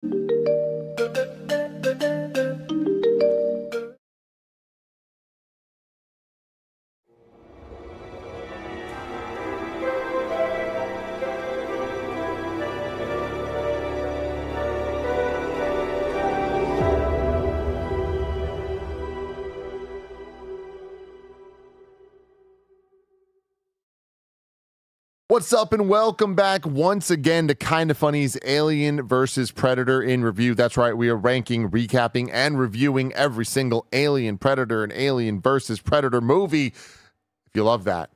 What's up and welcome back once again to Kinda Funny's Alien vs. Predator in review. That's right, we are ranking, recapping, and reviewing every single Alien, Predator, and Alien vs. Predator movie. If you love that,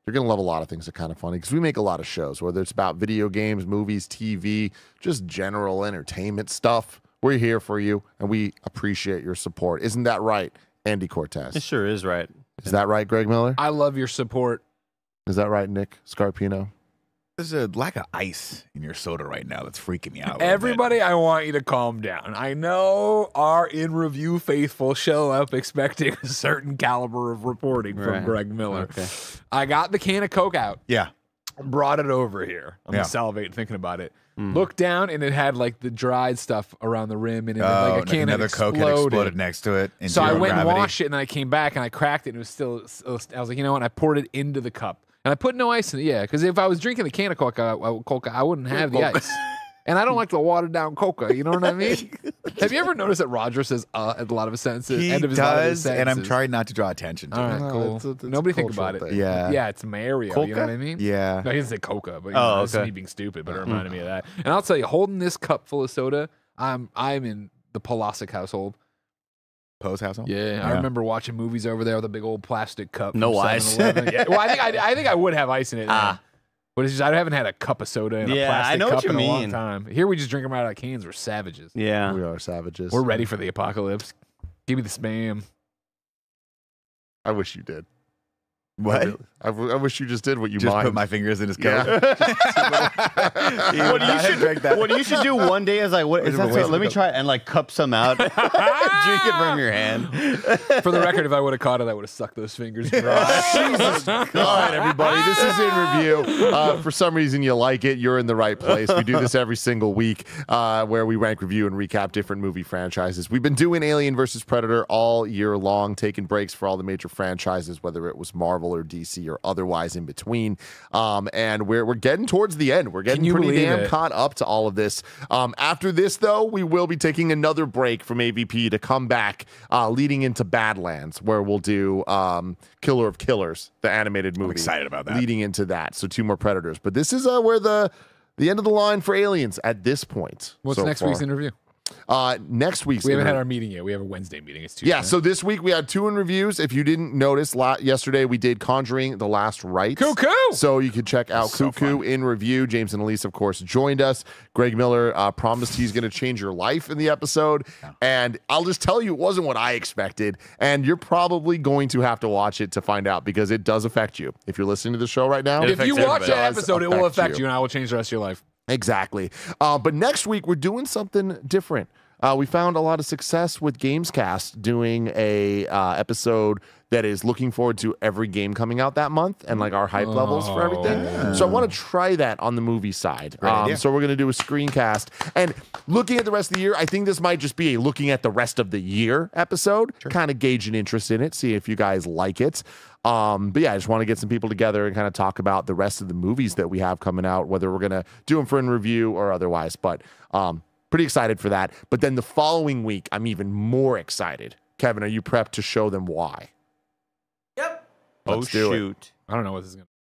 you're going to love a lot of things at Kinda Funny because we make a lot of shows, whether it's about video games, movies, TV, just general entertainment stuff. We're here for you, and we appreciate your support. Isn't that right, Andy Cortez? It sure is right. Is that right, Greg Miller? I love your support. Is that right, Nick Scarpino? There's a lack of ice in your soda right now that's freaking me out. Everybody, I want you to calm down. I know our in-review faithful show up expecting a certain caliber of reporting from Greg Miller. Okay. I got the can of Coke out. Yeah. Brought it over here. I'm salivating thinking about it. Looked down, and it had like the dried stuff around the rim, and like a can another Coke had exploded next to it. So I went and washed it, and then I came back, and I cracked it, and it was still, I was like, you know what? I poured it into the cup. And I put no ice in it, yeah, because if I was drinking the can of Coca, I wouldn't have the ice. And I don't like the watered down Coca, you know what I mean? Have you ever noticed that Roger says at a lot of his sentences? He does, and I'm trying not to draw attention to it. All right, cool. It's Nobody think about it. Yeah. Yeah, it's Mario, Coca? you know what I mean? Yeah. No, he doesn't say Coca, but you know, it's me being stupid, but it reminded me of that. And I'll tell you, holding this cup full of soda, I'm in the Polasic household. Poe's household? Yeah, I remember watching movies over there with a big old plastic cup. No ice. Yeah. Well, I think I would have ice in it. But it's just I haven't had a cup of soda in a plastic cup in a long time. Here we just drink them out of cans. We're savages. Yeah, we are savages. We're ready for the apocalypse. Give me the spam. I wish you did. What? I wish you just did what you just put my fingers in his coat. What you should do one day is like, what is that? So let me try it and like cup some out, drink it from your hand. For the record, if I would have caught it, I would have sucked those fingers dry. Jesus. All right, everybody, this is in review. For some reason you like it, you're in the right place. We do this every single week where we rank, review, and recap different movie franchises. We've been doing Alien versus Predator all year long, taking breaks for all the major franchises, whether it was Marvel or DC or otherwise in between. And we're getting towards the end. We're getting pretty damn caught up to all of this. After this, though, we will be taking another break from AVP to come back leading into Badlands, where we'll do Killer of Killers, the animated movie. I'm excited about that. Leading into that. So 2 more Predators. But this is where the end of the line for Aliens at this point. What's next week's interview? Next week's we haven't had our meeting yet. We have a Wednesday meeting. It's Tuesday. Yeah, so this week we had 2 in reviews. If you didn't notice, yesterday we did Conjuring The Last Rites. Cuckoo! So you can check out Cuckoo in review. James and Elise, of course, joined us. Greg Miller promised he's going to change your life in the episode. Yeah. And I'll just tell you, it wasn't what I expected. And you're probably going to have to watch it to find out because it does affect you. If you're listening to the show right now. If you watch that episode, it will affect you and I will change the rest of your life. Exactly. But next week, we're doing something different. We found a lot of success with Gamescast doing a episode that is looking forward to every game coming out that month and like our hype levels for everything. Yeah. So I want to try that on the movie side. So we're going to do a screencast. And looking at the rest of the year, I think this might just be a looking at the rest of the year episode, kind of gauge an interest in it, see if you guys like it. But yeah, I just want to get some people together and kind of talk about the rest of the movies that we have coming out, whether we're going to do them for in review or otherwise. But pretty excited for that. But then the following week, I'm even more excited. Kevin, are you prepped to show them why? Yep. Let's do it. I don't know what this is going to be.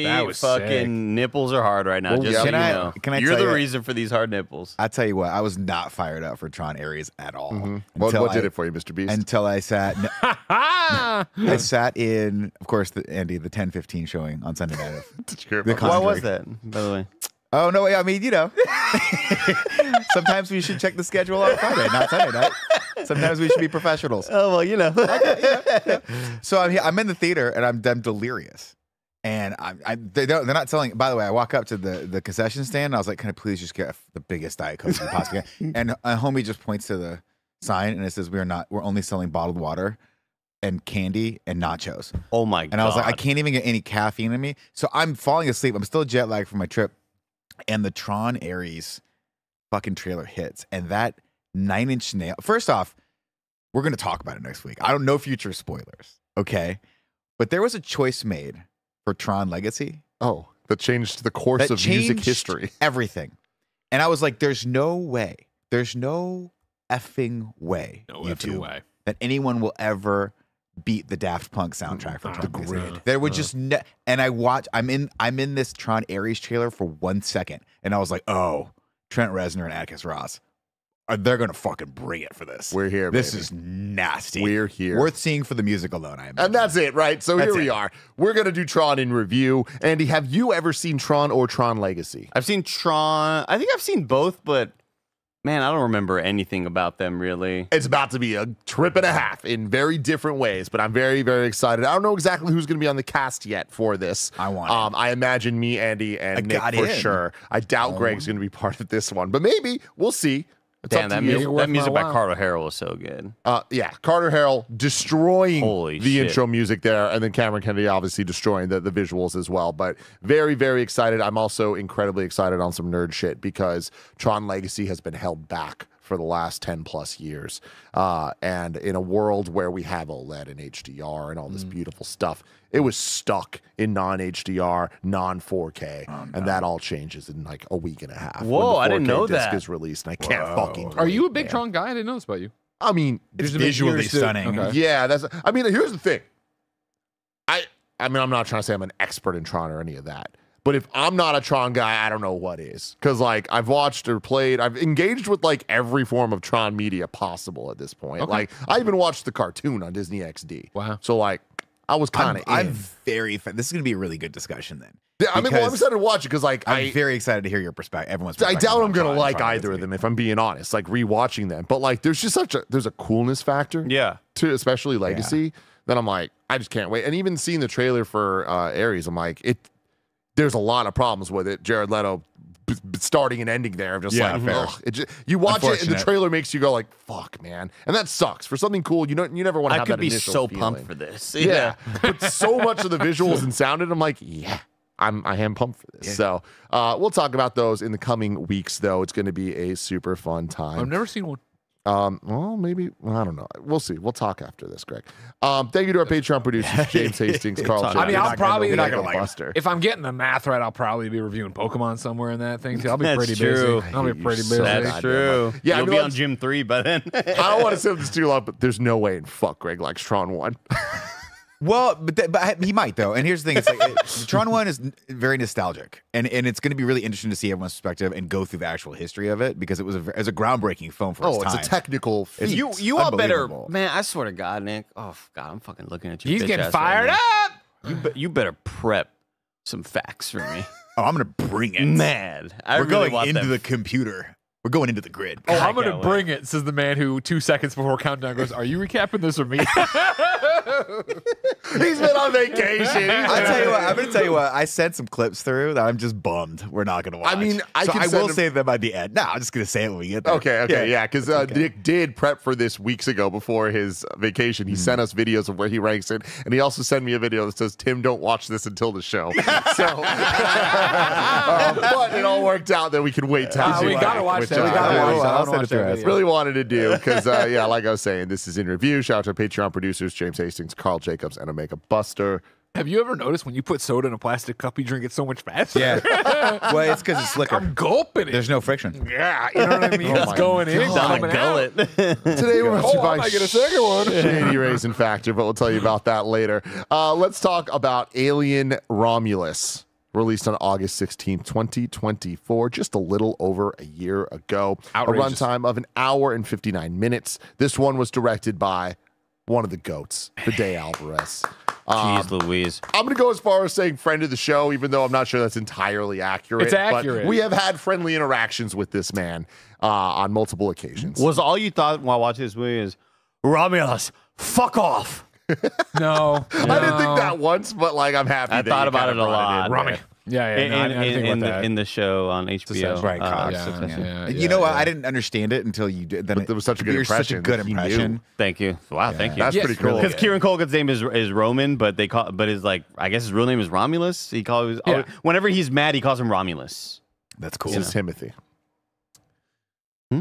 That was fucking sick. Nipples are hard right now. Well, just so you know. You're the reason for these hard nipples. I tell you what, I was not fired up for Tron Ares at all. What did it for you, Mr. Beast? Until I sat. I sat in, of course, Andy, the 10:15 showing on Sunday night. Why was that, by the way? Oh, no, I mean, you know, sometimes we should check the schedule on Friday, not Sunday night. Sometimes we should be professionals. Oh, well, you know. So I'm in the theater, and I'm delirious. And they're not selling. By the way, I walk up to the concession stand. And I was like, "Can I please just get the biggest Diet Coke you possibly can?" And a homie just points to the sign and it says, "We're only selling bottled water and candy and nachos." Oh my god! And I was like, I can't even get any caffeine in me. So I'm falling asleep. I'm still jet lagged from my trip, and the Tron Ares fucking trailer hits, and that 9-inch nail. First off, we're gonna talk about it next week. I don't know future spoilers, okay? But there was a choice made for Tron Legacy. Oh, that changed the course of music history. Everything. And I was like, there's no way. There's no effing way, YouTube, that anyone will ever beat the Daft Punk soundtrack for Tron. The grid. There would just and I'm in this Tron Ares trailer for 1 second, and I was like, oh, Trent Reznor and Atticus Ross. They're gonna fucking bring it for this. We're here. This baby. is nasty. We're here. Worth seeing for the music alone, I imagine. And that's it, right? So here we are. We're gonna do Tron in review. Andy, have you ever seen Tron or Tron Legacy? I've seen Tron. I think I've seen both, but man, I don't remember anything about them really. It's about to be a trip and a half in very different ways, but I'm very, very excited. I don't know exactly who's going to be on the cast yet for this. I imagine me, Andy, and Nick for sure. I doubt Greg's going to be part of this one, but maybe we'll see. It's Damn, that music by Carter Harrell was so good. Yeah, Carter Harrell destroying Holy the shit. intro music there, and then Cameron Kennedy obviously destroying the visuals as well. But very, very excited. I'm also incredibly excited on some nerd shit because Tron Legacy has been held back for the last 10 plus years. And in a world where we have OLED and HDR and all this beautiful stuff, it was stuck in non-HDR, non-4K, and that all changes in like a week and a half. Whoa, I didn't know disc that. is released, and I can't fucking. Are you a big man. Tron guy? I didn't know this about you. I mean, it's visually stunning. Okay. Yeah, that's. I mean, here's the thing. I mean, I'm not trying to say I'm an expert in Tron or any of that. But if I'm not a Tron guy, I don't know what is. Because, like, I've watched or played, I've engaged with, like, every form of Tron media possible at this point. Okay. Like, I even watched the cartoon on Disney XD. Wow. So, like, I was kind of I'm very this is going to be a really good discussion then. Yeah, I mean, well, I'm excited to watch it because, like, I'm very excited to hear your perspective. Everyone's I perspective doubt on I'm going to Tron like Legacy. either of them, if I'm being honest, like, rewatching them. But, like, there's just there's a coolness factor. Yeah. To especially Legacy that I'm like, I just can't wait. And even seeing the trailer for Ares, I'm like, there's a lot of problems with it. Jared Leto starting and ending there. I'm just like, ugh. You watch it and the trailer makes you go like, fuck, man. And that sucks. For something cool, you never want to have that initial I could be so feeling. pumped for this. Yeah. But so much of the visuals and sounded, I'm like, yeah. I am pumped for this. So we'll talk about those in the coming weeks, though. It's going to be a super fun time. I've never seen one. Well, maybe, I don't know. We'll see. We'll talk after this, Greg. Thank you to our Patreon producers, James Hastings, Carl. I mean, I'll probably, you're not gonna like Buster. if I'm getting the math right, I'll probably be reviewing Pokemon somewhere in that thing too. I'll be That's pretty true. busy. I'll be pretty busy. That's true. Yeah, You'll I be mean, on Gym 3 by then. I don't want to say this too loud, but there's no way in fuck Greg likes Tron 1. Well, but he might though. And here's the thing: it's like Tron 1 is very nostalgic, and it's going to be really interesting to see everyone's perspective and go through the actual history of it because it was a groundbreaking film for its time. It's a technical feat. You all better, Unbelievable. man. I swear to God, Nick. Oh God, I'm fucking looking at you. He's bitch getting ass fired right up. now. You better prep some facts for me. Oh, I'm going to bring it. Mad. We're going into the computer. We're going into the grid. Oh, I'm can't gonna bring it, says the man who 2 seconds before countdown goes, "Are you recapping this or me?" He's been on vacation. I'll tell you what. I'm going to tell you what. I sent some clips through that I'm just bummed we're not going to watch. I mean, I will save them at the end. No, I'm just going to say it when we get there. Okay, yeah, because Nick did prep for this weeks ago before his vacation. He sent us videos of where he ranks it, and he also sent me a video that says, "Tim, don't watch this until the show." So, but it all worked out that we can wait till we gotta watch that. We gotta watch that. I'll send it to us. Really wanted to do because, yeah, like I was saying, this is in review. Shout out to our Patreon producers, James Hastings, Carl Jacobs, and Omega Buster. Have you ever noticed when you put soda in a plastic cup, you drink it so much faster? Yeah. Well, it's because it's slicker. I'm gulping it. There's no friction. Yeah, you know what I mean? It's going in, Down coming the out. gullet. Today we're brought to you I by might get a second one. Shady Raisin Factor, but we'll tell you about that later. Let's talk about Alien Romulus. Released on August 16th, 2024, just a little over a year ago. Outrageous. A runtime of an hour and 59 minutes. This one was directed by one of the GOATs, Fede Alvarez. Jeez Louise. I'm going to go as far as saying friend of the show, even though I'm not sure that's entirely accurate. It's accurate. But we have had friendly interactions with this man on multiple occasions. Was all you thought while watching this movie is, Romulus, fuck off. No, I didn't think that once, but like I'm happy. I that thought you about kind it of a brought lot. in Rummy. there. Yeah, yeah. No, I didn't think about that. In the show on HBO. Right, Cox. Yeah, You know what? I didn't understand it until you did. Then But it was such a good you're Such a impression good that he knew. impression. Thank you. Wow, thank you. That's Yes, pretty cool. really. Because Kieran Culkin's name is Roman, but his like I guess his real name is Romulus. He calls whenever he's mad, he calls him Romulus. That's cool. This is Timothy. Hmm?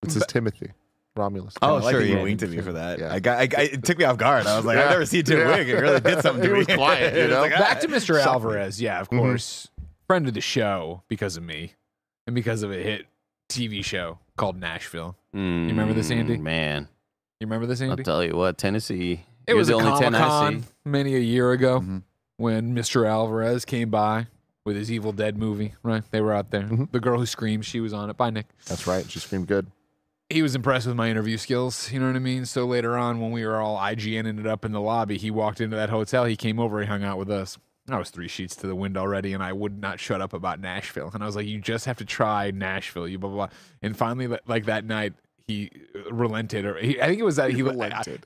This is Timothy. Romulus. Oh, I like sure, that you yeah. winked at me for that. Yeah. It took me off guard. I was like, Yeah. I've never seen Tim wink. It really did something to He me. was quiet, you It was know? like, Back to Mr. shocked me. Alvarez. Yeah, of course. Friend of the show because of me and because of a hit TV show called Nashville. You remember this, Andy? Man, You remember this, I'll Andy? tell you what, Tennessee. It you're was the a only 10 I Comic-Con see. many a year ago Mhm. when Mr. Alvarez came by with his Evil Dead movie, right? They were out there. The girl who screamed, she was on it. Bye, Nick. That's right. She screamed good. He was impressed with my interview skills. You know what I mean? So later on, when we were all IGNing it up in the lobby, he walked into that hotel. He came over. He hung out with us. I was 3 sheets to the wind already, and I would not shut up about Nashville. And I was like, you just have to try Nashville. You blah, blah, blah. And finally, like that night, he relented. I think it was that he relented.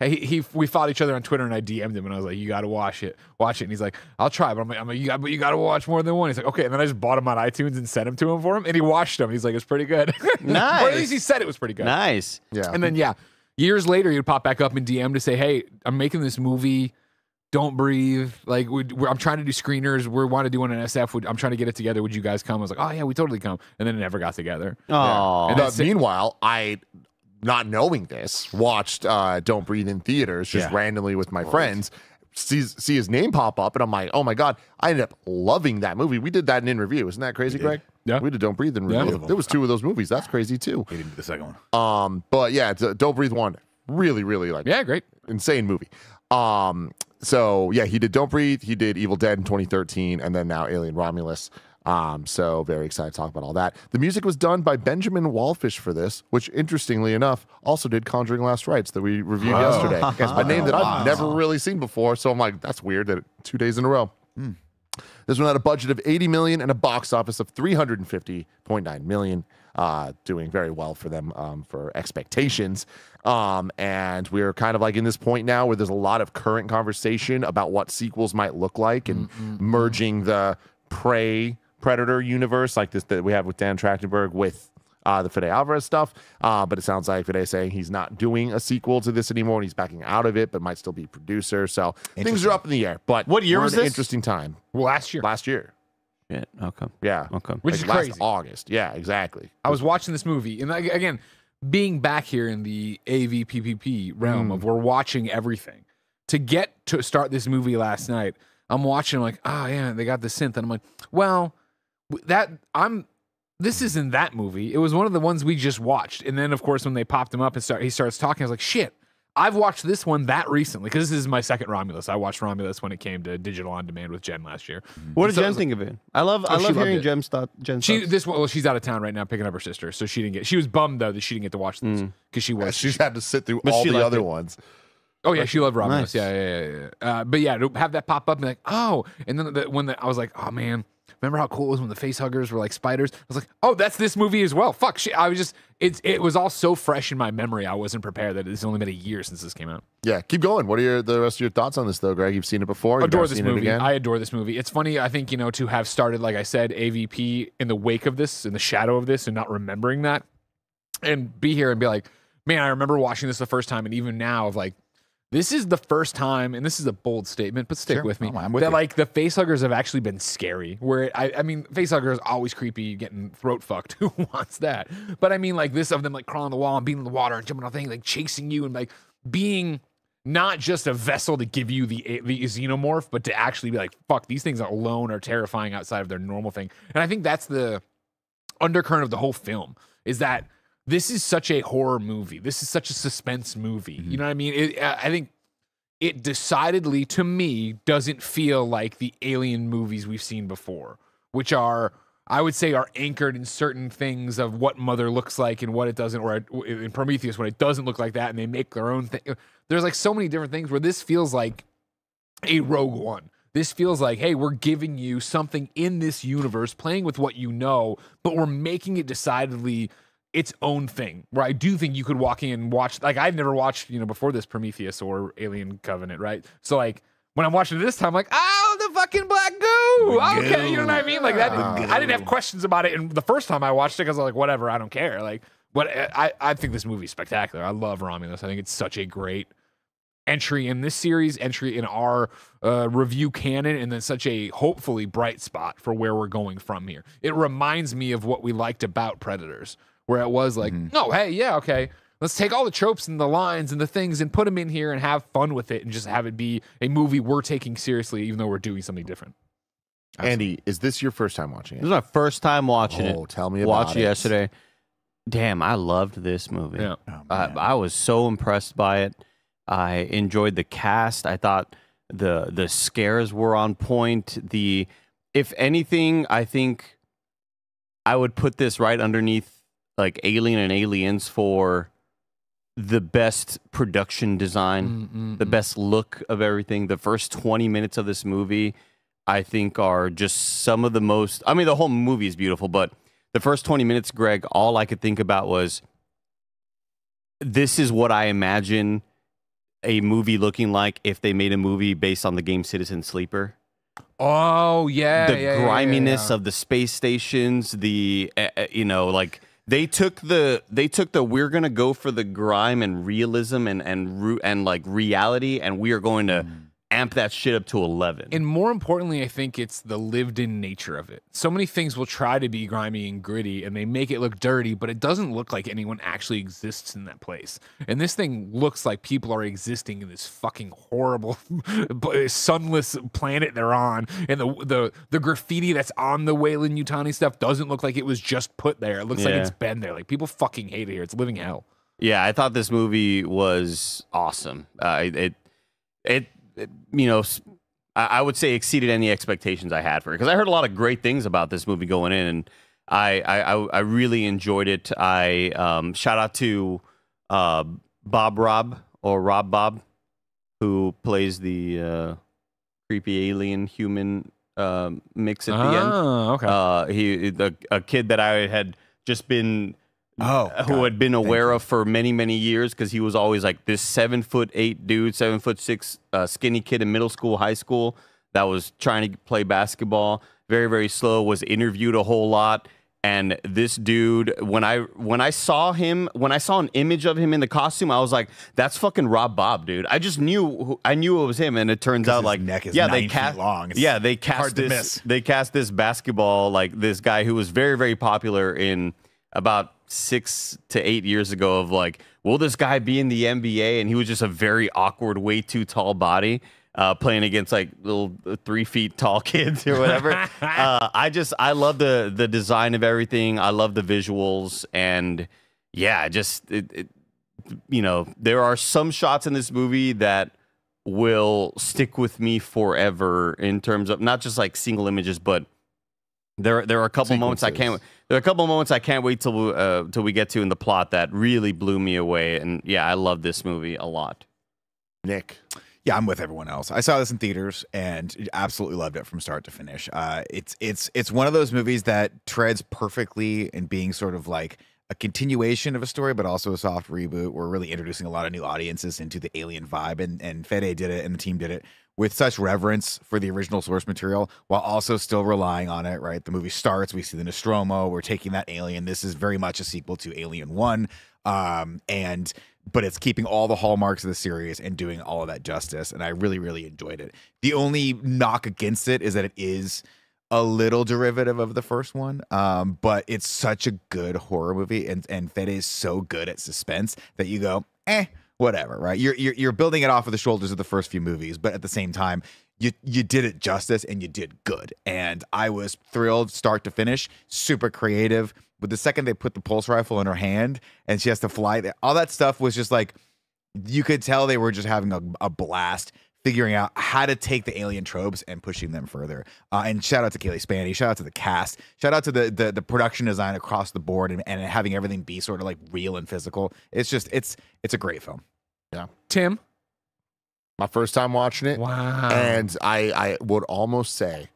We fought each other on Twitter, and I DM'd him, and I was like, you got to watch it. And he's like, I'll try. But I'm like, you got to watch more than one. He's like, okay. And then I just bought him on iTunes and sent him to him for him, and he watched them. He's like, it's pretty good. Nice. Or at least he said it was pretty good. Nice. Yeah. And then, years later, he'd pop back up in DM to say, hey, I'm making this movie. Don't breathe. Like, I'm trying to do screeners. We want to do one in SF. I'm trying to get it together. Would you guys come? I was like, oh, yeah, we totally come. And then it never got together. Oh, And then Meanwhile, I, not knowing this, watched Don't Breathe in theaters just randomly with my friends. See his name pop up, and I'm like, oh my God. I ended up loving that movie. We did that in review. Isn't that crazy, Greg? Yeah. We did Don't Breathe in review. There was 2 of those movies. That's crazy, too. He didn't do the second one. But yeah, Don't Breathe 1. Really, really like yeah, great. insane movie. So yeah, he did Don't Breathe, he did Evil Dead in 2013, and then now Alien Romulus. So very excited to talk about all that. The music was done by Benjamin Wallfish for this, which interestingly enough also did Conjuring Last Rites that we reviewed yesterday. A name that I've never really seen before. So I'm like, that's weird that 2 days in a row. This one had a budget of 80 million and a box office of 350.9 million. Doing very well for them for expectations. And we're kind of like in this point now where there's a lot of current conversation about what sequels might look like and merging the Predator universe like this that we have with Dan Trachtenberg with the Fede Alvarez stuff. But it sounds like Fede saying he's not doing a sequel to this anymore and he's backing out of it, but might still be producer. So things are up in the air. But What year we're was in an this? interesting time. Last year. Last year. yeah. Okay. Yeah. Okay. Which Like is last crazy. August. Yeah, exactly. I was watching this movie, and again, being back here in the AVPPP realm of we're watching everything. To get to start this movie last night, I'm watching like, oh yeah, they got the synth, and I'm like, well, this isn't that movie. It was one of the ones we just watched, and then of course when they popped him up and he starts talking, I was like, shit. I've watched this one that recently because this is my second Romulus. I watched Romulus when it came to digital on demand with Jen last year. What did Jen think of it? I love she loved hearing it. Jen's thoughts. Well, she's out of town right now picking up her sister, so she didn't get. She was bummed though that she didn't get to watch this because she was. She's had to sit through But all she the liked other it. ones. Oh yeah, she loved Romulus. Nice. Yeah. But yeah, to have that pop up and be like, oh, and then I was like, oh man, remember how cool it was when the face huggers were like spiders? I was like, oh, that's this movie as well. Fuck, I was just, it was all so fresh in my memory. I wasn't prepared that it's only been a year since this came out. Yeah, keep going. What are the rest of your thoughts on this, though, Greg? You've seen it before. You've Adore never this seen it movie. again? I adore this movie. It's funny, I think, to have started, like I said, AVP in the wake of this, in the shadow of this, and not remembering that, and be here and be like, man, I remember watching this the first time, and even now of like, this is the first time, and this is a bold statement, but stick Sure. with me, Oh, I'm with that you. like the facehuggers have actually been scary. Where I mean, facehugger is always creepy, getting throat fucked. Who wants that? But I mean, like this of them like crawling on the wall and being in the water and jumping on things, like chasing you and like being not just a vessel to give you the xenomorph, but to actually be like, fuck, these things alone are terrifying outside of their normal thing. And I think that's the undercurrent of the whole film is that this is such a horror movie. This is such a suspense movie. You know what I mean? I think it decidedly, to me, doesn't feel like the Alien movies we've seen before, which are, I would say, are anchored in certain things of what Mother looks like and what it doesn't, or in Prometheus when it doesn't look like that and they make their own thing. There's like so many different things where this feels like a Rogue One. This feels like, hey, we're giving you something in this universe, playing with what you know, but we're making it decidedly its own thing. Where I do think you could walk in and watch. Like I'd never watched, before this Prometheus or Alien Covenant, right? So like when I'm watching it this time, I'm like, oh, the fucking black goo. Okay, you know what I mean? Like that. I didn't have questions about it, and the first time I watched it, because I was like, whatever, I don't care. Like, but I think this movie's spectacular. I love Romulus. I think it's such a great entry in this series, entry in our review canon, and then such a hopefully bright spot for where we're going from here. It reminds me of what we liked about Predators, where it was like, no, hey, yeah, okay, let's take all the tropes and the lines and the things and put them in here and have fun with it and just have it be a movie we're taking seriously, even though we're doing something different. Andy, is this your first time watching it? This is my first time watching it. Oh, tell me about Watched it yesterday. Damn, I loved this movie. Yeah. Oh, I was so impressed by it. I enjoyed the cast. I thought the scares were on point. If anything, I think I would put this right underneath like Alien and Aliens for the best production design, the best look of everything. The first 20 minutes of this movie, I think, are just some of the most. I mean, the whole movie is beautiful, but the first 20 minutes, Greg, all I could think about was, this is what I imagine a movie looking like if they made a movie based on the game Citizen Sleeper. Oh yeah, The griminess of the space stations, the like they took the we're gonna go for the grime and realism and like reality, and we are going to amp that shit up to 11. And more importantly, I think it's the lived-in nature of it. So many things will try to be grimy and gritty, and they make it look dirty, but it doesn't look like anyone actually exists in that place. And this thing looks like people are existing in this fucking horrible, sunless planet they're on. And the graffiti that's on the Weyland-Yutani stuff doesn't look like it was just put there. It looks like it's been there. Like, people fucking hate it here. It's living hell. Yeah, I thought this movie was awesome. I would say exceeded any expectations I had for it, because I heard a lot of great things about this movie going in, and I really enjoyed it. I shout out to Rob Bob, who plays the creepy alien human mix at the end. Okay. A kid that I had just been. Who had been aware of for many, many years, because he was always like this 7'8" dude, 7'6" skinny kid in middle school, high school, that was trying to play basketball. Very, very slow. Was interviewed a whole lot. And this dude, when I saw an image of him in the costume, I was like, that's fucking Rob Bob, dude. I just knew it was him, and it turns out like neck is 9 feet long. It's they cast this. They cast this basketball, like this guy who was very, very popular in about 6 to 8 years ago, of like, will this guy be in the NBA? And he was just a very awkward, way too tall body, playing against like little 3 feet tall kids or whatever. I love the design of everything. I love the visuals, and yeah, there are some shots in this movie that will stick with me forever, in terms of not just like single images, but there are a couple moments I can't. There are a couple moments I can't wait till we get to in the plot that really blew me away, and yeah, I love this movie a lot. Nick. Yeah, I'm with everyone else. I saw this in theaters and absolutely loved it from start to finish. It's one of those movies that treads perfectly in being sort of like a continuation of a story, but also a soft reboot. We're really introducing a lot of new audiences into the Alien vibe, and Fede did it, and the team did it with such reverence for the original source material, while also still relying on it, right? The movie starts, we see the Nostromo, we're taking that alien. This is very much a sequel to Alien 1, but it's keeping all the hallmarks of the series and doing all of that justice, and I really, really enjoyed it. The only knock against it is that it is a little derivative of the first one, but it's such a good horror movie, and Fede is so good at suspense that you go, whatever, right? You're building it off of the shoulders of the first few movies, but at the same time, you did it justice, and you did good. And I was thrilled start to finish, super creative. But the second they put the pulse rifle in her hand and she has to fly, all that stuff was just like, you could tell they were just having a blast figuring out how to take the alien tropes and pushing them further. And shout out to Kaylee Spaney, shout out to the cast, shout out to the production design across the board, and having everything be sort of like real and physical. It's a great film. Yeah. Tim? My first time watching it. Wow. And I would almost say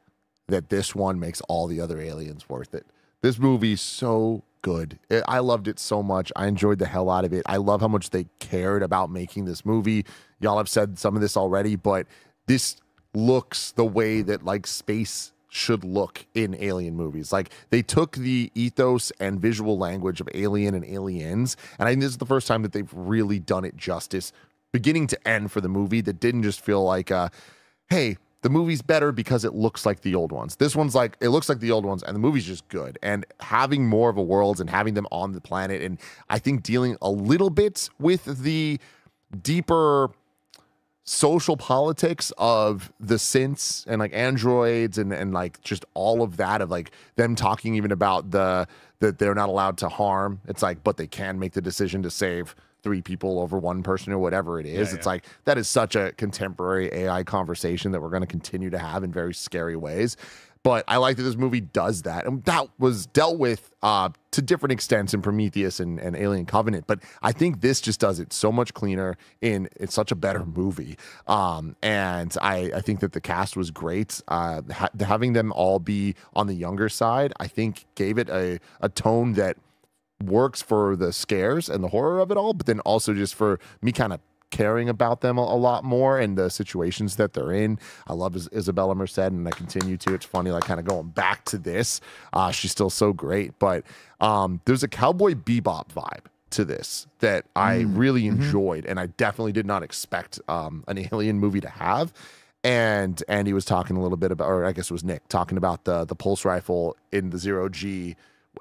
that this one makes all the other aliens worth it. This movie's so good. I loved it so much. I enjoyed the hell out of it. I love how much they cared about making this movie. Y'all have said some of this already, but this looks the way that like space should look in alien movies. Like they took the ethos and visual language of Alien and Aliens, and I think this is the first time that they've really done it justice, beginning to end for the movie, that didn't just feel like, hey, the movie's better because it looks like the old ones. This one's like, it looks like the old ones, and the movie's just good. And having more of a world and having them on the planet, and I think dealing a little bit with the deeper social politics of the synths and like androids and like just all of that, of like them talking even about that they're not allowed to harm. It's like, but they can make the decision to save 3 people over 1 person or whatever it is. It's like, that is such a contemporary AI conversation that we're going to continue to have in very scary ways. But I like that this movie does that. And that was dealt with to different extents in Prometheus and Alien Covenant. But I think this just does it so much cleaner, it's such a better movie. And I think that the cast was great. Having them all be on the younger side, I think gave it a tone that works for the scares and the horror of it all, but then also just for me kind of caring about them a lot more and the situations that they're in. I love Isabella Merced, and I continue to. It's funny, like kind of going back to this. She's still so great, but there's a Cowboy Bebop vibe to this that I really enjoyed, and I definitely did not expect an alien movie to have. And Andy was talking a little bit about, or I guess it was Nick, talking about the pulse rifle in the 0G,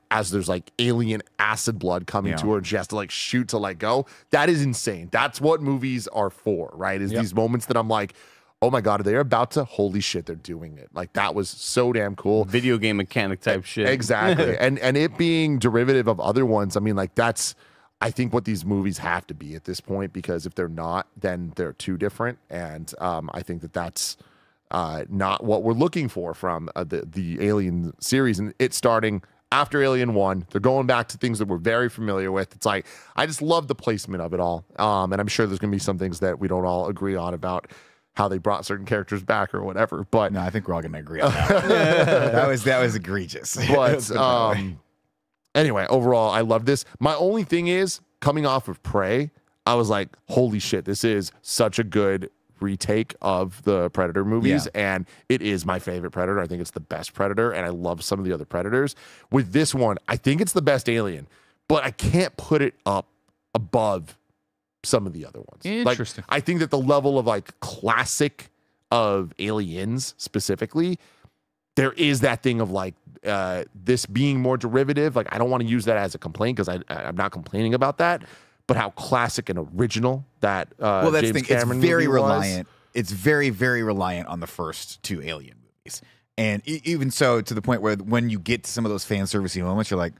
as there's like alien acid blood coming to her and she has to like shoot to let go. That is insane. That's what movies are for, right? Is these moments that I'm like, oh my God, they're about to, holy shit, they're doing it. Like that was so damn cool. Video game mechanic type shit. Exactly. and it being derivative of other ones, I mean, like that's, I think what these movies have to be at this point, because if they're not, then they're too different. And I think that that's not what we're looking for from the Alien series. And it's starting after Alien 1, they're going back to things that we're very familiar with. It's like, I just love the placement of it all. And I'm sure there's going to be some things that we don't all agree on about how they brought certain characters back or whatever. But no, I think we're all going to agree on that. that was egregious. But anyway, overall, I love this. My only thing is, coming off of Prey, I was like, holy shit, this is such a good retake of the Predator movies, and it is my favorite Predator. I think it's the best Predator, and I love some of the other Predators. With this one, I think it's the best Alien, but I can't put it up above some of the other ones. Interesting. Like, I think that the level of like classic of Aliens specifically, there is that thing of like this being more derivative. Like, I don't want to use that as a complaint, because I'm not complaining about that. But how classic and original that well, that's James the thing. Cameron It's very movie reliant. It's very, very reliant on the first 2 Alien movies, and even so, to the point where when you get to some of those fan servicey moments, you're like,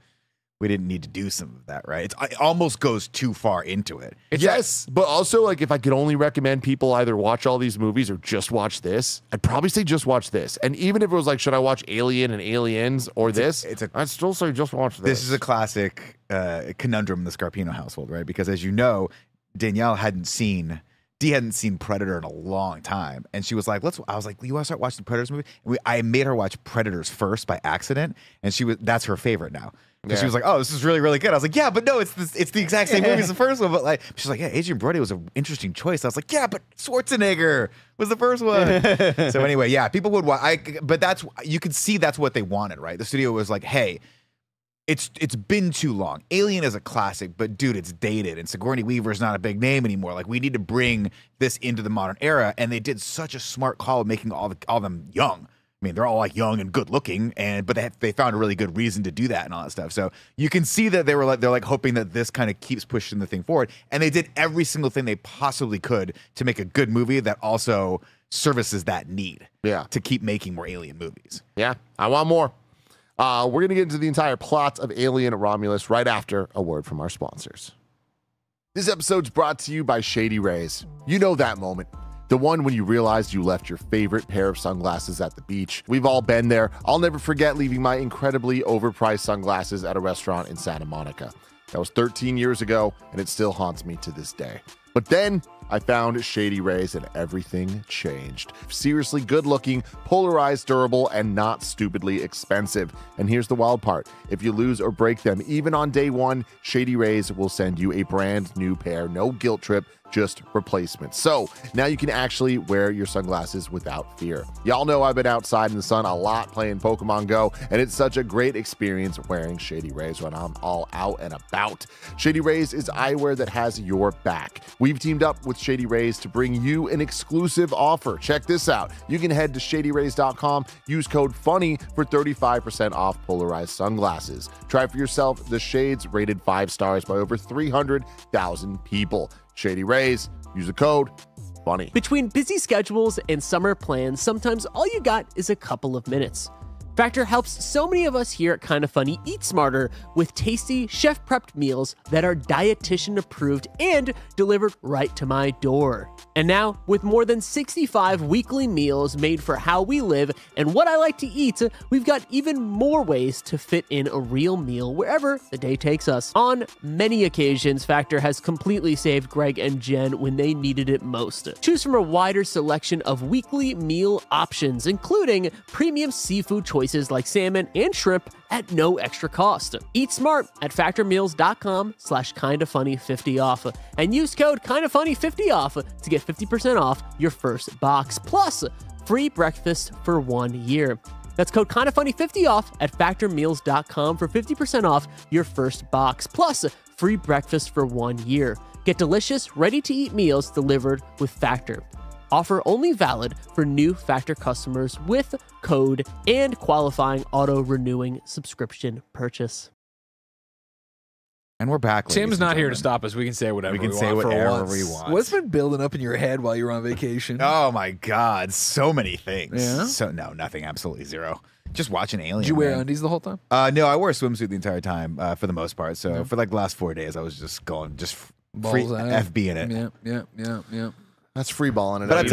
we didn't need to do some of that, right? It almost goes too far into it. Yes, but also, like, if I could only recommend people either watch all these movies or just watch this, I'd probably say just watch this. And even if it was like, should I watch Alien and Aliens or I'd still say just watch this. This is a classic conundrum in the Scarpino household, right? Because as you know, Danielle hadn't seen Predator in a long time, and she was like, I was like, you want to start watching the Predators movie? And I made her watch Predators first by accident, and that's her favorite now. Because she was like, oh, this is really, really good. I was like, yeah, but no, it's the exact same movie as the first one. But like, she's like, yeah, Adrian Brody was an interesting choice. I was like, yeah, but Schwarzenegger was the first one. So anyway, yeah, people would watch. But you could see that's what they wanted, right? The studio was like, hey, it's been too long. Alien is a classic, but dude, it's dated, and Sigourney Weaver is not a big name anymore. Like, we need to bring this into the modern era, and they did such a smart call of making all them young. I mean, they're all like young and good looking, but they found a really good reason to do that and all that stuff. So you can see that they're like hoping that this kind of keeps pushing the thing forward, and they did every single thing they possibly could to make a good movie that also services that need. To keep making more Alien movies. Yeah, I want more. We're gonna get into the entire plot of Alien Romulus right after a word from our sponsors. This episode's brought to you by Shady Rays. You know that moment. The one when you realized you left your favorite pair of sunglasses at the beach. We've all been there. I'll never forget leaving my incredibly overpriced sunglasses at a restaurant in Santa Monica. That was 13 years ago, and it still haunts me to this day. But then I found Shady Rays and everything changed. Seriously good looking, polarized, durable, and not stupidly expensive. And here's the wild part. If you lose or break them, even on day one, Shady Rays will send you a brand new pair. No guilt trip, just replacements. So now you can actually wear your sunglasses without fear. Y'all know I've been outside in the sun a lot playing Pokemon Go, and it's such a great experience wearing Shady Rays when I'm all out and about. Shady Rays is eyewear that has your back. We've teamed up with Shady Rays to bring you an exclusive offer. Check this out. You can head to shadyrays.com, use code FUNNY for 35% off polarized sunglasses. Try for yourself the shades rated 5 stars by over 300,000 people. Shady Rays, use the code FUNNY. Between busy schedules and summer plans, sometimes all you got is a couple of minutes. Factor helps so many of us here at Kinda Funny eat smarter with tasty, chef-prepped meals that are dietitian-approved and delivered right to my door. And now, with more than 65 weekly meals made for how we live and what I like to eat, we've got even more ways to fit in a real meal wherever the day takes us. On many occasions, Factor has completely saved Greg and Jen when they needed it most. Choose from a wider selection of weekly meal options, including premium seafood choices like salmon and shrimp at no extra cost. Eat smart at factormeals.com/kindafunny50 off and use code kindafunny50 off to get 50% off your first box plus free breakfast for 1 year. That's code kindafunny50 off at factormeals.com for 50% off your first box plus free breakfast for 1 year. Get delicious, ready-to-eat meals delivered with Factor. Offer only valid for new Factor customers with code and qualifying auto-renewing subscription purchase. And we're back. Tim's not here to stop us. We can say whatever we want. What's been building up in your head while you were on vacation? Oh my God, so many things. Yeah? So no, nothing. Absolutely zero. Just watching Alien. Did you wear man. undies the whole time? No, I wore a swimsuit the entire time for the most part. So for like the last 4 days, I was just going free FB in it. Yeah. That's free balling it. But I'll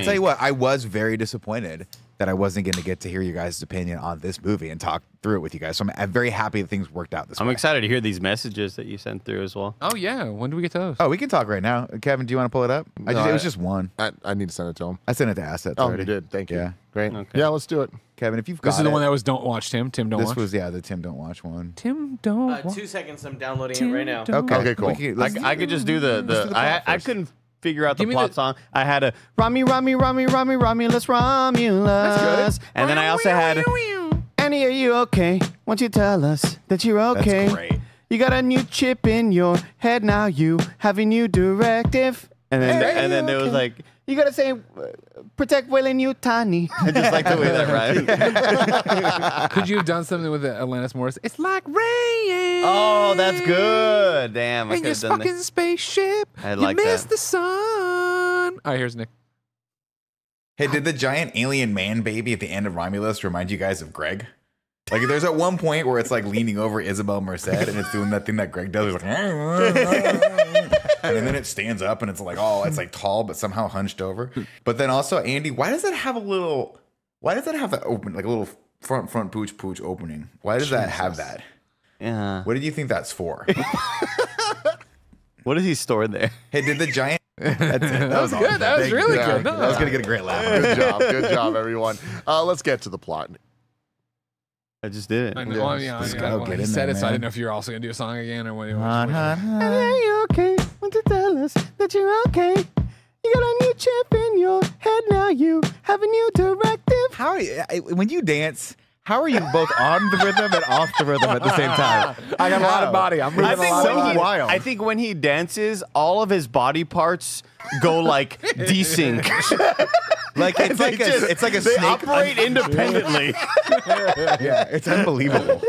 tell you what, I was very disappointed that I wasn't going to get to hear you guys' opinion on this movie and talk through it with you guys. So I'm very happy that things worked out this way. I'm excited to hear these messages that you sent through as well. Oh, yeah. When do we get to those? Oh, we can talk right now. Kevin, do you want to pull it up? It was just one. I need to send it to him. I sent it to Assets already. You did. Thank you. Yeah. Great. Okay. Yeah, let's do it. Kevin, if you've got This is the one that was Don't Watch, Tim. Tim Don't Watch. This was, the Tim Don't Watch one. Tim Don't Watch. 2 seconds, I'm downloading it right now. Okay, cool. I could just do the I couldn't figure out the Give me plot the- song. I had a Romulus, Romulus. And then I also had, Annie, are you okay? Won't you tell us that you're okay? That's great. You got a new chip in your head now, you have a new directive. And then there was like, you gotta say, protect Waylon Yutani. I just like the way that rhymes. Could you have done something with Alanis Morris? It's like rain. Oh, that's good. Damn, I in could your have done fucking that. spaceship. I like you missed that. the sun. All right, here's Nick. Hey, did the giant alien man baby at the end of Romulus remind you guys of Greg? Like, there's at one point where it's like leaning over Isabel Merced and it's doing that thing that Greg does. It's like, and then it stands up and it's like, oh, it's like tall but somehow hunched over. But then also, Andy, why does it have that open, like a little front pooch opening? Why does that have that? Yeah. What did you think that's for? What does he store there? Hey, did the giant... That's it. That was good. That was really good. I was going to get a great laugh. Good job, everyone. Let's get to the plot. I just did it. I know. Just go get He in said there, it, so I man. didn't know if you were also going to do a song again or what you Are you okay? Want to tell us that you're okay? You got a new chip in your head now. You have a new directive. How are you, when you dance, how are you both on the rhythm and off the rhythm at the same time? I got a lot of body. I'm moving I a think, lot of body. wild. I think when he dances, all of his body parts go like desync. Like it's like a They snake. operate independently. Yeah, it's unbelievable.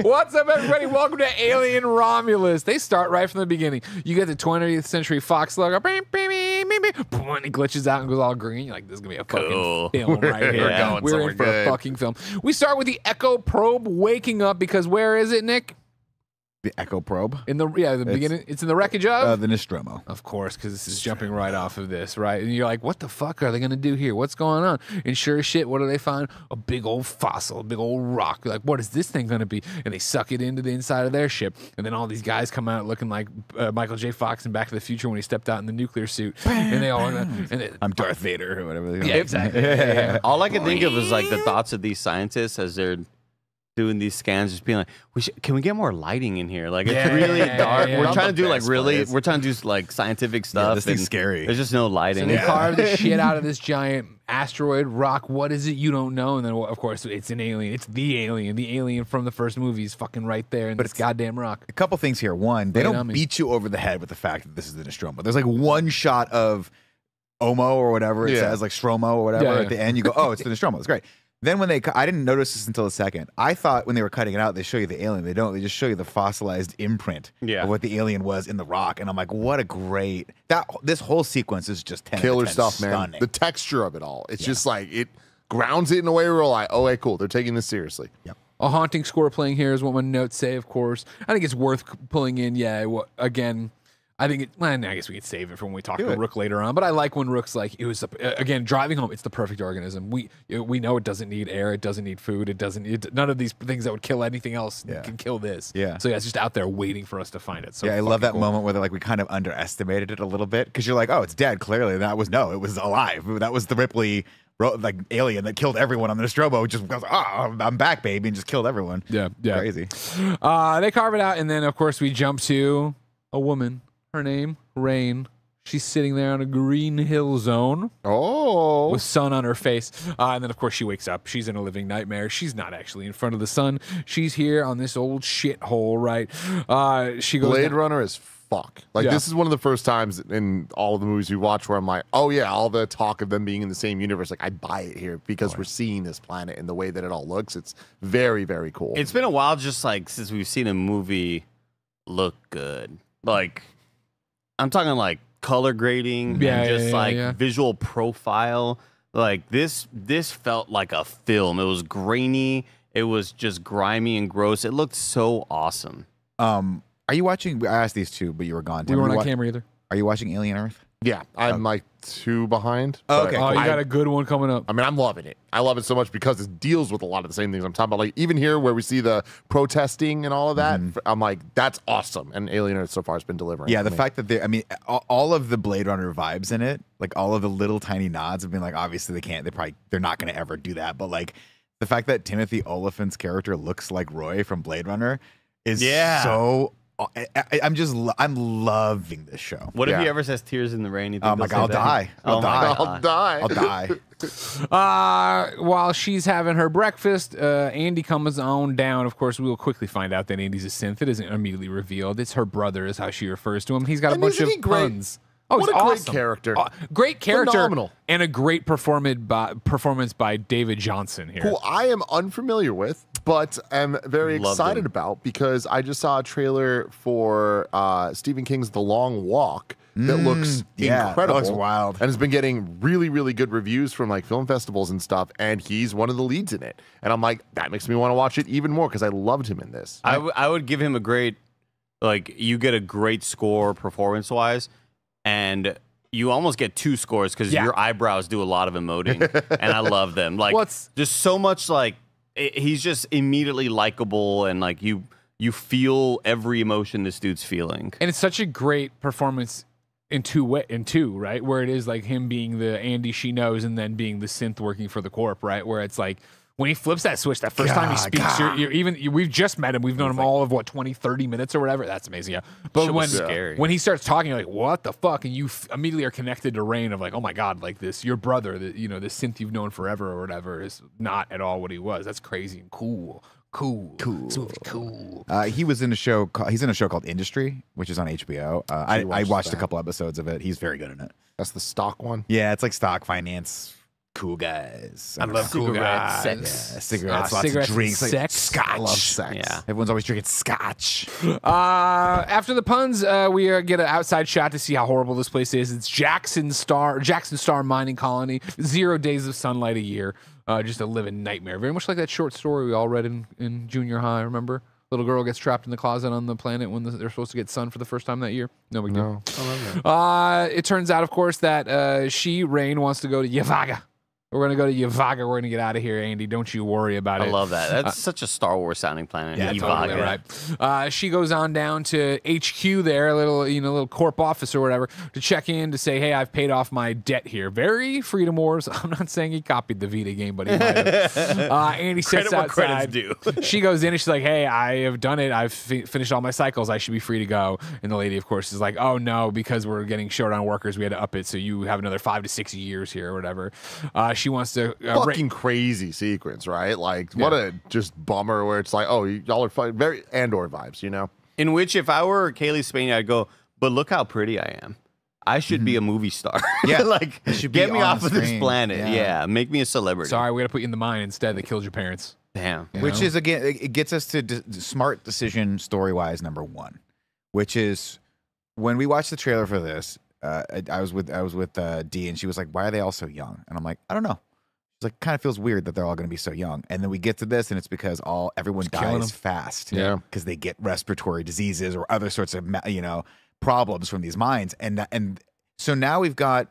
What's up, everybody? Welcome to Alien Romulus. They start right from the beginning. You get the 20th Century Fox logo. Boom, and it glitches out and goes all green. You're like, this is going to be a Cool. fucking film right here. Yeah. We're in for a fucking film. We start with the Echo probe waking up because where is it, Nick? The Echo Probe. In the beginning, it's in the wreckage of the Nostromo. Of course, because this is jumping right off of this, right? And you're like, what the fuck are they going to do here? What's going on? And sure as shit, what do they find? A big old fossil, a big old rock. Like, what is this thing going to be? And they suck it into the inside of their ship. And then all these guys come out looking like Michael J. Fox in Back to the Future when he stepped out in the nuclear suit. And they all, I'm Darth Vader or whatever. Yeah, exactly. Yeah. All I can think of is like the thoughts of these scientists as they're doing these scans, just being like, can we get more lighting in here? Like, it's really dark. We're trying to do like we're trying to do like scientific stuff. This thing's scary. There's just no lighting. So they carve the shit out of this giant asteroid rock. What is it? You don't know. And then, of course, it's an alien. It's the alien. The alien from the first movie is fucking right there in this goddamn rock. A couple things here. One, they don't beat you over the head with the fact that this is the Nostromo. There's like one shot of Omo or whatever it says, like Stromo or whatever at the end. You go, oh, it's the Nostromo. It's great. Then when I didn't notice this until a second. I thought when they were cutting it out, they show you the alien. They don't. They just show you the fossilized imprint of what the alien was in the rock. And I'm like, what a great this whole sequence is just 10 killer 10 stuff, stunning. man. The texture of it all. It's just like it grounds it in a way where we're like, oh, hey, cool. They're taking this seriously. Yep. A haunting score playing here is what my notes say. Of course, I think it's worth pulling in. Yeah. Again. I think I guess we could save it for when we talk about Rook later on. But I like when Rook's like, it was again driving home. It's the perfect organism. We know it doesn't need air. It doesn't need food. It doesn't need none of these things that would kill anything else can kill this. Yeah. So it's just out there waiting for us to find it. So I love that moment where we kind of underestimated it a little bit because you're like, oh, it's dead. Clearly, it was alive. That was the Ripley alien that killed everyone on the Nostromo. Just goes, I'm back, baby, and just killed everyone. Yeah. Crazy. They carve it out, and then of course we jump to a woman. Her name, Rain. She's sitting there on a green hill zone. Oh. With sun on her face. And then, of course, she wakes up. She's in a living nightmare. She's not actually in front of the sun. She's here on this old shithole, right? She goes Blade Runner is fuck. Like, this is one of the first times in all of the movies we watch where I'm like, oh, yeah, all the talk of them being in the same universe. Like, I buy it here because we're seeing this planet and the way that it all looks. It's very, very cool. It's been a while just like since we've seen a movie look good. Like, I'm talking like color grading and just visual profile. Like this felt like a film. It was grainy. It was just grimy and gross. It looked so awesome. Are you watching? I asked these two, but you were gone. We weren't on camera either. Are you watching Alien Earth? Yeah, I'm like 2 behind. Okay. Oh, you got a good one coming up. I mean, I'm loving it. I love it so much because it deals with a lot of the same things I'm talking about. Like, even here where we see the protesting and all of that, I'm like, that's awesome. And Alien Earth so far has been delivering. Yeah, the fact that all of the Blade Runner vibes in it, like all of the little tiny nods have been like, obviously they're not going to ever do that. But like the fact that Timothy Olyphant's character looks like Roy from Blade Runner is so... I'm loving this show. What if he ever says "Tears in the Rain"? Oh my god, I'll die. While she's having her breakfast, Andy comes on down. Of course, we will quickly find out that Andy's a synth. It isn't immediately revealed. It's her brother, is how she refers to him. He's got a bunch of puns. Oh, what he's a awesome. great character. Great character. Phenomenal. And a great performance by David Johnson here. Who I am unfamiliar with, but am very excited about because I just saw a trailer for Stephen King's The Long Walk that looks incredible. That looks wild. And has been getting really, really good reviews from like film festivals and stuff, and he's one of the leads in it. And I'm like, that makes me want to watch it even more because I loved him in this. I would give him a great, like, you get a great score performance-wise, and you almost get 2 scores because your eyebrows do a lot of emoting, and I love them. Like, just so much, like, he's just immediately likable, and like you feel every emotion this dude's feeling. And it's such a great performance in two, right? Where it is like him being the Andy she knows, and then being the synth working for the corp, right? Where it's like, when he flips that switch, that first time he speaks, we've just met him. We've known him all of 20, 30 minutes or whatever. That's amazing. Yeah. But when he starts talking, you're like, what the fuck? And you immediately are connected to Rain of like, oh my God, like this, your brother, this synth you've known forever or whatever is not at all what he was. That's crazy and cool. This movie's cool. He was in a show. He's in a show called Industry, which is on HBO. I watched a couple episodes of it. He's very good in it. That's the stock one. Yeah, it's like stock finance. Cool guys. I love cool guys. Cigarettes, lots of drinks, sex. Scotch. I love sex. Yeah. Everyone's always drinking scotch. After the puns, we get an outside shot to see how horrible this place is. It's Jackson Star mining colony. 0 days of sunlight a year. Just a living nightmare. Very much like that short story we all read in junior high, remember? Little girl gets trapped in the closet on the planet when they're supposed to get sun for the first time that year. No big deal. No, I love that. It turns out, of course, that Rain, wants to go to Yavaga. We're going to go to Yavaga. We're going to get out of here, Andy. Don't you worry about it. I love that. That's such a Star Wars sounding planet. Yeah, Yavaga. totally right. She goes on down to HQ there, a little corp office or whatever, to check in to say, hey, I've paid off my debt here. Very Freedom Wars. I'm not saying he copied the Vita game, but he might have. Andy sits outside. She goes in and she's like, hey, I have done it. I've finished all my cycles. I should be free to go. And the lady, of course, is like, oh, no, because we're getting short on workers, we had to up it. So you have another 5 to 6 years here or whatever. She wants to fucking crazy sequence, right? Like, what a just bummer where it's like, oh, y'all are fucking very Andor vibes, you know? In which, if I were Kaylee Spaney, I'd go, but look how pretty I am. I should be a movie star. Yeah. Like, get me off of this planet. Yeah. Yeah, make me a celebrity. Sorry, we got to put you in the mine instead. They killed your parents. Damn. Which is, again, it gets us to smart decision story-wise number 1, which is when we watched the trailer for this, I was with Dee, and she was like, why are they all so young? And I'm like, I don't know. It's like, kind of feels weird that they're all going to be so young. And then we get to this, and it's because everyone dies fast. Yeah. Because they get respiratory diseases or other sorts of, problems from these mines. And so now we've got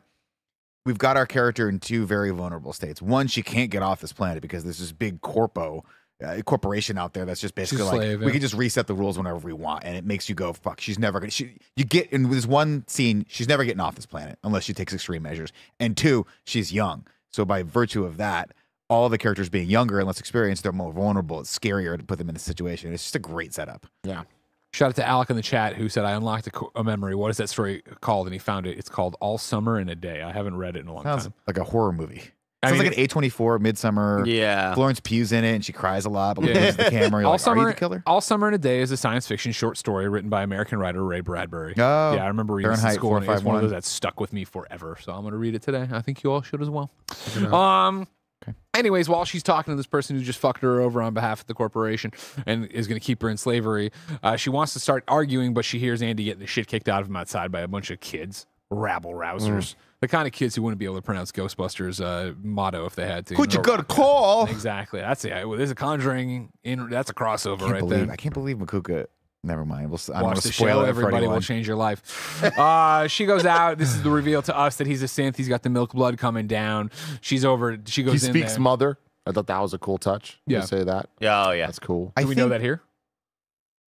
our character in 2 very vulnerable states. One, she can't get off this planet because there's this big corporation out there that's just basically like, we can just reset the rules whenever we want, and it makes you go, fuck, she's never gonna. You get in this one scene, she's never getting off this planet unless she takes extreme measures. And 2, she's young, so by virtue of that, all the characters being younger and less experienced, they're more vulnerable. It's scarier to put them in this situation. It's just a great setup. Yeah. Shout out to Alec in the chat who said, I unlocked a memory. What is that story called? And he found it. It's called All Summer in a Day. I haven't read it in a long time. Like a horror movie. I Sounds mean, like an A24 Midsummer. Yeah. Florence Pugh's in it, and she cries a lot, but looks at the camera. You're like, are you the killer? All Summer in a Day is a science fiction short story written by American writer Ray Bradbury. Oh, yeah, I remember reading this in Fahrenheit school, and it's one of 451. those that stuck with me forever. So I'm going to read it today. I think you all should as well. Okay. Anyways, while she's talking to this person who just fucked her over on behalf of the corporation and is going to keep her in slavery, she wants to start arguing, but she hears Andy getting the shit kicked out of him outside by a bunch of kids, rabble-rousers. The kind of kids who wouldn't be able to pronounce Ghostbusters motto if they had to. Could you go to call? Exactly. That's it. There's a Conjuring. That's a crossover right there. I can't believe Makuka. Never mind. Watch the show. Everybody will change your life. She goes out. This is the reveal to us that he's a synth. He's got the milk blood coming down. She's over. She goes in there. He speaks mother. I thought that was a cool touch. Yeah. To say that. Yeah, oh, yeah. That's cool. Do we know that here?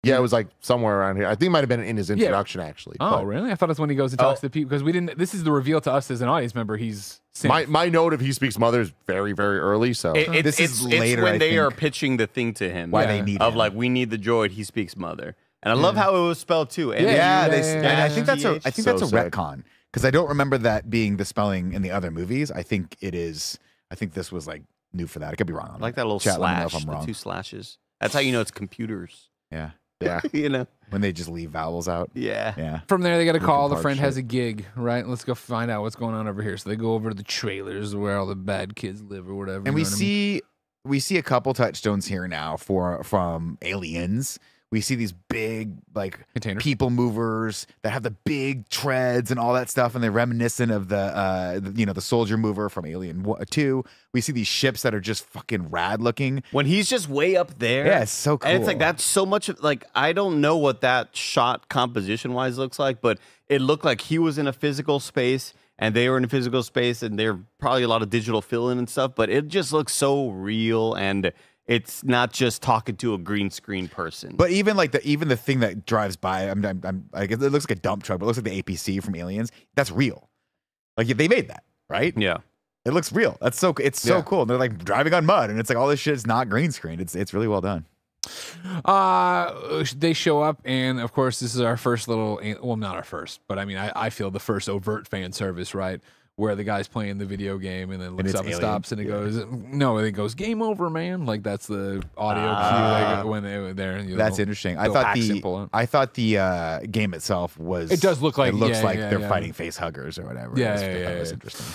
Yeah, it was like somewhere around here. I think it might have been in his introduction, actually. Oh, but really? I thought it's when he goes and talks to the people, because we didn't. This is the reveal to us as an audience member. He's synth. my note of he speaks mother is very, very early. So It's later, when I they think. are pitching the thing to him. Why they need of him. like, we need the droid. He speaks mother. And I love how it was spelled too. And I think that's a So sick. retcon, because I don't remember that being the spelling in the other movies. I think it is. I think this was like new for that. I could be wrong. I like that little Chat, let me know slash, if I'm wrong. the 2 slashes. That's how you know it's computers. Yeah, yeah. You know? when they just leave vowels out. Yeah. Yeah. From there, they got a call. The Park friend shit. has a gig, right? Let's go find out what's going on over here. So they go over to the trailers where all the bad kids live or whatever. And you know what I mean? we see a couple touchstones here now from aliens. We see these big like Containers. people movers that have the big treads and all that stuff, and they're reminiscent of the soldier mover from Alien 2. We see these ships that are just fucking rad looking. When he's just way up there. Yeah, it's so cool. And it's like, that's so much of, like, I don't know what that shot composition wise looks like, but it looked like he was in a physical space and they were in a physical space, and there probably a lot of digital fill in and stuff, but it just looks so real, and it's not just talking to a green screen person. But even like the thing that drives by, it looks like a dump truck, but it looks like the APC from Aliens. That's real. Like they made that, right? Yeah. It looks real. It's so cool. And they're like driving on mud, and it's like all this shit is not green screen. It's really well done. They show up, and of course, this is our first not our first, but I mean, I feel the first overt fan service, right? Where the guy's playing the video game and then looks up and stops, and it goes, game over, man. Like that's the audio cue when they're there. That's interesting. I thought the game itself was. It does look like they're fighting face huggers or whatever. That was interesting.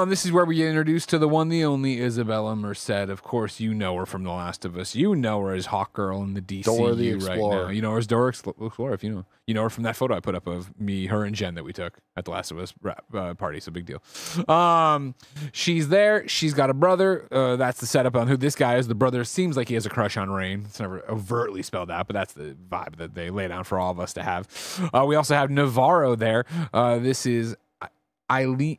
This is where we get introduced to the one, the only Isabella Merced. Of course, you know her from The Last of Us. You know her as Hawkgirl in the DCU Dora the right Explorer. now. You know her as Dora Explorer. If you know her from that photo I put up of me, her, and Jen that we took at The Last of Us party. So big deal. She's there. She's got a brother. That's the setup on who this guy is. The brother seems like he has a crush on Rain. It's never overtly spelled out, but that's the vibe that they lay down for all of us to have. We also have Navarro there. This is Eileen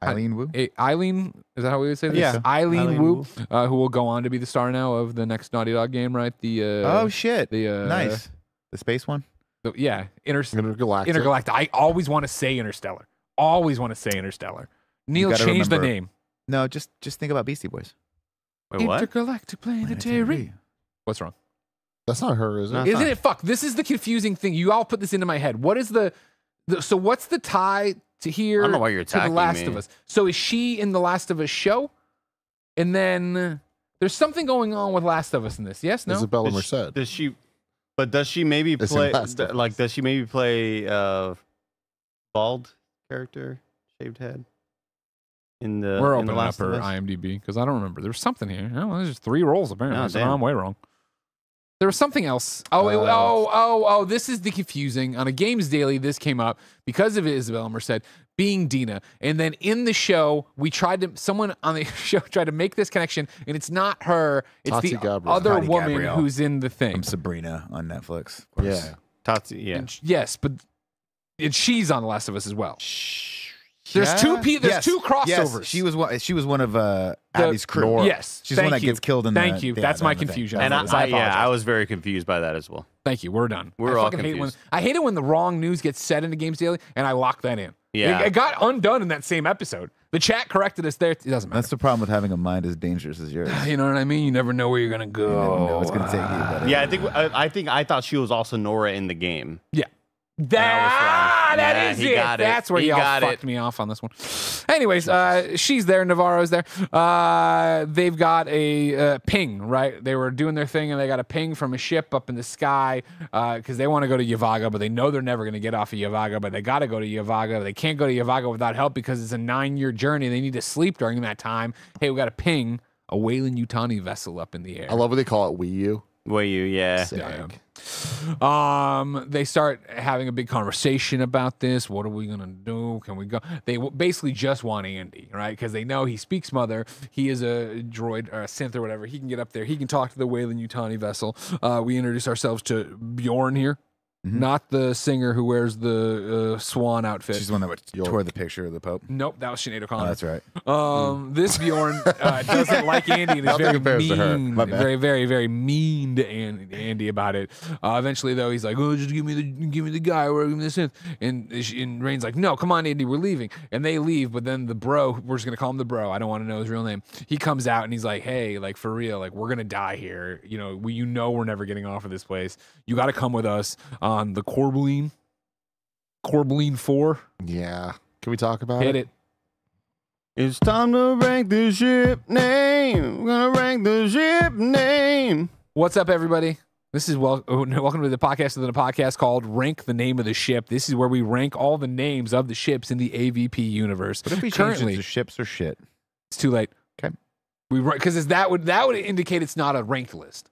Wu. Eileen, is that how we would say this? Yeah. Eileen Wu, who will go on to be the star now of the next Naughty Dog game, right? Oh shit! The Nice. The space one. Yeah, Intergalactic. Intergalactic. I always want to say Interstellar. Always want to say Interstellar. Neil, gotta change the remember- name. No, just think about Beastie Boys. Wait, what? Intergalactic planetary. What's wrong? That's not her, is it? No. Isn't it? Fuck. This is the confusing thing. You all put this into my head. What is so what's the tie to here? I don't know why you're to The attacking Last me. of Us. So is she in The Last of Us show? And then there's something going on with Last of Us in this. Yes? No? Isabella Does Merced. Does she? But does she maybe It's in play? Last of Us. Like, does she maybe play bald character, shaved head? In the We're in the opening up Last her of Us? IMDb because I don't remember. There was something here. Oh, there's just 3 roles apparently. Oh, so damn. I'm way wrong. There was something else. This is the confusing. On a Games Daily, this came up because of Isabella Merced being Dina. And then in the show, someone on the show tried to make this connection, and it's not her. It's Tati the Gabrielle. other Tati woman Gabrielle. who's in the thing. From Sabrina on Netflix. Of course. Yeah. Tatsu, yeah. Yes, but she's on The Last of Us as well. There's two crossovers. Yes, she was one of Abby's crew. Nora. Yes. She's the one that gets killed in the Thank you. yeah, That's my in the thing. confusion. And I apologize. I was very confused by that as well. Thank you. We're done. We're I all fucking hate it confused. I hate it when the wrong news gets said into Games Daily and I lock that in. Yeah. It got undone in that same episode. The chat corrected us there. It doesn't matter. That's the problem with having a mind as dangerous as yours. You know what I mean? You never know where you're gonna go. You never know what's gonna take you. But Yeah, I thought she was also Nora in the game. Yeah. wrong. That Yeah, is he it. got it. That's where He y'all got fucked it. me off on this one. Anyways, she's there. Navarro's there. They've got a ping, right? They were doing their thing, and they got a ping from a ship up in the sky because they want to go to Yavaga, but they know they're never going to get off of Yavaga, but they got to go to Yavaga. They can't go to Yavaga without help because it's a 9-year journey. They need to sleep during that time. Hey, we got a ping, a Wayland Yutani vessel up in the air. I love what they call it Wii U. Were you? Yeah. Sick. They start having a big conversation about this. What are we gonna do? Can we go? They basically just want Andy, right? Because they know he speaks Mother. He is a droid or a synth or whatever. He can get up there. He can talk to the Wayland Yutani vessel. We introduce ourselves to Bjorn here, not the singer who wears the swan outfit. she's the one that tore the picture of the Pope. Nope, that was Sinead Oh, O'Connor. that's right. This Bjorn doesn't like Andy and is Nothing very compares to her. mean, My bad. very, very, very mean to Andy about it. Eventually, though, he's like, "Oh, just give me the guy, or give me the synth." And Rain's like, "No, come on, Andy, we're leaving." And they leave, but then the bro, we're just gonna call him the bro. I don't want to know his real name. He comes out and he's like, "Hey, like for real, like we're gonna die here. You know, we're never getting off of this place. You got to come with us on the Corbeline 4. Yeah. Can we talk about Hit it? it." It's time to rank the ship name. We're gonna rank the ship name. What's up, everybody? This is welcome to the podcast within a podcast called Rank the Name of the Ship. This is where we rank all the names of the ships in the AVP universe. What if we change Currently, it to ships or shit? it's too late. Okay. Because that would indicate it's not a ranked list.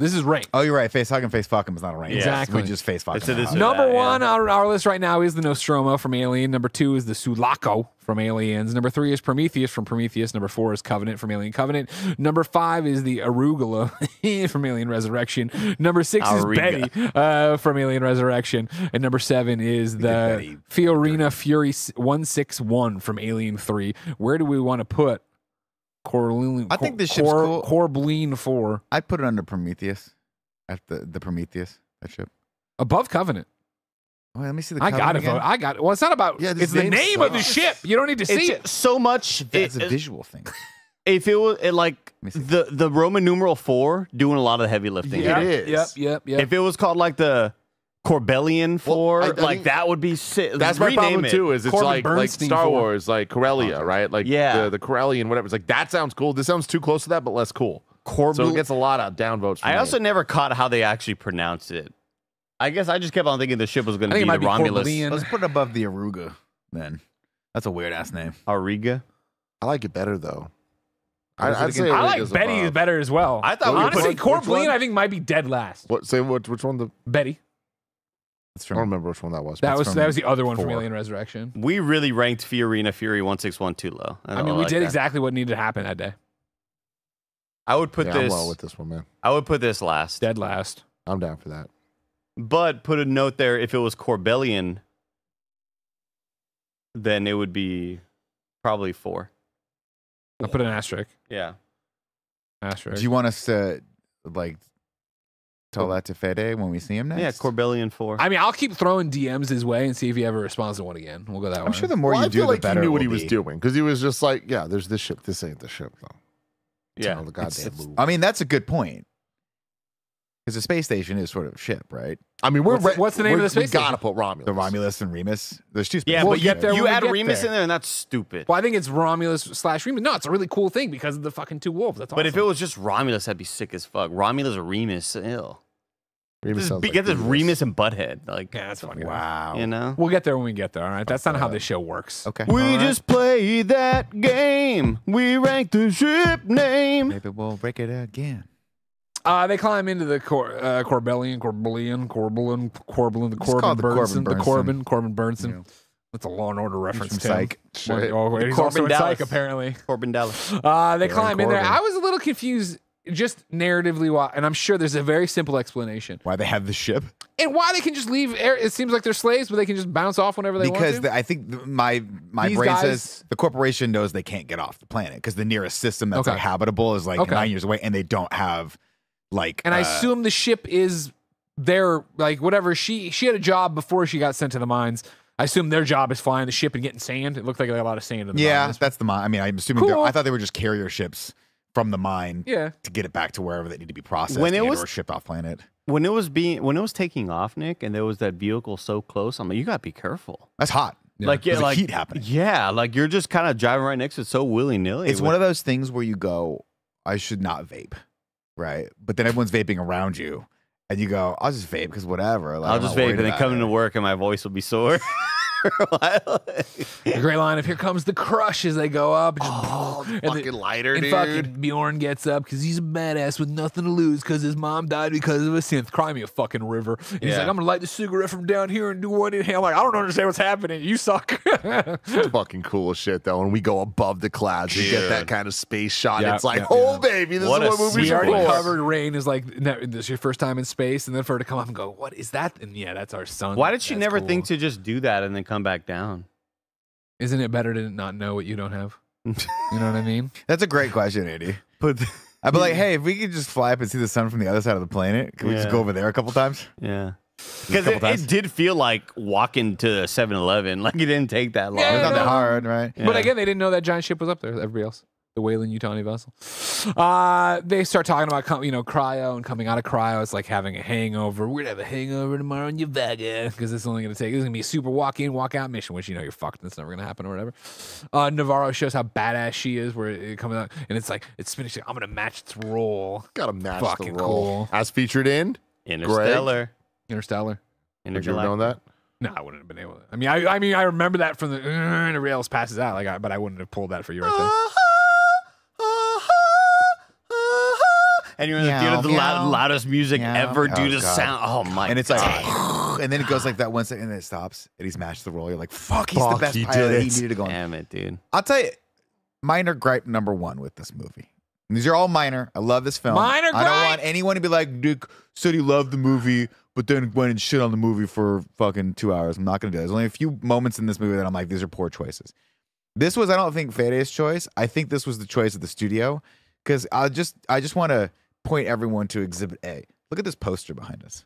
This is ranked. Oh, you're right. Face Hug and Face Fuck 'em is not a rank. Yeah. Exactly. We just face fuck It's a 'em out. dis- Number that, yeah. one on our list right now is the Nostromo from Alien. Number 2 is the Sulaco from Aliens. Number 3 is Prometheus from Prometheus. Number 4 is Covenant from Alien Covenant. Number 5 is the Arugula from Alien Resurrection. Number 6 is Auriga. Betty from Alien Resurrection. And number 7 is the Betty. Fiorina Fury 161 from Alien 3. Where do we want to put Corleone? I think this ship's cool. Corbleen 4 I'd put it under Prometheus. At the Prometheus, that ship. above Covenant. Oh, let me see the I Covenant got to again. vote. I got it. Well, it's not about. Yeah, this it's the name name of the sucks. ship. You don't need to see it. It's so much. That's a visual thing. If it was like me see. the Roman numeral 4 doing a lot of the heavy lifting. Yeah. here. It is. Yep. If it was called like the Corbellian 4, I like think that would be sick. That's my Rename problem it. too. Is it's Corbin like Bernstein Star 4. Wars, like Corellia, right? Like Yeah. the Corellian, whatever. It's like that sounds cool. This sounds too close to that, but less cool. So it gets a lot of downvotes. I also never caught how they actually pronounced it. I guess I just kept on thinking the ship was going to I be think the it might be Romulus. Corbellian. Let's put it above the Aruga, then. That's a weird ass name. Auriga. I like it better though. What is it I'd again? say I like Auriga's Betty above. better as well. I thought we honestly, put- which Corbleen one? I think might be dead last. What? Say which one? The Betty. I don't remember which one that was. That was the other one from 4. Alien Resurrection. We really ranked Fiorina Fury 161 too low. I mean, we did exactly what needed to happen that day. I would put I'm this. well with this one, man. I would put this last. Dead last. I'm down for that. But put a note there. If it was Corbellian, then it would be probably 4. I'll put an asterisk. Yeah. Asterisk. Do you want us to like tell that to Fede when we see him next? Yeah, Corbellian 4. I mean, I'll keep throwing DMs his way and see if he ever responds to one again. We'll go that way. I'm sure the more Well, you I do, feel the like better. he knew what it he will was be. doing because he was just like, yeah, there's this ship. This ain't the ship, though. Yeah. Tell the goddamn move. I mean, that's a good point. Because the space station is sort of a ship, right? I mean, what's the name of the space We gotta station? put Romulus. The Romulus and Remus. There's 2 space Yeah, We'll but get there you when we add get Remus there. in there, and that's stupid. Well, I think it's Romulus/Remus. No, it's a really cool thing because of the fucking 2 wolves. That's awesome. But if it was just Romulus, that'd be sick as fuck. Romulus or Remus, ill. Remus Just sounds like get this Remus. Remus and Butthead. Like, yeah, that's funny. Wow. you know? We'll get there when we get there. All right, that's not how this show works. Okay. We All right. just played that game. We ranked the ship name. Maybe we'll break it again. They climb into the Corbellian, the Corbin Burnson. Yeah. That's a Law and Order reference. from Tim. Psych. Shit. Oh, he's Corbin also in Dallas. Psych, apparently. Corbin Dallas. They climb in there. Corbin. I was a little confused, just narratively why, and I'm sure there's a very simple explanation. Why they have the ship? And why they can just leave. It seems like they're slaves, but they can just bounce off whenever they Because want to. I think my These brain guys- says the corporation knows they can't get off the planet because the nearest system that's Okay. like habitable is like Okay. 9 years away, and they don't have like. And I assume the ship is their, like, whatever. She had a job before she got sent to the mines. I assume their job is flying the ship and getting sand. It looked like they had a lot of sand in the yeah, mines. that's the mine. I mean, I'm assuming Cool. I thought they were just carrier ships from the mine Yeah. to get it back to wherever they need to be processed When it and was- or shipped off planet. When it was taking off, Nick, and there was that vehicle so close, I'm like, you gotta be careful. That's hot. Like, yeah, There's like heat happening. Yeah, like you're just kind of driving right next to it so willy nilly. It's one of those things where you go, I should not vape, right? But then everyone's vaping around you, and you go, I'll just vape because whatever. Like, I'll I'm just not vape worried and then about come it. into work and my voice will be sore. The great line of "Here comes the crush" as they go up. And Fucking lighter, and dude. fucking Bjorn gets up because he's a badass with nothing to lose because his mom died because of a synth. Cry me a fucking river. And he's Yeah. like, I'm gonna light the cigarette from down here and do one inhale. I'm like, I don't understand what's happening. You suck. It's fucking cool as shit, though. When we go above the clouds, you get that Dude. kind of space shot. Yeah, it's like, yeah, oh, yeah. baby, this What is a what movies We are already for. covered Rain is like, this is your first time in space, and then for her to come up and go, what is that? And yeah, that's our son. Why did she That's never cool. think to just do that and then come back down? Isn't it better to not know what you don't have? You know what I mean? That's a great question, Andy. But I'd be like, hey, if we could just fly up and see the sun from the other side of the planet, can we just Yeah. go over there a couple times? yeah. Because couple times. it did feel like walking to 7-Eleven. Like it didn't take that long. Yeah, It's not no. that hard, right? But Yeah. again, they didn't know that giant ship was up there. Everybody else, the Weyland-Yutani vessel. They start talking about cryo and coming out of cryo. It's like having a hangover. We're gonna have a hangover tomorrow in your Vega because it's only gonna take. It's gonna be a super walk in, walk out mission, which you're fucked. That's never gonna happen or whatever. Navarro shows how badass she is, where it comes out and it's like it's finished. I'm gonna match its role. Gotta match Fucking the role. cool. As featured in. Interstellar. Interstellar. Would you have known that? No, I wouldn't have been able to. I mean, I remember that from the and the rails passes out. But I wouldn't have pulled that for you right there. And you're in the Meow, theater, the meow. loudest music Meow. ever due Oh, to God. sound. Oh my! And it's like, God. and then it goes like that 1 second, and then it stops, and he's matched the role. You're like, fuck, he's Fuck, the best he pilot. did He it. needed to go on. Damn it, dude. I'll tell you, minor gripe number 1 with this movie. And these are all minor. I love this film. Minor I don't gripe? want anyone to be like, Dick said he loved the movie, but then went and shit on the movie for fucking 2 hours. I'm not going to do that. There's only a few moments in this movie that I'm like, these are poor choices. This was, I don't think, Fede's choice. I think this was the choice of the studio because I just want to point everyone to Exhibit A. Look at this poster behind us.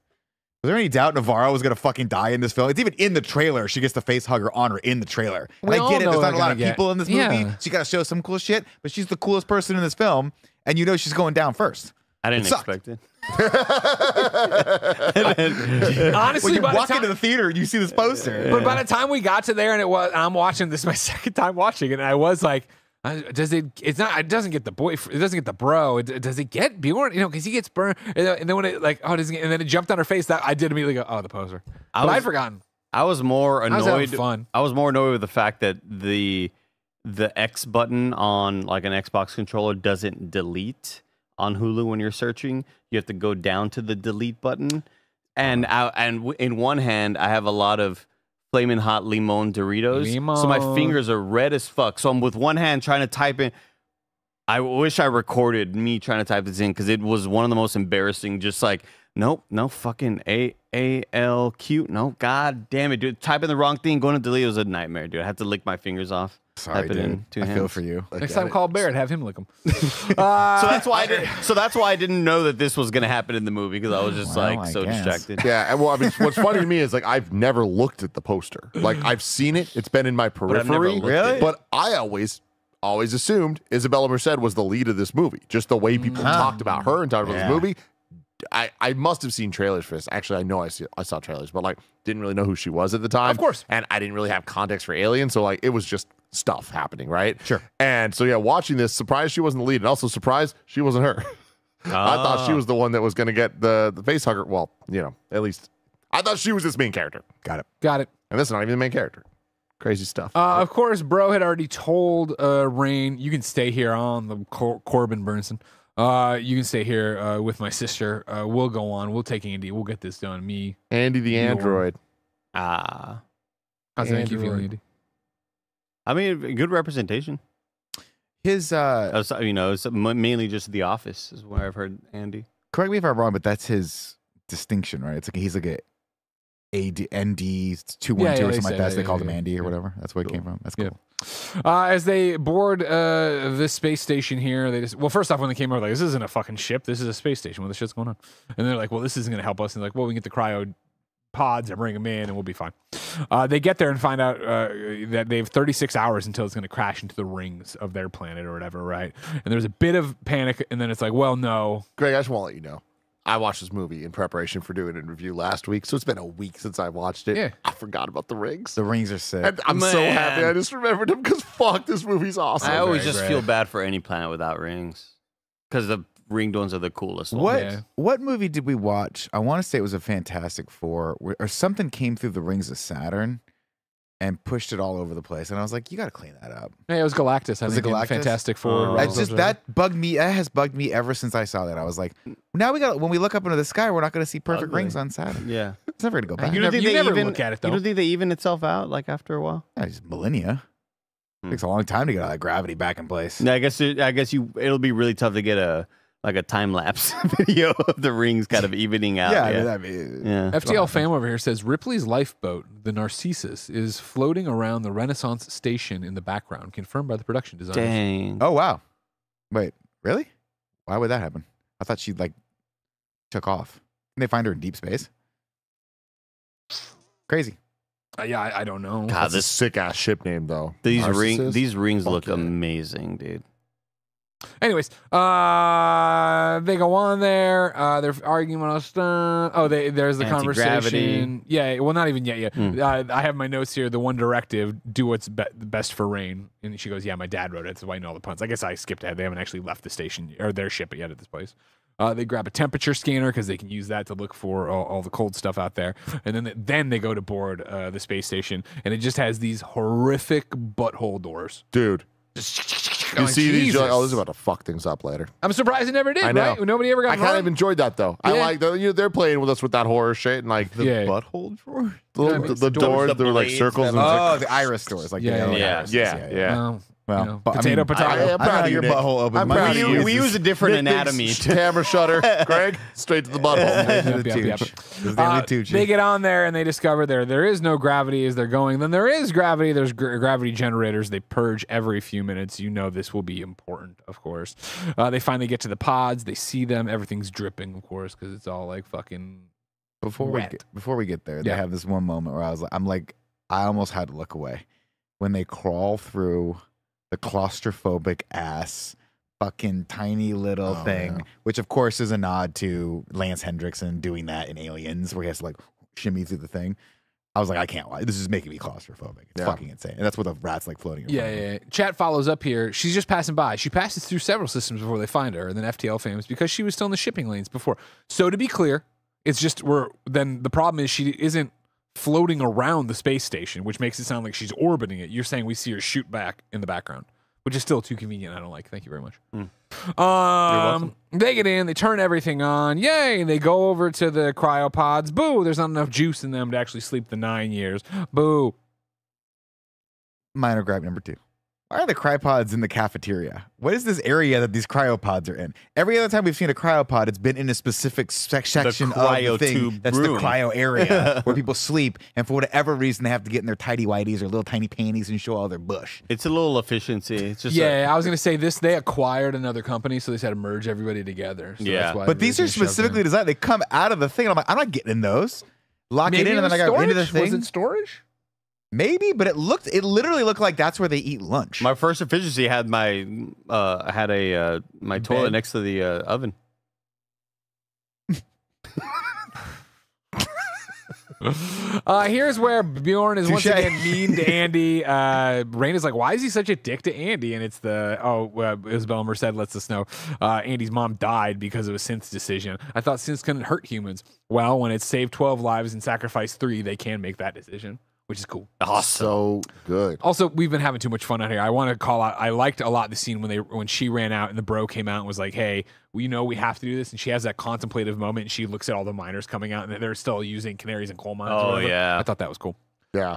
Was there any doubt Navarro was going to fucking die in this film? It's even in the trailer. She gets the face hugger on her in the trailer. And We I all get it. know There's not we're a lot gonna of get- people in this movie. Yeah. She got to show some cool shit, but she's the coolest person in this film. And you know she's going down first. I didn't sucked. expect it. Honestly, When you by the walk time- into the theater and you see this poster. But by the time we got to there, and I'm watching this my second time watching it, and I was like, does it? It's not. It doesn't get the boyfriend. It doesn't get the bro. Does it get Bjorn? Because he gets burned, and then when it doesn't get, and then it jumped on her face. That I did immediately go, oh, the poser. But I'd forgotten. I was more I was having annoyed. fun. I was more annoyed with the fact that the X button on like an Xbox controller doesn't delete on Hulu when you're searching. You have to go down to the delete button. And in one hand, I have a lot of flaming hot limon Doritos. So my fingers are red as fuck. So I'm with one hand trying to type in. I wish I recorded me trying to type this in because it was one of the most embarrassing. Just like, nope, no fucking ALQ. No, god damn it, dude. Typing the wrong thing, going to delete was a nightmare, dude. I had to lick my fingers off. Sorry, dude. I feel for you. Next time, call Barrett. Have him lick them. So that's why I didn't know that this was gonna happen in the movie because I was just so distracted. Yeah, and well, I mean, what's funny to me is like I've never looked at the poster. Like I've seen it; it's been in my periphery. But I always assumed Isabella Merced was the lead of this movie. Just the way people talked about her and talked about this movie. I must have seen trailers for this. Actually, I know I saw trailers, but like didn't really know who she was at the time. Of course, and I didn't really have context for Alien, so like it was just stuff happening, right? Sure. And so yeah, watching this, surprised she wasn't the lead, and also surprised she wasn't her. I thought she was the one that was going to get the face hugger. Well, you know, at least I thought she was this main character. Got it. And this is not even the main character. Crazy stuff. Of course, bro had already told Rain, you can stay here on the Corbin Burnson. You can stay here with my sister. We'll go on. We'll take Andy. We'll get this done. Me, Andy the android. How's that make you feel, Andy? I mean, good representation. His, it's mainly just The Office is where I've heard Andy. Correct me if I'm wrong, but that's his distinction, right? It's like he's like a ND 212 or something like that. They called him Andy or whatever. That's where it came from. That's cool. As they board this space station here, they just first off when they came over, like this isn't a fucking ship, this is a space station. What the shit's going on? And they're like, well, this isn't gonna help us. And they're like, well, we can get the cryo pods and bring them in, and we'll be fine. They get there and find out that they have 36 hours until it's gonna crash into the rings of their planet or whatever, right? And there's a bit of panic, and then it's like, well, no, Greg, I just want to let you know. I watched this movie in preparation for doing a review last week, so it's been a week since I watched it. Yeah. I forgot about the rings. The rings are sick. And I'm so happy I just remembered them because fuck, this movie's awesome. I always just feel bad for any planet without rings because the ringed ones are the coolest ones. What movie did we watch? I want to say it was a Fantastic Four, or something came through the rings of Saturn and pushed it all over the place. And I was like, you got to clean that up. Yeah, it was Galactus. I think Galactus? Fantastic Four. That bugged me. That has bugged me ever since I saw that. I was like, now when we look up into the sky, we're not going to see perfect rings on Saturn. Yeah. It's never going to go back. You never look at it, though. You don't think they even itself out like after a while? Yeah, just millennia. Takes a long time to get all that gravity back in place. Yeah, I guess it'll be really tough to get a time lapse video of the rings kind of evening out. FTL fam over here says Ripley's lifeboat, the Narcissus, is floating around the Renaissance station in the background, confirmed by the production designers. Dang. Oh wow. Wait, really? Why would that happen? I thought she took off. Can they find her in deep space? Crazy. Yeah, I don't know. God, this sick ass ship name though. These rings look amazing, dude. Anyways, they go on there. They're arguing with us. There's the conversation. Yeah, well, not even yet. I have my notes here. The one directive: do what's best for Rain. And she goes, "Yeah, my dad wrote it. That's why I know all the puns." I guess I skipped ahead. They haven't actually left the station or their ship yet at this place. They grab a temperature scanner because they can use that to look for all the cold stuff out there. And then they go to board the space station, and it just has these horrific butthole doors, dude. You see these, you're like, oh, this is about to fuck things up later. I'm surprised it never did. I know. Right? Nobody ever got. I kind of enjoyed that though. Yeah. I like they're playing with us with that horror shit and like the butthole drawer, the doors. They were like circles. The iris doors, like yeah. Well, potato. I'm proud of your butthole open. We use a different anatomy. Camera shutter, Greg, straight to the butthole. They get on there and they discover there is no gravity as they're going. Then there is gravity. There's gravity generators. They purge every few minutes. You know this will be important, of course. They finally get to the pods. They see them. Everything's dripping, of course, because it's all like fucking before we get there. They have this one moment where I almost had to look away when they crawl through the claustrophobic ass fucking tiny little thing, which of course is a nod to Lance Hendrickson doing that in Aliens, where he has to shimmy through the thing. I was like, I can't lie. This is making me claustrophobic. It's fucking insane. And that's what the rat's floating around. Yeah. Chat follows up here. She's just passing by. She passes through several systems before they find her. And then FTL fams because she was still in the shipping lanes before. So to be clear, it's just then the problem is she isn't floating around the space station, which makes it sound like she's orbiting it. You're saying we see her shoot back in the background. which is still too convenient. I don't like. Thank you very much. welcome. They get in, they turn everything on. Yay! They go over to the cryopods. Boo! There's not enough juice in them to actually sleep the 9 years. Boo! Minor gripe number 2. Why are the cryopods in the cafeteria? What is this area that these cryopods are in? Every other time we've seen a cryopod, it's been in a specific section of the cryo thing. tube That's room. the cryo area where people sleep, and for whatever reason, they have to get in their tidy whities or little tiny panties and show all their bush. It's a little efficiency. It's just Yeah, I was gonna say this. They acquired another company, so they just had to merge everybody together. So Yeah. that's why But these are everything's shoved specifically in. designed. They come out of the thing, and I'm like, I'm not getting in those. Lock Maybe it in, and then I got into the storage? thing. Was it storage? Maybe, but it literally looked like that's where they eat lunch. my first efficiency had my my toilet Bed? next to the oven. Here's where Bjorn is once Touche. again mean to Andy. Rain is like, why is he such a dick to Andy? And it's Isabel Merced lets us know Andy's mom died because of a synth's decision. I thought synths couldn't hurt humans. Well, when it saved 12 lives and sacrificed 3, they can make that decision, which is cool. So good. Also, we've been having too much fun out here. I want to call out. I liked a lot the scene when she ran out and the bro came out and was like, "Hey, we know we have to do this." And she has that contemplative moment and she looks at all the miners coming out and they're still using canaries and coal mines. or Oh, whatever. yeah. I thought that was cool. Yeah.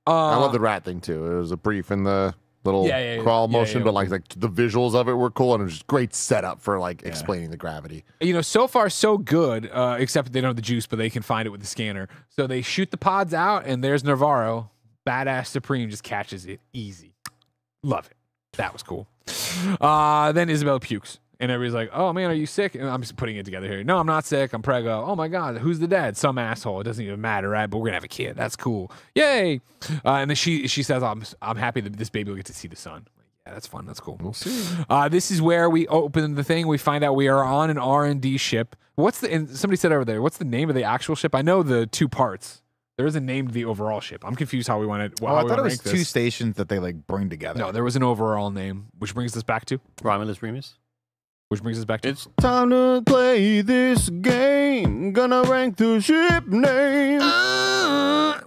I love the rat thing too. It was a brief in the little crawl motion, but like the visuals of it were cool, and it was just great setup for like explaining the gravity. You know, so far so good, except they don't have the juice, but they can find it with the scanner. So they shoot the pods out, and there's Navarro, badass Supreme, just catches it easy. Love it. That was cool. Then Isabel pukes. And everybody's like, "Oh man, are you sick?" And I'm just putting it together here. No, I'm not sick. I'm preggo. Oh my god, who's the dad? Some asshole. It doesn't even matter, right? But we're gonna have a kid. That's cool. Yay! And then she says, "I'm happy that this baby will get to see the sun." Yeah, that's fun. That's cool. We'll see. This is where we open the thing. We find out we are on an R&D ship. And somebody said over there, what's the name of the actual ship? I know the 2 parts. There is a name to the overall ship. I'm confused how we want to. I thought it was 2 stations that they like bring together. No, there was an overall name, which brings us back to. Romulus Remus. Which brings us back to. It's time to play this game. Gonna rank the ship name.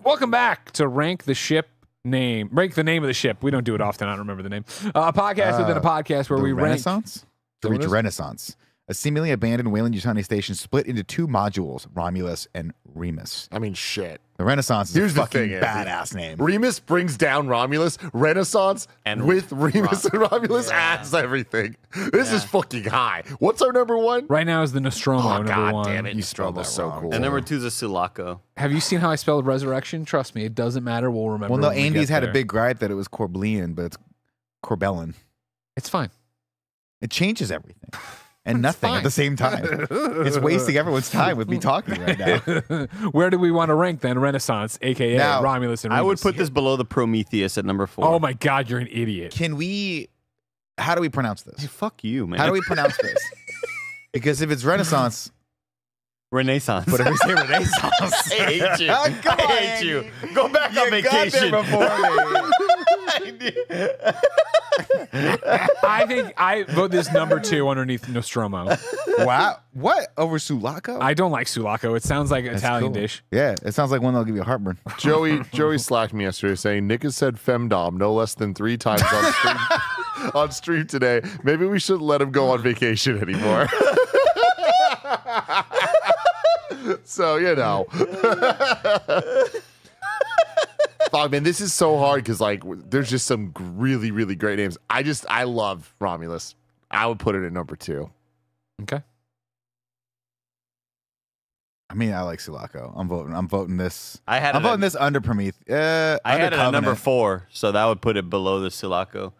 Welcome back to Rank the Ship Name. Rank the name of the ship. We don't do it often. I don't remember the name. A podcast within a podcast where the we Renaissance? rank. To reach Renaissance. A seemingly abandoned Weyland-Yutani station split into 2 modules, Romulus and Remus. I mean, shit. The Renaissance is Here's a the fucking thing, Andy. badass name. Remus brings down Romulus. Renaissance And with Remus and Romulus adds everything. This is fucking high. What's our number 1? Right now is the Nostromo Oh, number God 1. damn it. You spelled Nostromo's that so wrong. cool. And number 2 is a Sulaco. Have you seen how I spelled resurrection? Trust me, it doesn't matter. We'll remember. Well, no, when we Andy's get had there. a big gripe that it was Corbellian, but it's Corbellin. It's fine. It changes everything and nothing fine. at the same time. It's wasting everyone's time with me talking right now. Where do we want to rank then? Renaissance, aka Now, Romulus and I would Remus. put this below the Prometheus at number 4. Oh my God, you're an idiot. Can we? How do we pronounce Hey, this? fuck you, man. How do we pronounce this? Because if it's Renaissance, Renaissance. but if we say Renaissance, I hate you. Oh, come I on, hate you. Andy. Go back on You got vacation. there before me. I think I vote this number 2 underneath Nostromo. Wow. What? Over Sulaco? I don't like Sulaco. It sounds like an That's Italian cool. dish. Yeah, it sounds like one that'll give you a heartburn. Joey slacked me yesterday saying Nick has said femdom no less than 3 times on stream, on stream today. Maybe we shouldn't let him go on vacation anymore. So, you know. Fuck, man, this is so hard because, like, there's just some really, really great names. I love Romulus. I would put it at number 2. Okay. I mean, I like Sulaco. I'm voting this. I had I'm it voting at, this under Prometheus. I had it at number 4, so that would put it below the Sulaco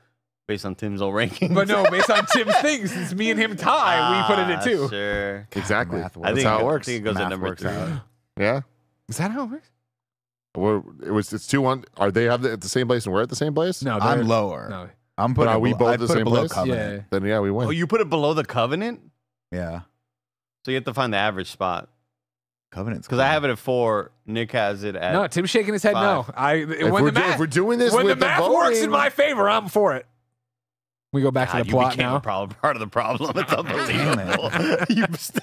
based on Tim's old rankings. But no, based on Tim's things, since me and him tie, we put it at 2. Sure. Exactly. math I That's think how it works. I think it goes Math at number works 3. out. Yeah. Is that how it works? It's 2-1. Are they at the same place and we're at the same place? No, I'm they're- lower. No. I'm But putting. are we both I'd the put it same below place? Covenant. Yeah. Then, yeah, we win. Oh, you put it below the Covenant? Yeah. So you have to find the average spot. Covenant's Because I have it at 4. Nick has it at... No, Tim's shaking his head. 5. No, if we're doing this when with the math works in voting- my favor, I'm for it. We go back to God, the you plot became now. part of the problem. It's unbelievable.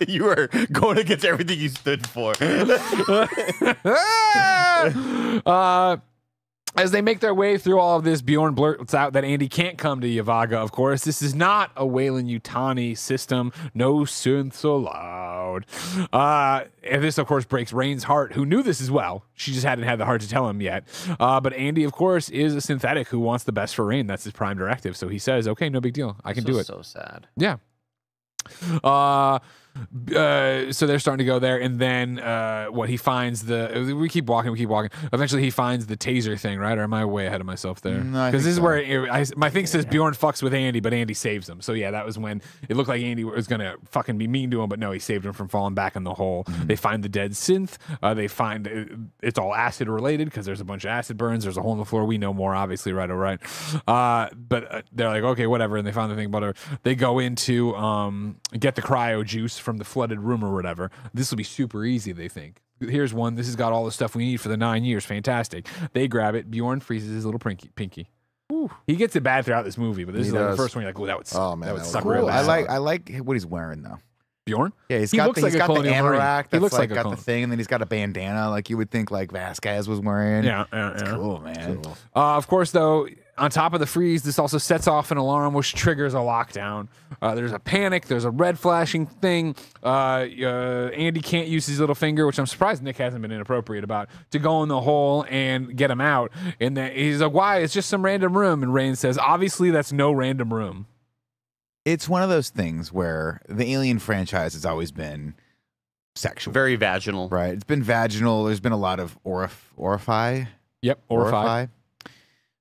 you were going against everything you stood for. As they make their way through all of this, Bjorn blurts out that Andy can't come to Yavaga, of course. This is not a Weyland-Yutani system. No synths allowed. And this, of course, breaks Rain's heart, who knew this as well. She just hadn't had the heart to tell him yet. But Andy, of course, is a synthetic who wants the best for Rain. That's his prime directive. So he says, okay, no big deal. I can do it. So sad. Yeah. So they're starting to go there, and then he finds we keep walking. Eventually he finds the taser thing, right? Or am I way ahead of myself there? Because this is where my thing says Bjorn fucks with Andy, but Andy saves him. So yeah, that was when it looked like Andy was gonna fucking be mean to him, but no, he saved him from falling back in the hole. They find the dead synth. They find it's all acid related because there's a bunch of acid burns. There's a hole in the floor. We know more, obviously, right? All right. But they're like, okay, whatever, and they found the thing. But they go into get the cryo juice from the flooded room or whatever. This will be super easy, they think. Here's one. This has got all the stuff we need for the 9 years. Fantastic. They grab it. Bjorn freezes his little pinky. Ooh. He gets it bad throughout this movie, but this is like the first one. You're like, oh, that would suck real bad. I like what he's wearing though. Bjorn? Yeah, he's got the anorak. He looks like got the thing, and then he's got a bandana, like you would think like Vasquez was wearing. Yeah. It's cool, man. Cool. Of course, though, on top of the freeze, this also sets off an alarm, which triggers a lockdown. There's a panic. There's a red flashing thing. Andy can't use his little finger, which I'm surprised Nick hasn't been inappropriate about, to go in the hole and get him out. And he's like, why? It's just some random room. And Rain says, obviously, that's no random room. It's one of those things where the Alien franchise has always been sexual. Very vaginal. Right. It's been vaginal. There's been a lot of orify. Yep, orify.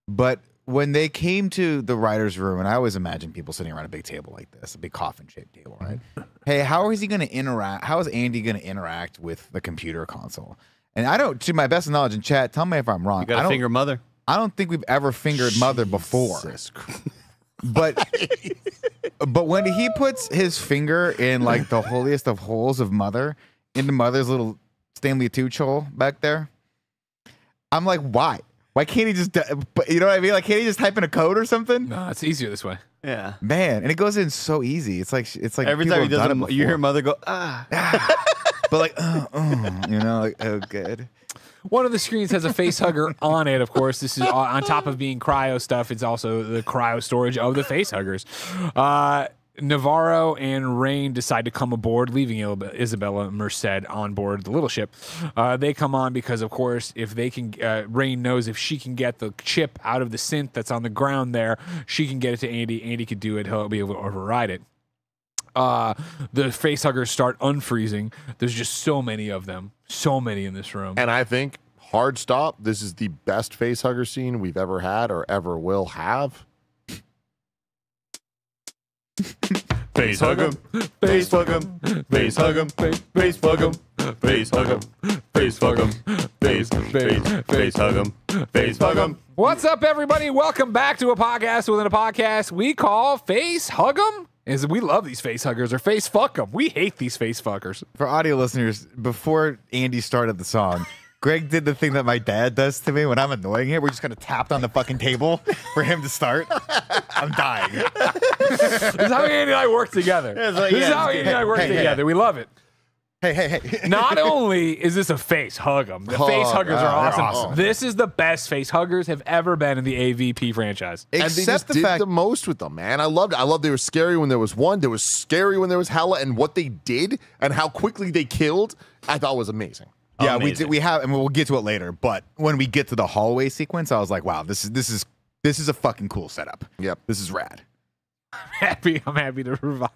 But when they came to the writer's room, and I always imagine people sitting around a big table like this, a big coffin-shaped table, right? Hey, how is he going to interact? How is Andy going to interact with the computer console? And I don't, to my best knowledge in chat, tell me if I'm wrong. You got to finger Mother. I don't think we've ever fingered Mother before. But when he puts his finger in like the holiest of holes of Mother, into Mother's little Stanley Tucci hole back there, I'm like, why? Why can't he just, you know what I mean? Like, can't he just type in a code or something? No, it's easier this way. Yeah, man, and it goes in so easy. It's like every time he does it, you hear Mother go but like, you know, like, oh, good. One of the screens has a face hugger on it, of course. This is on top of being cryo stuff. It's also the cryo storage of the face huggers. Navarro and Rain decide to come aboard, leaving Isabella Merced on board the little ship. They come on because, of course, if they can, Rain knows if she can get the chip out of the synth that's on the ground there, she can get it to Andy. Andy could do it. He'll be able to override it. The face huggers start unfreezing. There's just so many of them. So many in this room. And I think, hard stop, this is the best face hugger scene we've ever had or ever will have. Face hug him, face hug him, face hug him, face hug him, face hug him, face hug him, face hug him, face hug him. What's up, everybody? Welcome back to a podcast within a podcast we call Face Hug 'em. We love these face huggers, or face fuck 'em. We hate these face fuckers. For audio listeners, before Andy started the song, Greg did the thing that my dad does to me when I'm annoying him. We're just kind of tapped on the fucking table for him to start. I'm dying. This is how Andy and I work together. This is how Andy and I work together. We love it. Hey. Not only is this a face hug 'em, the face huggers are awesome. This is the best face huggers have ever been in the AVP franchise. And they just did the most with them, man. I loved it. I loved they were scary when there was one. There was scary when there was hella, and what they did and how quickly they killed, I thought was amazing. Yeah, we have, and we'll get to it later. But when we get to the hallway sequence, I was like, wow, this is a fucking cool setup. Yep, this is rad. I'm happy to provide.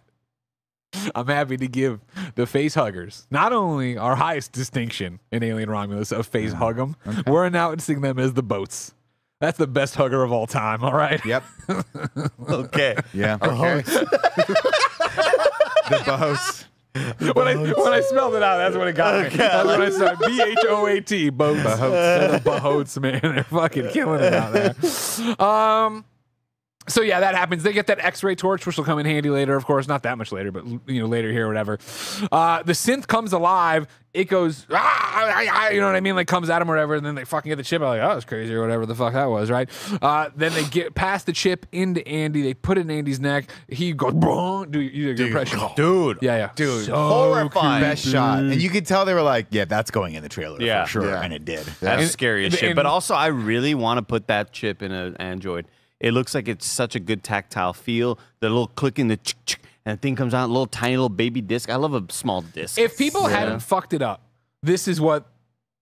I'm happy to give the face huggers not only our highest distinction in Alien Romulus of face hug 'em, we're announcing them as the boats. That's the best hugger of all time. All right. Yep. Okay. Yeah. Okay. The boats. When I spelled it out, that's what it got me. That's what I said. BHOAT, boats. They're the boats, man. They're fucking killing it out there. So yeah, that happens. They get that X-ray torch, which will come in handy later, of course. Not that much later, but later here or whatever. The synth comes alive. It goes, you know what I mean? Like comes at them or whatever, and then they fucking get the chip. I'm like, oh, it's crazy or whatever the fuck that was, right? Then they get past the chip into Andy. They put it in Andy's neck. He goes, do your impression, dude. Yeah, Dude, so horrifying. Best shot. And you could tell they were like, yeah, that's going in the trailer for sure. Yeah. And it did. That's scary as shit. But also, I really want to put that chip in an Android. It looks like it's such a good tactile feel. The little clicking, the chick, and the thing comes out, a little tiny little baby disc. I love a small disc. If people hadn't fucked it up, this is what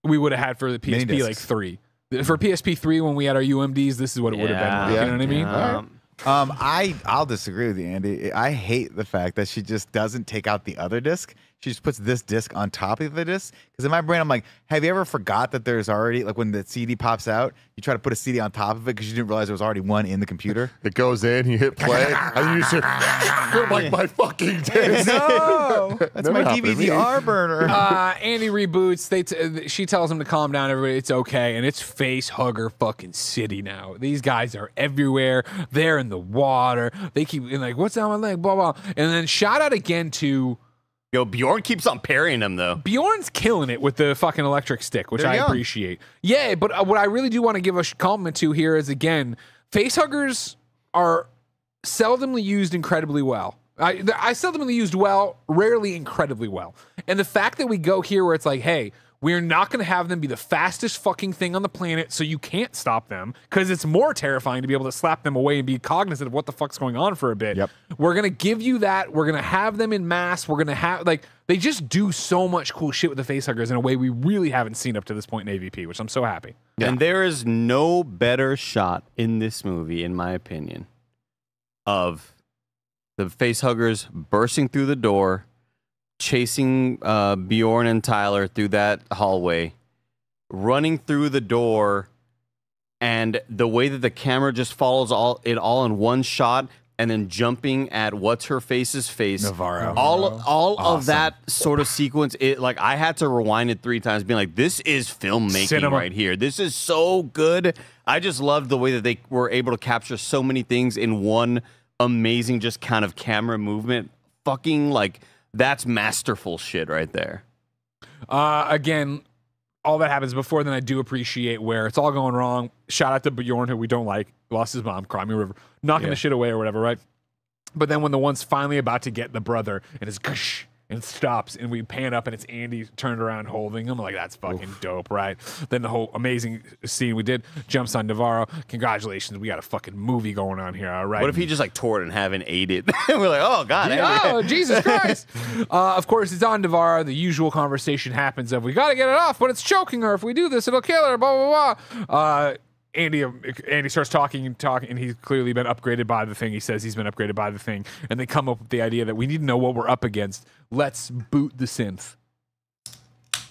we would have had for the Mini PSP discs. 3. For PSP 3, when we had our UMDs, this is what it would have been. Like, you know what I mean? I'll disagree with you, Andy. I hate the fact that she just doesn't take out the other disc. She just puts this disc on top of the disc. Because in my brain, I'm like, have you ever forgot that there's already, like when the CD pops out, you try to put a CD on top of it because you didn't realize there was already one in the computer? It goes in, you hit play, and you just you're like my fucking disc. No, that's my happened to me. DVD-R burner. Andy reboots. She tells him to calm down, everybody. It's okay. And it's face hugger fucking city now. These guys are everywhere. They're in the water. They keep like, what's on my leg? Blah, blah. And then shout out again to Yo, Bjorn keeps on parrying him, though. Bjorn's killing it with the fucking electric stick, which I young. appreciate. Yeah, but what I really do want to give a compliment to here is, again, face huggers are seldomly used incredibly well. I seldomly used well, rarely incredibly well. And the fact that we go here where it's like, hey, we're not going to have them be the fastest fucking thing on the planet, so you can't stop them, because it's more terrifying to be able to slap them away and be cognizant of what the fuck's going on for a bit. Yep. We're going to give you that. We're going to have them in mass. We're going to have, like, they just do so much cool shit with the facehuggers in a way we really haven't seen up to this point in AVP, which I'm so happy. Yeah. And there is no better shot in this movie, in my opinion, of the facehuggers bursting through the door, chasing Bjorn and Tyler through that hallway, running through the door, and the way that the camera just follows it all in one shot, and then jumping at what's her face's face. Navarro. All Awesome. of that sort of sequence. It like I had to rewind it 3 times, being like, "This is filmmaking Cinema. right here. This is so good." I just loved the way that they were able to capture so many things in one amazing, just kind of camera movement. Fucking like. That's masterful shit right there. Again, all that happens before then. I do appreciate where it's all going wrong. Shout out to Bjorn, who we don't like, lost his mom, Cry Me River, knocking the shit away or whatever, right? But then when the one's finally about to get the brother, and it's gush, and it stops, and we pan up, and it's Andy turned around holding him. I'm like, that's fucking dope, right? Then the whole amazing scene we did, jumps on Navarro. Congratulations, we got a fucking movie going on here, all right? What if he just like tore it and haven't ate it? We're like, oh god, Oh, Jesus Christ. Of course, it's on Navarro. The usual conversation happens of, we got to get it off, but it's choking her. If we do this, it'll kill her, blah, blah, blah. Andy starts talking, and he's clearly been upgraded by the thing. He says he's been upgraded by the thing. And they come up with the idea that we need to know what we're up against. Let's boot the synth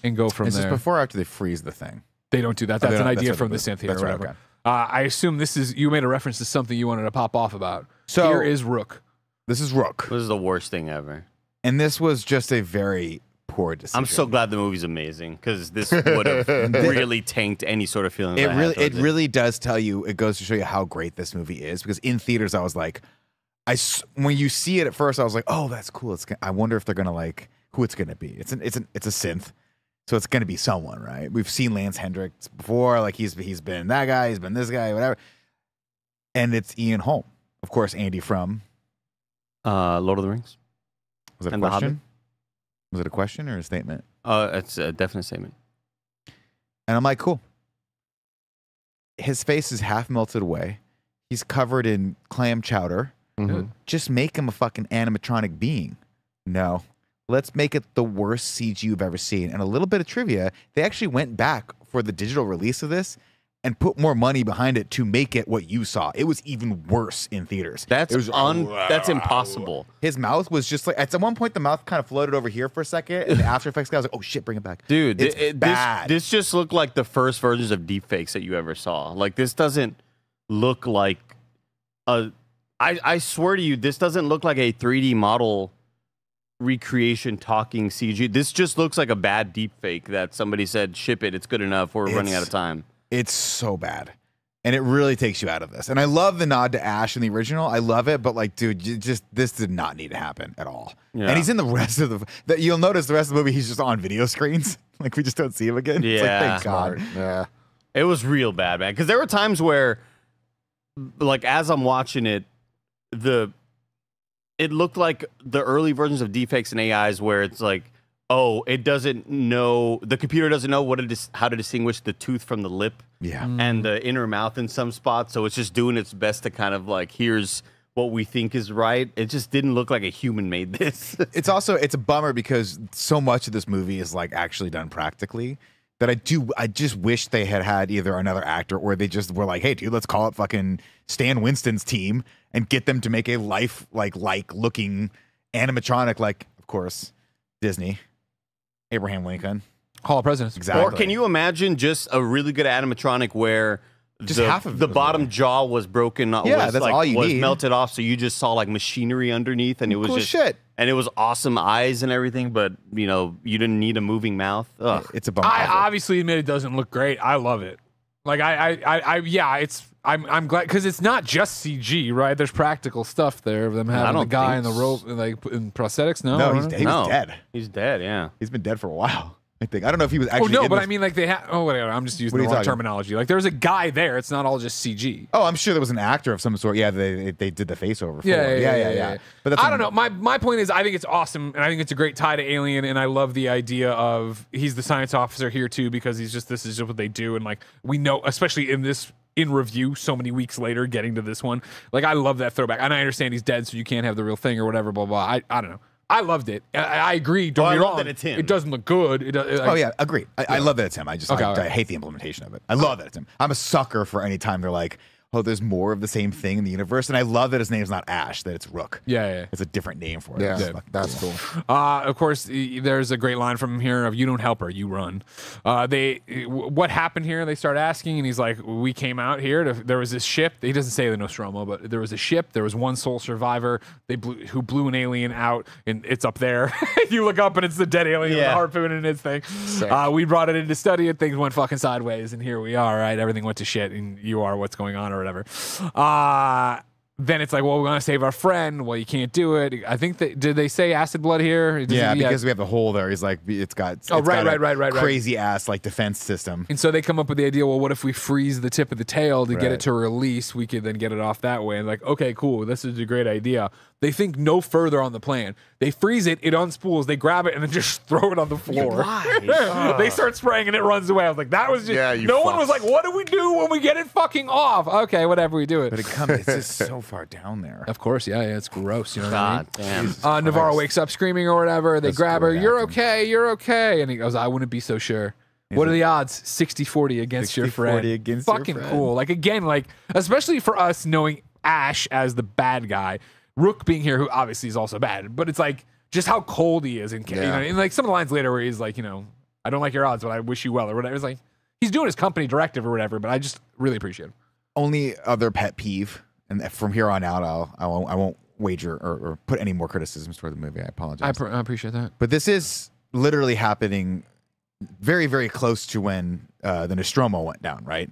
and go from Is there. this before or after they freeze the thing? They don't do that. Oh, That's they an don't- idea that's from the what they synth do. here or That's right, whatever. okay. I assume you made a reference to something you wanted to pop off about. So- here is Rook. This is Rook. This is the worst thing ever. And this was just a very poor decision. I'm so glad the movie's amazing, because this would have really tanked any sort of feeling. It that I had towards really does tell you, it goes to show you how great this movie is, because in theaters I was like, when you see it at first I was like, oh, that's cool. I wonder if they're gonna like who it's gonna be. It's a synth, so it's gonna be someone, right? We've seen Lance Hendricks before, like he's been that guy, he's been this guy, whatever, and it's Ian Holm, of course, Andy from Lord of the Rings. was it a And The Hobbit. question? Was it a question or a statement? It's a definite statement. And I'm like, cool. His face is half melted away. He's covered in clam chowder. Mhm. Just make him a fucking animatronic being. No. Let's make it the worst CG you've ever seen. And a little bit of trivia, they actually went back for the digital release of this and put more money behind it to make it what you saw. It was even worse in theaters. That's It was, that's impossible. his mouth was just like, at one point the mouth kind of floated over here for a second, and the After Effects guy was like, oh shit, bring it back. Dude, It's bad. This just looked like the first versions of deepfakes that you ever saw. Like, this doesn't look like a... I swear to you, this doesn't look like a 3D model recreation talking CG. This just looks like a bad deepfake that somebody said, ship it, it's good enough, we're running out of time. It's so bad. And it really takes you out of this. And I love the nod to Ash in the original. I love it, but like, dude, this did not need to happen at all. Yeah. And he's in the rest of the you'll notice the rest of the movie he's just on video screens. Like we just don't see him again. Yeah. It's like, thank God. Yeah. It was real bad, man. Because there were times where, like, as I'm watching it, it looked like the early versions of deepfakes and AIs where it's like, oh, it doesn't know, the computer doesn't know how to distinguish the tooth from the lip and the inner mouth in some spots. So it's just doing its best to kind of like, here's what we think is right. It just didn't look like a human made this. It's a bummer because so much of this movie is like actually done practically that I just wish they had either another actor or they just were like, hey, dude, let's call it fucking Stan Winston's team and get them to make a like looking animatronic, like, of course, Disney. Abraham Lincoln. Hall of Presidents. Exactly. Or can you imagine just a really good animatronic where just half of the bottom jaw was broken? Yeah, that's all you need. Melted off, so you just saw like machinery underneath, and it was cool just shit. And it was awesome eyes and everything, but you know you didn't need a moving mouth. Ugh. It's a bummer. I obviously admit it doesn't look great. I love it. Like I'm glad because it's not just CG, right? There's practical stuff there of them having the guy in the rope, like in prosthetics. No, he's dead. He's dead. Yeah, he's been dead for a while. I think. I don't know if he was actually. Oh no, but I mean, like they have. Oh whatever. I'm just using the wrong terminology. Like there's a guy there. It's not all just CG. Oh, I'm sure there was an actor of some sort. Yeah, they did the face over. Yeah. But that's I don't know. My point is, I think it's awesome, and I think it's a great tie to Alien, and I love the idea of he's the science officer here too because this is just what they do, and like we know, especially in review so many weeks later, getting to this one, like I love that throwback, and I understand he's dead, so you can't have the real thing or whatever. Blah blah. I don't know. I loved it. I agree. Don't get me wrong. That it's him. It doesn't look good. Oh yeah, agree. I love that it's him. I hate the implementation of it. I love that it's him. I'm a sucker for any time they're like, oh, there's more of the same thing in the universe, and I love that his name's not Ash, that it's Rook. Yeah. It's a different name for it. Yeah, that's cool. Of course, there's a great line from him here of "You don't help her, you run." What happened here? They start asking, and he's like, "We came out here. There was this ship." He doesn't say the Nostromo, but there was a ship. There was one sole survivor. Who blew an alien out, and it's up there. You look up, and it's the dead alien with the harpoon in its thing. We brought it in to study it. Things went fucking sideways, and here we are. Right, everything went to shit, and you are what's going on, or whatever. Then it's like, well, we want to save our friend. Well, you can't do it. I think did they say acid blood here? Because we have the hole there. He's like, it's got crazy ass like defense system. And so they come up with the idea. Well, what if we freeze the tip of the tail to get it to release? We could then get it off that way. And like, okay, cool. This is a great idea. They think no further on the plan. They freeze it. It unspools. They grab it and then just throw it on the floor. Why? They start spraying and it runs away. I was like, that was just. No one was like, what do we do when we get it fucking off? Okay, whatever, we do it. But it's just so far down there. Of course, yeah, it's gross. You know what I mean? Damn. Navarro wakes up screaming or whatever. They grab her. You're okay. And he goes, I wouldn't be so sure. What are the odds? 60-40 against your friend. 60-40 against fucking your friend. Cool. Like again, like especially for us knowing Ash as the bad guy, Rook being here, who obviously is also bad, but it's like just how cold he is in you know, and like some of the lines later where he's like, you know, I don't like your odds, but I wish you well or whatever. It's like he's doing his company directive or whatever, but I just really appreciate him. Only other pet peeve, and from here on out, I won't wager or put any more criticisms toward the movie. I apologize. I appreciate that. But this is literally happening very, very close to when the Nostromo went down, right?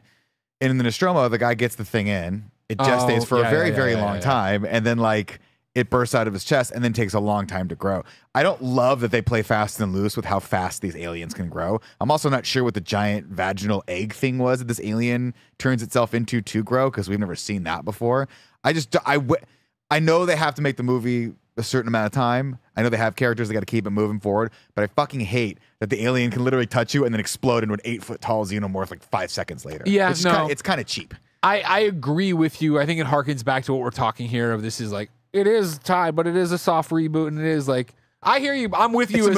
And in the Nostromo, the guy gets the thing in. It gestates for a very long time, and then like it bursts out of his chest, and then takes a long time to grow. I don't love that they play fast and loose with how fast these aliens can grow. I'm also not sure what the giant vaginal egg thing was that this alien turns itself into to grow, because we've never seen that before. I know they have to make the movie a certain amount of time. I know they have characters, they got to keep it moving forward, but I fucking hate that the alien can literally touch you and then explode into an 8-foot-tall xenomorph like 5 seconds later. Yeah, it's kind of cheap. I agree with you. I think it harkens back to what we're talking here of this is like, it is tied, but it is a soft reboot, and it is like, I hear you. I'm with you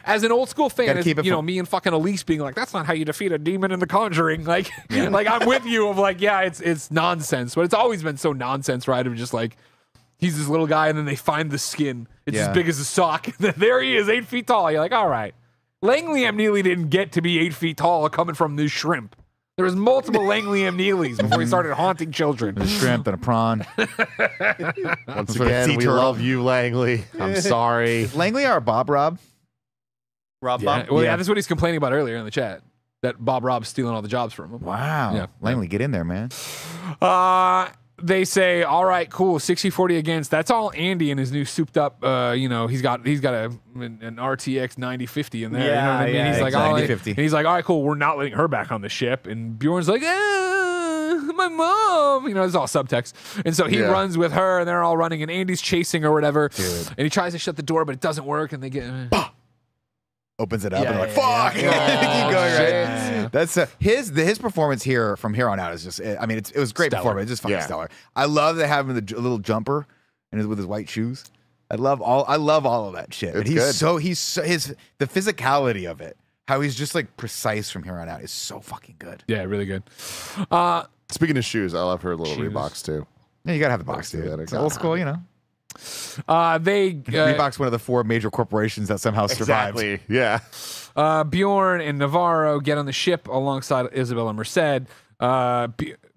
as an old school fan. As, you know, me and fucking Elise being like, that's not how you defeat a demon in The Conjuring. Like, like I'm with you of like, yeah, it's nonsense, but it's always been so nonsense, right? Of just like, he's this little guy, and then they find the skin. It's as big as a sock. And then there he is, 8 feet tall. You're like, all right. Langley M. Neely didn't get to be 8 feet tall coming from this shrimp. There was multiple Langley M. Neelys before he started haunting children. A shrimp and a prawn. Once again, we love you, Langley. I'm sorry. Is Langley our Bob Rob? Rob Yeah. Bob? Well, yeah, that's what he's complaining about earlier in the chat. that Bob Rob's stealing all the jobs from him. Wow. Yeah. Langley, get in there, man. They say, all right, cool, 60-40 against. That's all Andy and his new souped up. He's got an RTX 9050 in there. You know what I mean? He's like, 9050. and he's like, all right, cool. We're not letting her back on the ship. And Bjorn's like, my mom. It's all subtext. And so he runs with her, and they're all running, and Andy's chasing or whatever. Dude. And he tries to shut the door, but it doesn't work, and they get. Opens it up and like, fuck. Keep going, right? That's his performance here from here on out is just. I mean, it was great performance. It's just fucking stellar. I love that having the little jumper and with his white shoes. I love all of that shit. But the physicality of it, how he's just like precise from here on out is so fucking good. Yeah, really good. Speaking of shoes, I love her little Reeboks too. Yeah, you gotta have the box, dude. It's old school, Reebok's one of the 4 major corporations that somehow survived. Exactly. Yeah. Bjorn and Navarro get on the ship alongside Isabel and Merced.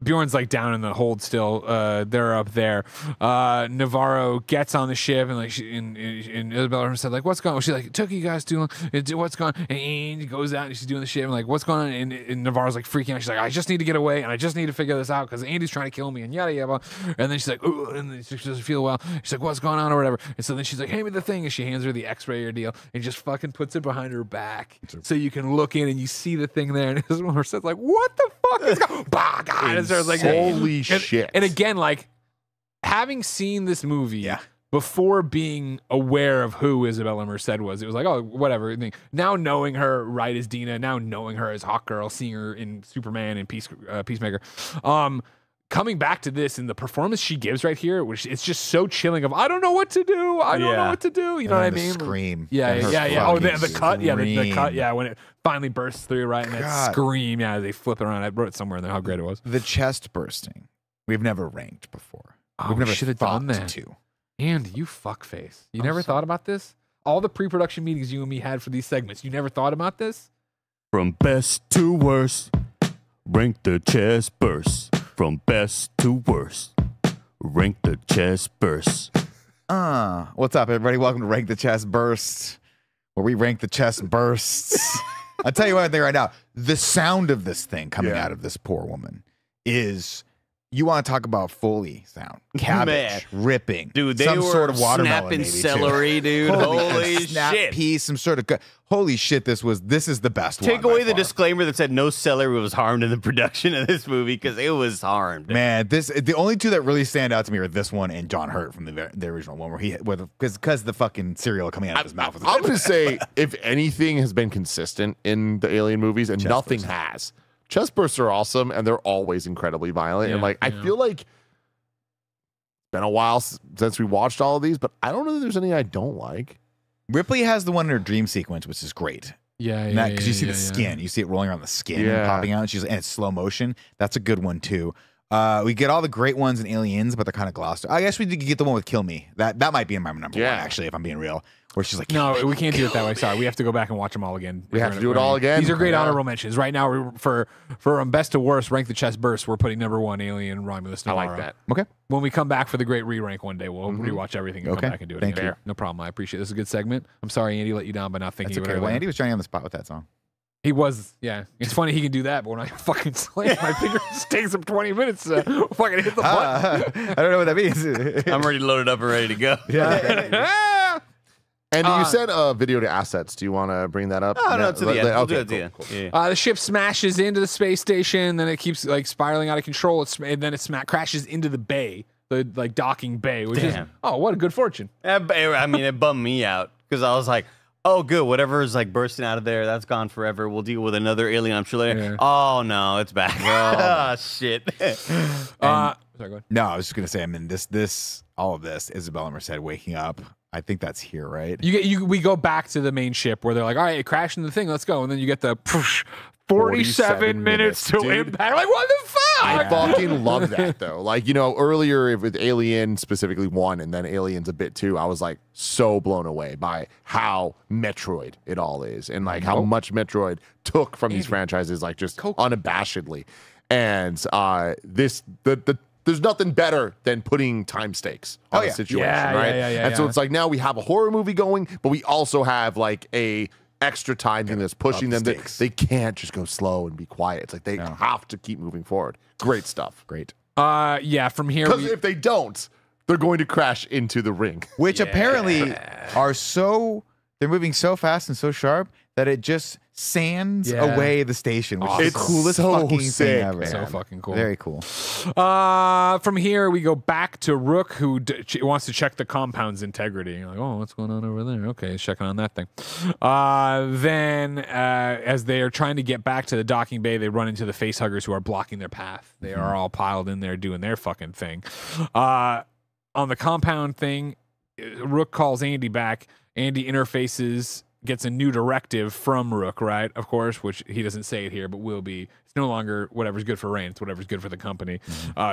Bjorn's like down in the hold still. They're up there. Navarro gets on the ship and and Isabella said like, "What's going on?" She's like, "It took you guys too long. What's going on?" And Andy goes out and she's doing the ship and like, "What's going on?" And Navarro's like freaking out. She's like, "I just need to get away and I just need to figure this out because Andy's trying to kill me and yada yada." And then she's like, "Ooh," and then she doesn't feel well. She's like, "What's going on?" or whatever. And so then she's like, "Hand me the thing," and she hands her the X-ray or deal and just fucking puts it behind her back so you can look in and you see the thing there. And Isabella says like, "What the fuck is going?" Bah, God, and like, holy shit. And again, like having seen this movie before being aware of who Isabella Merced was, it was like, oh, whatever. Now knowing her right as Dina, now knowing her as Hawkgirl, seeing her in Superman and Peacemaker, coming back to this and the performance she gives right here, which it's just so chilling. Of I don't know what to do. I don't know what to do. You know what I mean? Scream. Yeah. Oh, the cut. Yeah, the cut. Yeah, when it finally bursts through, right, and that scream. Yeah, they flip it around. I wrote it somewhere in there how great it was. The chest bursting. We've never ranked before. Oh, We've never should have done that. And you fuckface. You never thought about this? All the pre-production meetings you and me had for these segments, you never thought about this? From best to worst, rank the chest burst. From best to worst, rank the chest burst. What's up, everybody? Welcome to Rank the Chest Burst, where we rank the chest bursts. I'll tell you one thing right now. The sound of this thing coming out of this poor woman is... You want to talk about Foley sound? Cabbage ripping, dude. They some were sort of watermelon, snapping maybe, celery, dude. Holy snap shit! Piece, some sort of holy shit. This is the best. Take away the disclaimer that said no celery was harmed in the production of this movie because it was harmed. Man, the only two that really stand out to me are this one and John Hurt from the original one because the fucking cereal coming out of his mouth. I'm gonna say if anything has been consistent in the Alien movies, and nothing has. Chest bursts are awesome, and they're always incredibly violent. And I feel like it's been a while since we watched all of these, but I don't know that there's any I don't like. Ripley has the one in her dream sequence, which is great. Yeah, because you see the skin, you see it rolling around the skin and popping out. And it's slow motion. That's a good one too. We get all the great ones in Aliens, but they're kind of glossed. I guess we did get the one with Kill Me. That might be in my number one, actually, if I'm being real. Where she's like, no, we can't do it that way. Sorry, we have to go back and watch them all again. We have to do it all again. These are great honorable mentions. Right now, for best to worst, rank the chest burst. We're putting number 1 Alien, Romulus, Navarro. I like that. Okay. When we come back for the great re-rank one day, we'll rewatch everything and come back and do it Thank again. you. No problem. I appreciate it. This is a good segment. I'm sorry, Andy, let you down by not thinking. That's okay. Well, Andy was trying on the spot with that song. He was, It's funny he can do that, but when I fucking slam my finger, it takes him 20 minutes to fucking hit the button. I don't know what that means. I'm already loaded up and ready to go. Andy, you said video to assets. Do you want to bring that up? No, to the end. Okay, We'll do it at the end. The ship smashes into the space station, then it keeps like spiraling out of control. And then it crashes into the bay, the docking bay, which is what a good fortune. I mean, it bummed me out because I was like, oh, good. Whatever is like bursting out of there, that's gone forever. We'll deal with another alien, I'm sure later. Yeah. Oh, no, it's back. Oh, shit. Sorry, go ahead. No, I was just going to say, I mean, all of this, Isabella Merced waking up, I think that's here, right? We go back to the main ship where they're like, all right, it crashed into the thing, let's go. And then you get the 47 minutes to impact. Like, what the fuck? I fucking love that, though. Like, earlier with Alien, specifically 1, and then Aliens a bit 2, I was like so blown away by how Metroid it all is, and like how much Metroid took from these franchises, like just unabashedly. And there's nothing better than putting time stakes on a situation, right? Yeah, and so it's like now we have a horror movie going, but we also have like a extra time thing that's pushing them. stakes. They can't just go slow and be quiet. It's like they have to keep moving forward. Great stuff. Great. Yeah, from here. Because if they don't, they're going to crash into the ring. Which apparently are they're moving so fast and so sharp that it just sands away the station, which is the coolest fucking thing ever. So fucking cool. Very cool. From here, we go back to Rook, who wants to check the compound's integrity. You're like, oh, what's going on over there? Okay, he's checking on that thing. Then, as they are trying to get back to the docking bay, they run into the facehuggers who are blocking their path. They are all piled in there doing their fucking thing. On the compound thing, Rook calls Andy back. Andy interfaces, gets a new directive from Rook, right? Of course, which he doesn't say it here, but will be. It's no longer whatever's good for Rain. It's whatever's good for the company.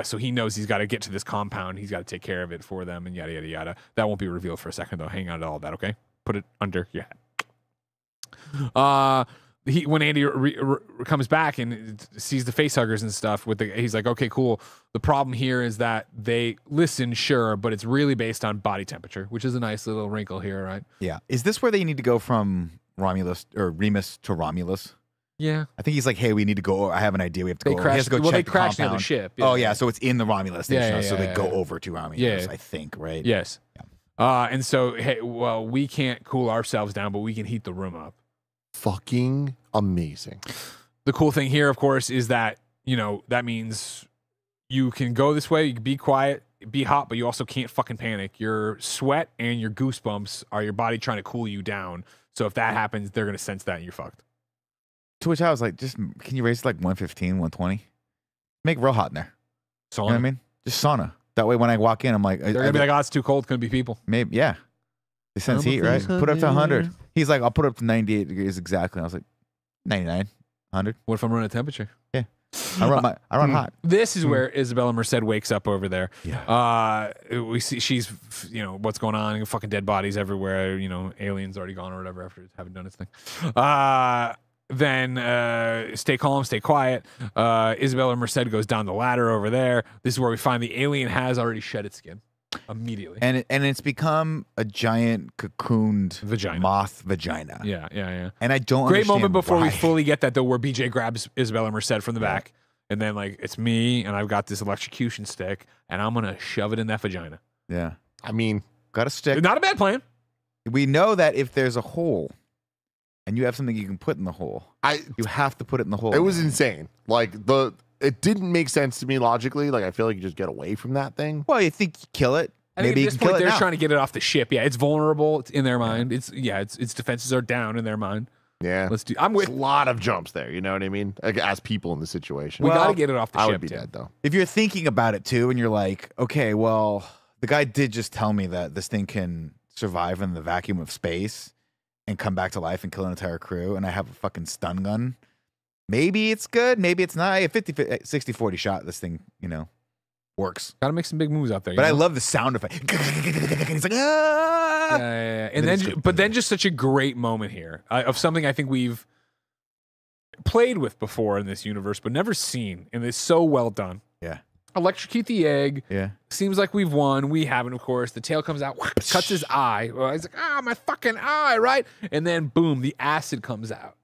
So he knows he's got to get to this compound. He's got to take care of it for them and yada, yada, yada. That won't be revealed for a second, though. Hang on to all that, okay? Put it under your head. When Andy comes back and sees the facehuggers and stuff, he's like, okay, cool. The problem here is that they listen, sure, but it's really based on body temperature, which is a nice little wrinkle here, right? Yeah. Is this where they need to go from Romulus or Remus to Romulus? Yeah. I think he's like, hey, we need to go. I have an idea. We have to go. Crashed, go well, check they crashed the near the ship. Oh, yeah. So it's in the Romulus station. So they go yeah. over to Romulus, Yeah. I think, right? Yes. Yeah. And so, hey, well, we can't cool ourselves down, but we can heat the room up. Fucking amazing. The cool thing here, of course, is that, that means you can go this way, you can be quiet, be hot, but you also can't fucking panic. Your sweat and your goosebumps are your body trying to cool you down. So if that happens, they're going to sense that and you're fucked. To which I was like, can you raise it like 115, 120? Make it real hot in there. Sauna. You know what I mean? Just sauna. That way when I walk in, I'm like... They're going to be like, oh, it's too cold. Couldn't be people. Maybe, yeah. They sense heat, right? Put it up to 100. He's like, I'll put it up to 98 degrees exactly. I was like, 99, 100. What if I'm running temperature? Yeah. I run hot. This is where Isabella Merced wakes up over there. Yeah. We see she's, what's going on? Fucking dead bodies everywhere. Aliens already gone or whatever after having done its thing. Then stay calm, stay quiet. Isabella Merced goes down the ladder over there. This is where we find the alien has already shed its skin immediately. And it's become a giant cocooned moth vagina. Yeah. And I don't Great understand moment before why. we fully get that, though, where BJ grabs Isabella Merced from the back. And then, it's me, and I've got this electrocution stick, and I'm going to shove it in that vagina. Yeah. I mean, got a stick. Not a bad plan. We know that if there's a hole and you have something you can put in the hole, you have to put it in the hole. It was insane. It didn't make sense to me logically. I feel like you just get away from that thing. Well, you think you kill it. I think Maybe at this you can point kill it they're now. trying to get it off the ship. Yeah, it's vulnerable. It's in their mind. Its defenses are down in their mind. Yeah. I'm with. There's a lot of jumps there. You know what I mean? As people in the situation. We got to get it off the I ship. would be Tim. dead though. If you're thinking about it too, and you're like, okay, well, the guy did just tell me that this thing can survive in the vacuum of space and come back to life and kill an entire crew, and I have a fucking stun gun. Maybe it's good. Maybe it's not. A 60-40 shot. This thing, works. Got to make some big moves out there. But I love the sound effect. He's like, ah! Yeah. And then just such a great moment here of something I think we've played with before in this universe, but never seen, and it's so well done. Yeah. Electrocute the egg. Yeah. Seems like we've won. We haven't, of course. The tail comes out, cuts his eye. Well, he's like, my fucking eye, right? And then, boom, the acid comes out,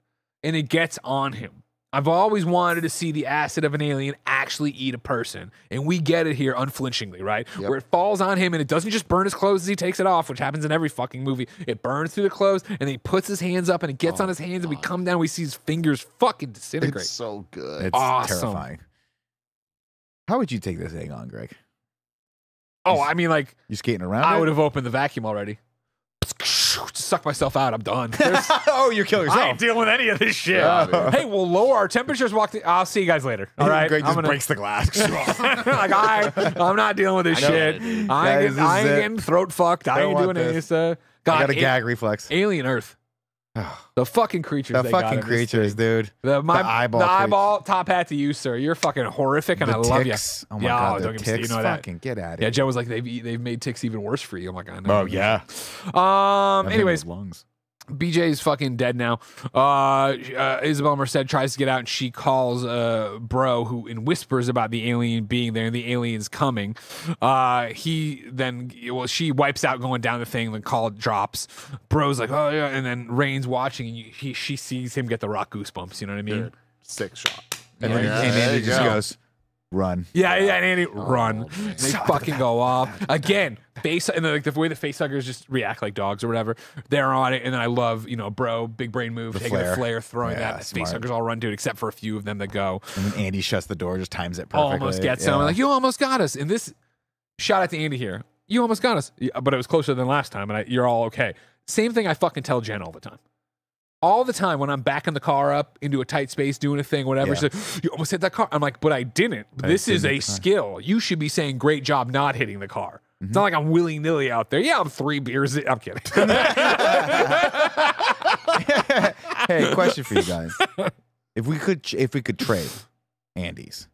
and it gets on him. I've always wanted to see the acid of an alien actually eat a person, and we get it here unflinchingly, right? Yep. Where it falls on him, and it doesn't just burn his clothes as he takes it off, which happens in every fucking movie. It burns through the clothes, and then he puts his hands up, and it gets on his hands, and we come down, and we see his fingers fucking disintegrate. It's so good. It's awesome. terrifying. How would you take this egg on, Greg? I mean, You skating around? I would have opened the vacuum already. Just suck myself out. I'm done. You're killing yourself. I ain't dealing with any of this shit. Hey, we'll lower our temperatures. I'll see you guys later. All right. Greg just breaks the glass. I'm not dealing with this shit. I ain't getting throat fucked. I ain't doing any stuff. I got a gag reflex. Alien Earth. The fucking creatures. The they got fucking in this creatures, thing. dude. The eyeball eyeball top hat to you, sir. You're fucking horrific, and I love you. Oh my god, don't the get me ticks. you know that. Fucking get at it. Yeah, Joe was like, they've made ticks even worse for you. I'm like, I know. Oh yeah. Anyways, lungs. BJ's fucking dead now. Isabel Merced tries to get out and she calls Bro, who in whispers about the alien being there and the alien's coming. She wipes out going down the thing, the call drops. Bro's like, oh yeah, and then Rain's watching and she sees him get the rock goosebumps, you know what I mean? Dude, sick shot. And then Andy just goes, run. Yeah, and Andy, run. And they fucking go off. Again, and like the way the facehuggers just react like dogs or whatever, they're on it. And then I love, Bro, big brain move, taking the flare, throwing that. Facehuggers all run to it, except for a few of them that go. And then Andy shuts the door, just times it perfectly. Almost gets them. Like, you almost got us. And this, shout out to Andy here. You almost got us. But it was closer than last time, and you're all okay. Same thing I fucking tell Jen all the time. All the time when I'm backing the car up into a tight space, doing a thing, whatever, she's like, you almost hit that car. I'm like, but I didn't. This is a skill. You should be saying, great job not hitting the car. Mm-hmm. It's not like I'm willy-nilly out there. Yeah, I'm 3 beers. I'm kidding. Hey, question for you guys. If we could trade Andys,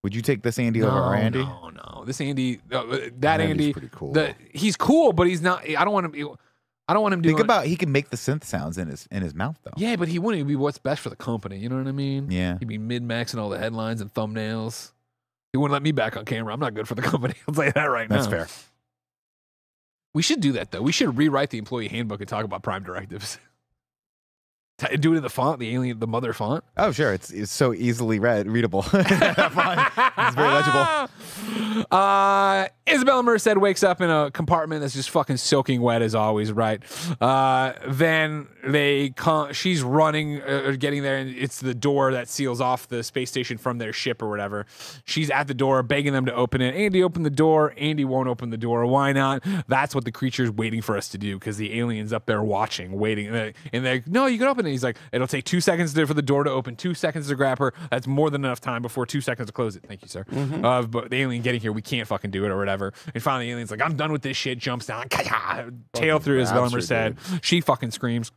would you take this Andy over our Andy? No. This Andy, that Andy's Andy, pretty cool. He's cool, but he's not. I don't want him. I don't want him doing. Think about he can make the synth sounds in his mouth though. Yeah, but he wouldn't be what's best for the company. You know what I mean? Yeah. He'd be mid-maxing all the headlines and thumbnails. He wouldn't let me back on camera. I'm not good for the company. I'll tell you that right now. That's fair. We should do that though. We should rewrite the employee handbook and talk about prime directives. Do it in the font, the mother font. Oh, sure. It's so easily readable. It's very legible. Isabella Merced wakes up in a compartment that's just fucking soaking wet as always, right? Then she's running, getting there, and it's the door that seals off the space station from their ship or whatever. She's at the door, begging them to open it. Andy, open the door. Andy won't open the door. Why not? That's what the creature's waiting for us to do, because the alien's up there watching, waiting. And they're like, no, you can open it. He's like, it'll take 2 seconds for the door to open, 2 seconds to grab her. That's more than enough time before 2 seconds to close it. Thank you, sir. Mm-hmm. But the alien getting here, we can't fucking do it or whatever. And finally, the alien's like, I'm done with this shit. Jumps down, tail through Isabella Merced. She fucking screams.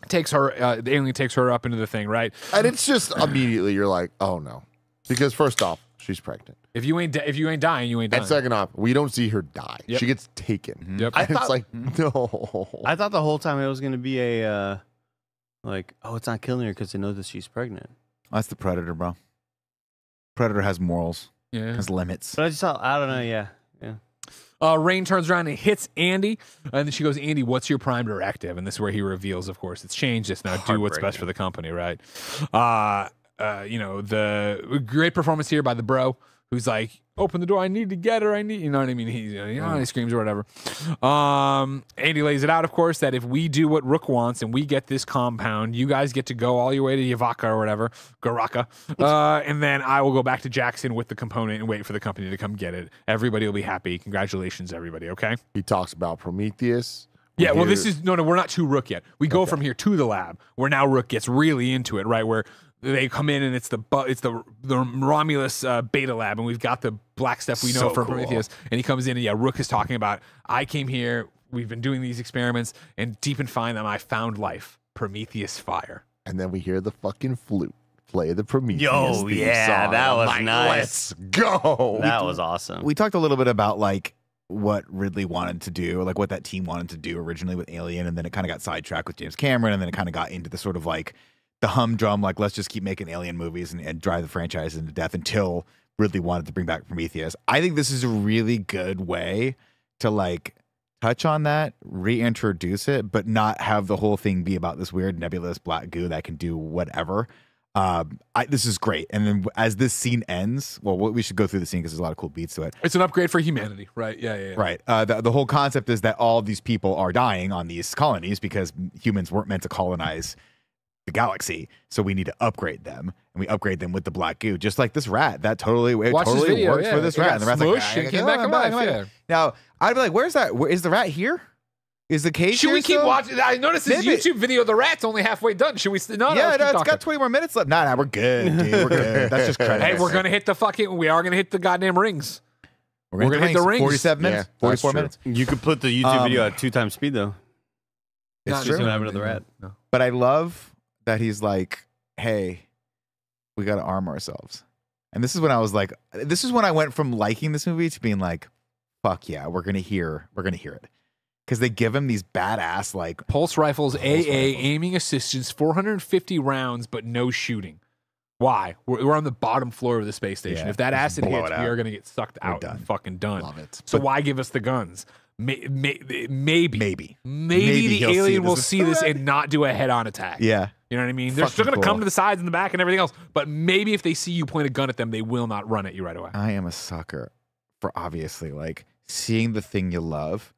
The alien takes her up into the thing, right? And it's just immediately you're like, oh no, because first off, she's pregnant. If you ain't dying, you ain't dying. And second off, we don't see her die. Yep. She gets taken. Yep. And it's like, no. I thought the whole time it was going to be a, it's not killing her because it knows that she's pregnant. That's the Predator, bro. Predator has morals. Yeah. Has limits. But I don't know, yeah. Rain turns around and hits Andy, and then she goes, Andy, what's your prime directive? And this is where he reveals, of course, it's changed. It's now do what's best for the company, right? The great performance here by the bro, who's like, open the door, I need to get her, you know what I mean? He screams or whatever. Andy lays it out, of course, that if we do what Rook wants and we get this compound, you guys get to go all your way to Yavaka or whatever, Garaka, and then I will go back to Jackson with the component and wait for the company to come get it. Everybody will be happy. Congratulations, everybody, okay? He talks about Prometheus. Yeah, well, this is, no, we're not to Rook yet. We go from here to the lab, where now Rook gets really into it, right? Where they come in and it's the Romulus beta lab, and we've got the black stuff we know from Prometheus. And he comes in, and Rook is talking about, I came here, we've been doing these experiments, and deep inside them, I found life. Prometheus fire. And then we hear the fucking flute play the Prometheus Yo, theme yeah, song. that was like, nice. Let's go. That was awesome. We talked a little bit about what Ridley wanted to do, or what that team wanted to do originally with Alien, and then it kind of got sidetracked with James Cameron, and then it kind of got into the sort of the humdrum, let's just keep making Alien movies and drive the franchise into death until Ridley wanted to bring back Prometheus. I think this is a really good way to touch on that, reintroduce it, but not have the whole thing be about this weird nebulous black goo that can do whatever. This is great. And then as this scene ends, we should go through the scene because there's a lot of cool beats to it. It's an upgrade for humanity, right? Yeah. Right. The whole concept is that all these people are dying on these colonies because humans weren't meant to colonize the galaxy, so we need to upgrade them, and we upgrade them with the black goo, just like this rat. That totally works for this rat. And the rat's like, came back alive. Now I'd be like, where's that? Is the rat here? Is the cage? Should here we keep still? watching? I noticed this YouTube video. The rat's only halfway done. Should we? No, it's got 20 more minutes left. Nah, we're good, dude. We're good. That's just credits. Hey, we're gonna hit we are gonna hit the goddamn rings. We're gonna hit the rings. 47 minutes. Yeah, 44 minutes. You could put the YouTube video at 2 times speed, though. It's true. What happened to the rat? No. But I love that he's like, hey, we got to arm ourselves. And this is when I went from liking this movie to being like, fuck yeah, we're going to hear it. because they give him these badass like Pulse rifles, AA, aiming assistance, 450 rounds, but no shooting. Why? We're on the bottom floor of the space station. Yeah, If that acid blow hits, it we out. are going to get sucked out and fucking done. Love it. So why give us the guns? Maybe Maybe the he'll see alien will this. see this and not do a head-on attack. Yeah. You know what I mean? They're still Fucking going to come cool. to the sides and the back and everything else, but maybe if they see you point a gun at them, they will not run at you right away. I am a sucker for obviously like seeing the thing you love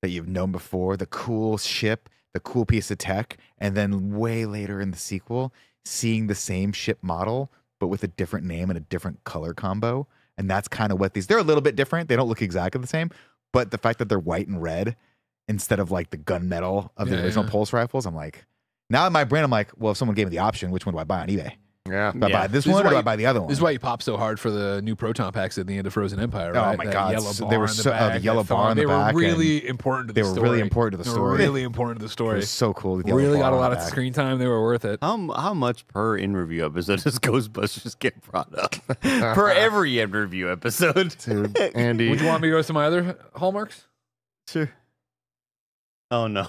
that you've known before, the cool ship, the cool piece of tech, and then way later in the sequel, seeing the same ship model, but with a different name and a different color combo. And that's kind of what they're a little bit different. They don't look exactly the same, but the fact that they're white and red instead of like the gunmetal of the original pulse rifles, I'm like, now in my brain, I'm like, well, if someone gave me the option, which one do I buy on eBay? Yeah. Do I buy this one or do I buy the other one? This is why you pop so hard for the new proton packs at the end of Frozen Empire, Oh right? my That God, yellow so bar they were in the so- back, the yellow that bar in the they back, were really and important to the they were story. really important to the They were story. really important to the It story. was so cool. the yellow Really got a bar on lot the of back. screen time. They were worth it. How much per in review episode does Ghostbusters get brought up? Per every in review episode. Dude, Andy. Would you want me to go to some other hallmarks Sure. Oh no.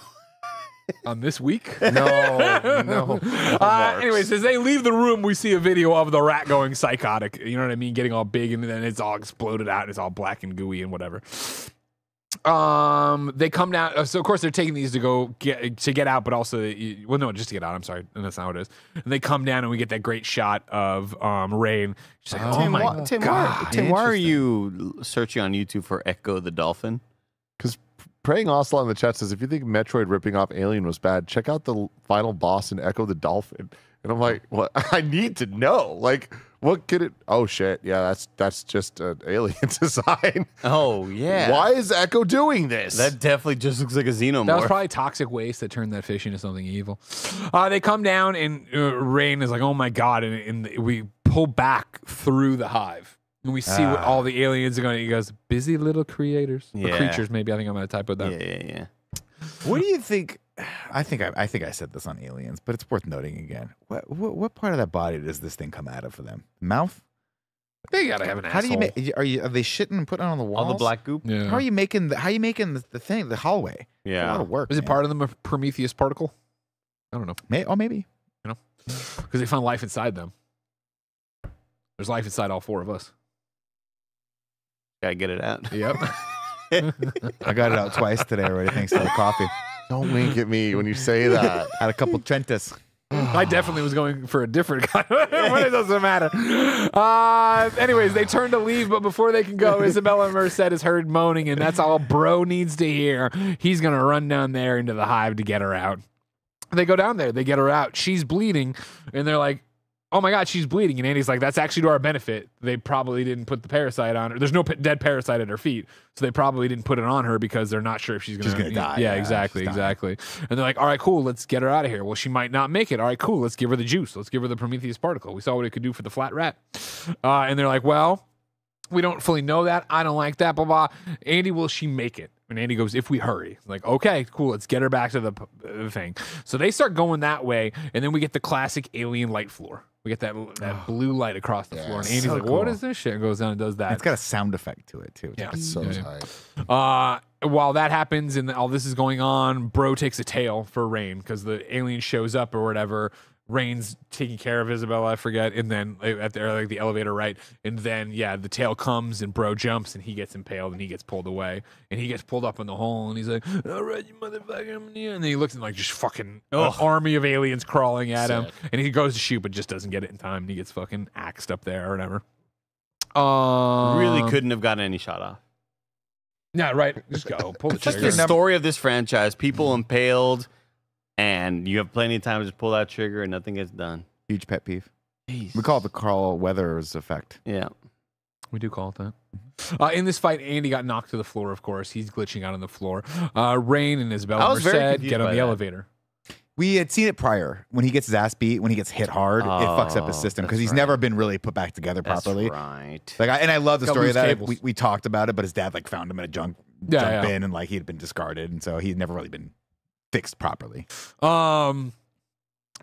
on this week? No. Anyways, as they leave the room, we see a video of the rat going psychotic. You know what I mean? Getting all big, and then it's all exploded out, and it's all black and gooey and whatever. They come down. So of course they're taking these to get out, but also just to get out. I'm sorry, and that's not what it is. And they come down, and we get that great shot of Rain. She's like, "Oh my god, Tim, why are you searching on YouTube for Echo the Dolphin? Because Praying Ocelot in the chat says, if you think Metroid ripping off Alien was bad, check out the final boss in Echo the Dolphin. And I'm like, what? I need to know. Like, what could it? Oh shit! Yeah, that's just an alien design. Oh yeah. Why is Echo doing this? That definitely just looks like a xenomorph. That was probably toxic waste that turned that fish into something evil." They come down, and Rain is like, "Oh my god!" And we pull back through the hive, and we see what all the aliens are going. He goes, "Busy little creators, or Yeah. creatures." Maybe I think I'm going to type it down. Yeah. What do you think? I think I said this on Aliens, but it's worth noting again. What part of that body does this thing come out of for them? Mouth? They gotta have an How do asshole. you make? Are they shitting and putting it on the walls? All the black goop. Yeah. How are you making the thing, the hallway? It's a Yeah. lot of work. Is it man. part of the Prometheus particle? I don't know. Maybe. Because they found life inside them. There's life inside all four of us. Gotta get it out. Yep. I got it out twice today already, thanks to the coffee. Don't wink at me when you say that. Had a couple Trentus. I definitely was going for a different guy, but it doesn't matter. Anyways, they turn to leave, but before they can go, Isabella Merced is heard moaning, and that's all Bro needs to hear. He's going to run down there into the hive to get her out. They go down there, they get her out. She's bleeding, and they're like, "Oh my God, she's bleeding." And Andy's like, "That's actually to our benefit. They probably didn't put the parasite on her. There's no dead parasite at her feet. So they probably didn't put it on her because they're not sure if she's going to die. Yeah, Yeah, exactly. she's dying. And they're like, "All right, cool. Let's get her out of here." Well, she might not make it. All right, cool. Let's give her the juice. Let's give her the Prometheus particle. We saw what it could do for the flat rat. And they're like, "Well, we don't fully know that. I don't like that, blah, blah." "Andy, will she make it?" And Andy goes, "If we hurry." Like, okay, cool. Let's get her back to the thing. So they start going that way. And then we get the classic alien light floor. We get that blue light across the floor. And Andy's so like, cool. "What is this shit?" And goes down and does that. It's got a sound effect to it too. Yeah. It's so Yeah. tight. While that happens and all this is going on, Bro takes a tail for Rain because the alien shows up or whatever. Rain's taking care of Isabella, I forget, and then at the elevator, right? And then the tail comes and Bro jumps and he gets impaled and he gets pulled away and he gets pulled up in the hole and he's like, "All right, you motherfucker," and then he looks and like just fucking an army of aliens crawling at him, and he goes to shoot but just doesn't get it in time and he gets fucking axed up there or whatever. Really couldn't have gotten any shot off. Yeah, right. Just go pull the It's like trigger. the story of this franchise: people impaled, and you have plenty of time to just pull that trigger, and nothing gets done. Huge pet peeve. Jeez. We call it the Carl Weathers effect. Yeah. We do call it that. In this fight, Andy got knocked to the floor, of course. He's glitching out on the floor. Rain and Isabella I was very Merced confused get on by the that. elevator. We had seen it prior. When he gets his ass beat, when he gets hit hard, it fucks up his system because that's he's right. never been really put back together That's properly. right. Like, I love the Got story loose of that. cables. We talked about it, but his dad like found him in a junk Yeah. bin and like he'd been discarded, and so he'd never really been fixed properly.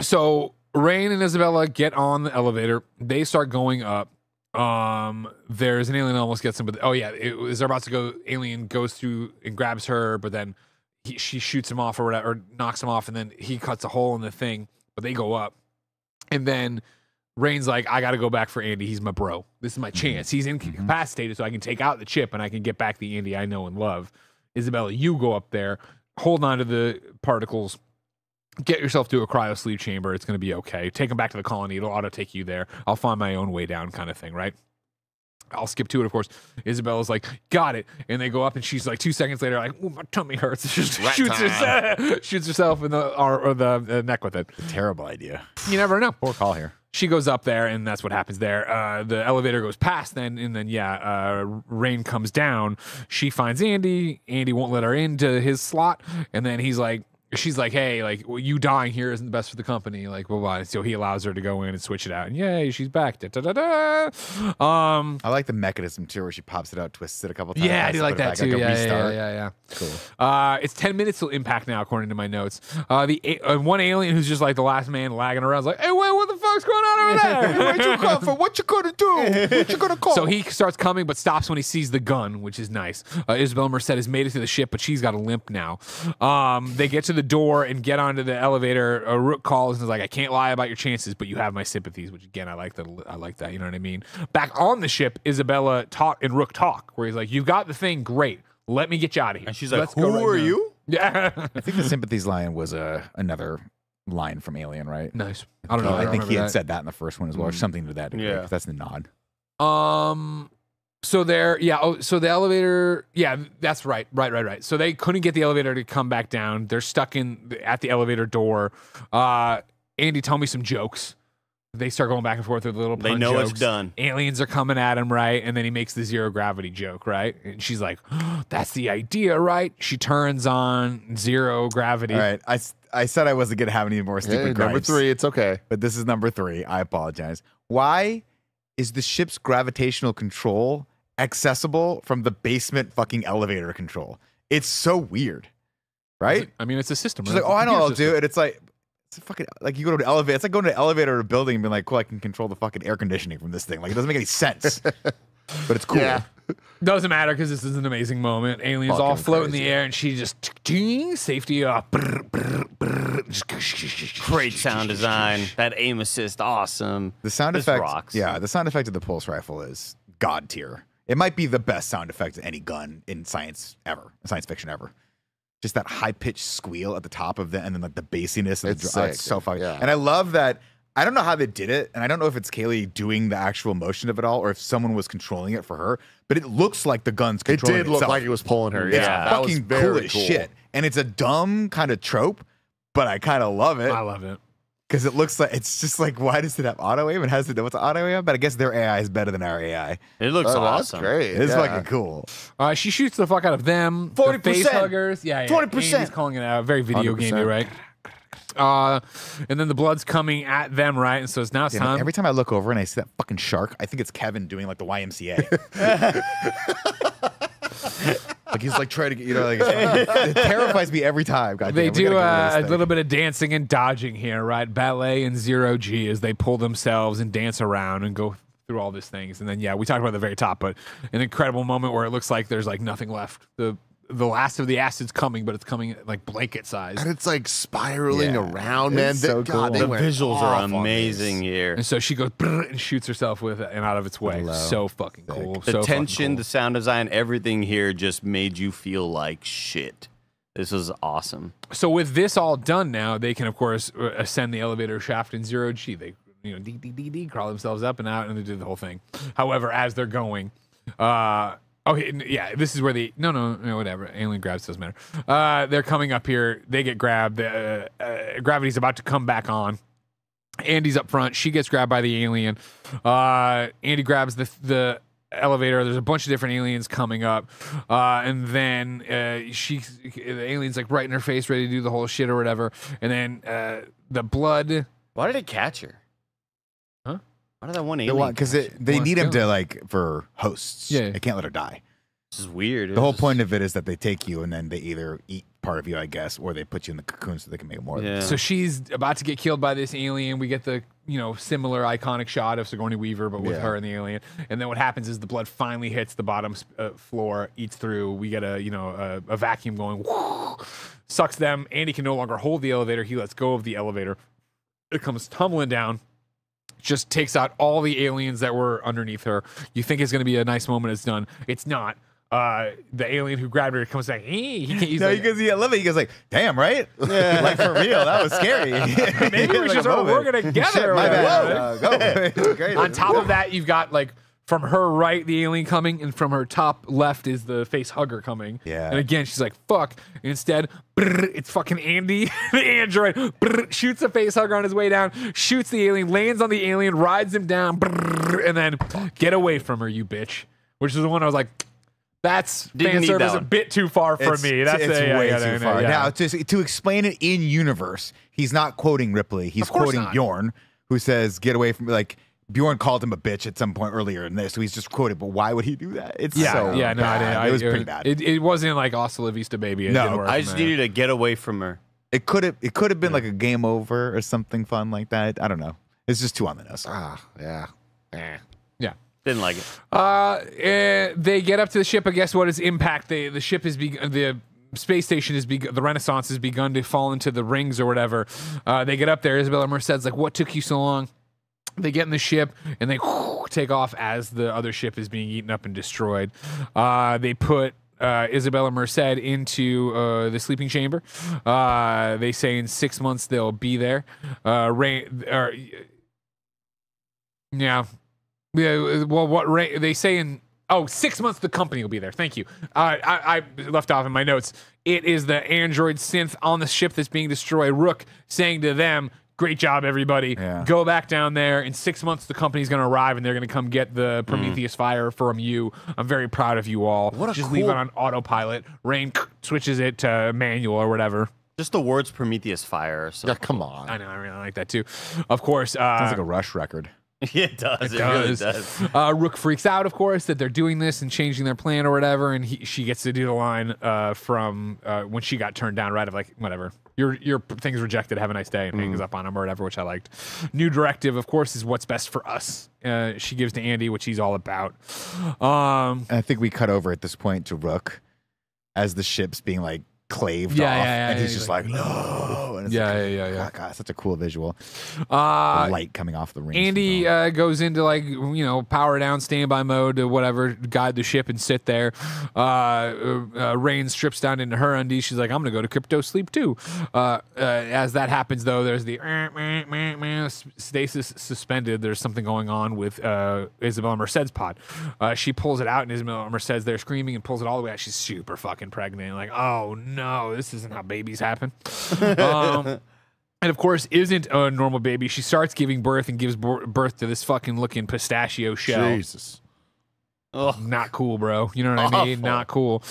So Rain and Isabella get on the elevator. They start going up. There's an alien that almost gets him, but they're about to go. Alien goes through and grabs her, but then she shoots him off or whatever, or knocks him off, and then he cuts a hole in the thing, but they go up. And then Rain's like, I got to go back for Andy. He's my bro. This is my chance. He's incapacitated, so I can take out the chip and I can get back the Andy I know and love. Isabella, you go up there, hold on to the particles, get yourself to a cryo sleep chamber. It's going to be okay. Take him back to the colony. It'll auto take you there. I'll find my own way down kind of thing, right? I'll skip to it, of course. Isabella's like, got it. And they go up, and she's like 2 seconds later, like, ooh, my tummy hurts. She just shoots herself in the neck with it. Terrible idea. You never know. Poor call here. She goes up there, and that's what happens there. The elevator goes past then, and then, Rain comes down. She finds Andy. Andy won't let her into his slot, and then she's like, hey, like, well, you dying here isn't the best for the company, like, blah, blah. So he allows her to go in and switch it out, and yay, she's back. Da, da, da, da. I like the mechanism too, where she pops it out, twists it a couple times. Yeah, I do like that too. Like Yeah. Cool. It's 10 minutes till impact now, according to my notes. One alien who's just like the last man lagging around is like, hey, wait, what the fuck's going on over there? Where'd you come from? What you gonna do? What you gonna call? So he starts coming, but stops when he sees the gun, which is nice. Isabel Merced has made it to the ship, but she's got a limp now. They get to the door and get onto the elevator. Rook calls and is like, I can't lie about your chances, but you have my sympathies, which again, I like that. You know what I mean? Back on the ship, Isabella and Rook talk, where he's like, you've got the thing, great. Let me get you out of here. And she's like, Let's go who are now. you? Yeah. I think the sympathies line was another line from Alien, right? Nice. I don't know. I think he had that. said that in the first one as well, or something to that degree. Yeah. 'Cause that's the nod. So there, so the elevator, that's right. So they couldn't get the elevator to come back down. They're stuck at the elevator door. Andy, tell me some jokes. They start going back and forth with little pun They know jokes. it's done. Aliens are coming at him, right? And then he makes the zero gravity joke, right? And she's like, that's the idea, right? She turns on zero gravity. All right. I said I wasn't going to have any more stupid Number gripes, 3, it's okay. but this is number 3. I apologize. Why is the ship's gravitational control accessible from the basement fucking elevator control? It's so weird, right? I mean, it's a system. She's right? like, oh, I know It's a what I'll computer do. And it's like, it's a fucking, like you go to an elevator. It's like going to an elevator or a building and being like, cool, I can control the fucking air conditioning from this thing. Like, it doesn't make any sense, but it's cool. Yeah. Doesn't matter because this is an amazing moment. Aliens all Fucking float in crazy. the air, and she just safety up. Great sound design. That aim assist, awesome. The sound This effect, rocks. yeah, the sound effect of the pulse rifle is god tier. It might be the best sound effect of any gun in science fiction ever. Just that high pitched squeal at the top of and then like the bassiness of It's the drum. sick, It's so fucking. yeah. And I love that. I don't know how they did it, and I don't know if it's Kaylee doing the actual motion of it all, or if someone was controlling it for her. But it looks like the gun's It controlling did look itself. like it was pulling her. It's Yeah, that was fucking very cool as shit. And it's a dumb kind of trope, but I kind of love it. I love it. Because it looks like it's just like, why does it have auto aim? It has to know what's auto aim, but I guess their AI is better than our AI. It looks Oh, awesome. That's great. It's yeah. fucking cool. She shoots the fuck out of them. 40%. The face huggers. Yeah. 20%. Andy's calling it out. Very video 100%. gamey, right? And then the blood's coming at them, right? And so it's now it's Yeah, time. every time I look over and I see that fucking shark, I think it's Kevin doing like the YMCA. Like he's like trying to get, like it terrifies me every time. God They damn, we do gotta get rid of a this little bit of dancing and dodging here, right? Ballet and zero G as they pull themselves and dance around and go through all these things. And then, we talked about the very top, but an incredible moment where it looks like there's like nothing left. The last of the acid's coming, but it's coming like blanket size. And it's like spiraling Yeah. around, man. It's so cool. they The went visuals off are on amazing this. here. And so she goes brrr, and shoots herself with it and out of its way. Hello. So fucking cool. The so tension, fucking the sound design, everything here just made you feel like shit. This was awesome. cool. So with this all done now, they can of course ascend the elevator shaft in zero G. They crawl themselves up and out, and they do the whole thing. However, as they're going, this is where no, whatever. Alien grabs doesn't matter. They're coming up here. They get grabbed. Gravity's about to come back on. Andy's up front. She gets grabbed by the alien. Andy grabs the elevator. There's a bunch of different aliens coming up, and then the alien's like right in her face, ready to do the whole shit or whatever. And then the blood. Why did it catch her? Huh? Why did that one alien? Because catch her? they Wants need him to to like for hosts. Yeah. They can't let her die. This is weird. The whole point of it is that they take you and then they either eat part of you, I guess, or they put you in the cocoon so they can make more of Yeah. it. So she's about to get killed by this alien. We get the similar iconic shot of Sigourney Weaver, but with Yeah. her and the alien. And then what happens is the blood finally hits the bottom floor, eats through. We get a vacuum going. sucks them. Andy can no longer hold the elevator. He lets go of the elevator. It comes tumbling down. Just takes out all the aliens that were underneath her. You think it's going to be a nice moment. It's done. It's not. The alien who grabbed her comes back. He's No, like, I love it. He goes like, "Damn, right? Like for real, that was scary." maybe we should start working together. Shit, my bad. Go. Great. On top of that, you've got like from her right the alien coming, and from her top left is the face hugger coming. Yeah. And again, she's like, "Fuck!" And instead, it's fucking Andy, the android, shoots a face hugger on his way down, shoots the alien, lands on the alien, rides him down, and then get away from her, you bitch. Which is the one I was like. That's fan service a bit too far for me. That's way too far. Yeah. Now, to explain it in universe, he's not quoting Ripley. He's quoting Bjorn, who says, "Get away from me." Like Bjorn called him a bitch at some point earlier in this, so he's just quoted. But why would he do that? It's so bad. It was pretty bad. It wasn't like Hasta La Vista, baby. It didn't work, I just needed to get away from her. It could have been like a game over or something fun like that. I don't know. It's just too on the nose. Yeah. Yeah. Didn't like it. They get up to the ship. I guess what is impact? The ship is the space station is the Renaissance has begun to fall into the rings or whatever. They get up there. Isabella Merced's like, "What took you so long?" They get in the ship and they take off as the other ship is being eaten up and destroyed. They put Isabella Merced into the sleeping chamber. They say in 6 months they'll be there. Yeah, well, what they say in 6 months the company will be there. Thank you. I left off in my notes. It is the android synth on the ship that's being destroyed. Rook saying to them, "Great job, everybody. Yeah. Go back down there. In 6 months the company's going to arrive and they're going to come get the Prometheus fire from you. I'm very proud of you all." Just leave it on autopilot. Rain switches it to manual or whatever. Just the words Prometheus fire. So Yeah, come on. I know. I really like that too. Of course. Sounds like a Rush record. It does. It really does. Rook freaks out, of course, that they're doing this and changing their plan or whatever, and she gets to do the line from when she got turned down, right? Of like, whatever, your thing's rejected. Have a nice day, and hangs up on him or whatever, which I liked. New directive, of course, is what's best for us. She gives to Andy, which he's all about. And I think we cut over at this point to Rook as the ship's being like claved off, and he's just like, no. And it's yeah. God, such a cool visual. The light coming off the rings. Andy goes into like power down, standby mode, to whatever, guide the ship and sit there. Rain strips down into her undies. She's like, "I'm gonna go to crypto sleep too." As that happens, though, there's the stasis suspended. There's something going on with Isabella Merced's pod. She pulls it out, and Isabella Merced's there screaming and pulls it all the way out. She's super fucking pregnant. Like, oh no, this isn't how babies happen. And of course, isn't a normal baby. She starts giving birth and gives birth to this fucking looking pistachio shell. Jesus. Ugh. Not cool, bro. You know what I mean? Not cool.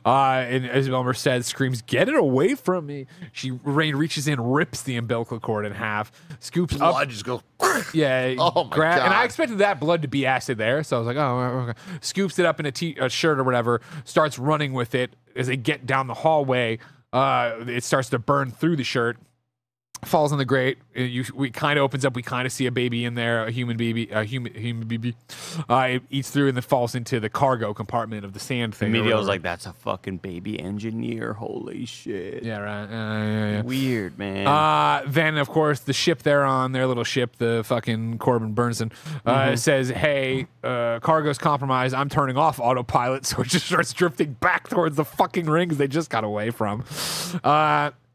And Isabella Merced screams, "Get it away from me!" Rain reaches in, rips the umbilical cord in half, scoops up. Blood just goes. Yeah. Oh my God. And I expected that blood to be acid there, so I was like, "Oh, okay." Scoops it up in a shirt or whatever. Starts running with it as they get down the hallway. It starts to burn through the shirt. Falls on the grate. We kind of opens up. We kind of see a baby in there, a human baby. It eats through and then falls into the cargo compartment of the sand thing. Immediately I was like, "That's a fucking baby engineer. Holy shit." Yeah, right. Yeah. Weird, man. Then of course the ship they're on, their little ship, the fucking Corbin Burnson, says, "Hey, cargo's compromised. I'm turning off autopilot," so it just starts drifting back towards the fucking rings they just got away from.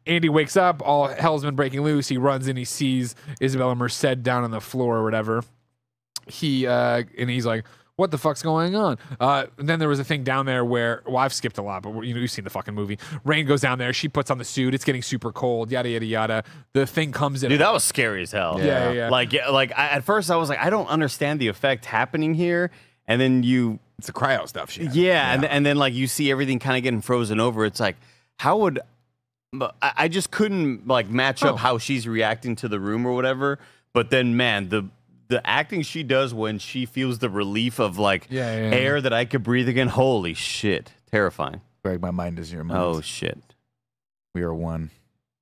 Andy wakes up, all hell's been breaking loose. He runs in, he sees Isabella Merced down on the floor or whatever. He's like, "What the fuck's going on?" And then there was a thing down there where, well, I've skipped a lot, but you've seen the fucking movie. Rain goes down there, she puts on the suit, it's getting super cold, yada yada yada. The thing comes in. Dude, that was scary as hell. Yeah. At first I was like, I don't understand the effect happening here, and then It's the cryo stuff. Shit. Yeah. And then like you see everything kind of getting frozen over. It's like, how would I just couldn't like match up how she's reacting to the room or whatever. But then, man, the acting she does when she feels the relief of like air that I could breathe again. Holy shit, terrifying. Greg, my mind is your mind. Oh shit, we are one.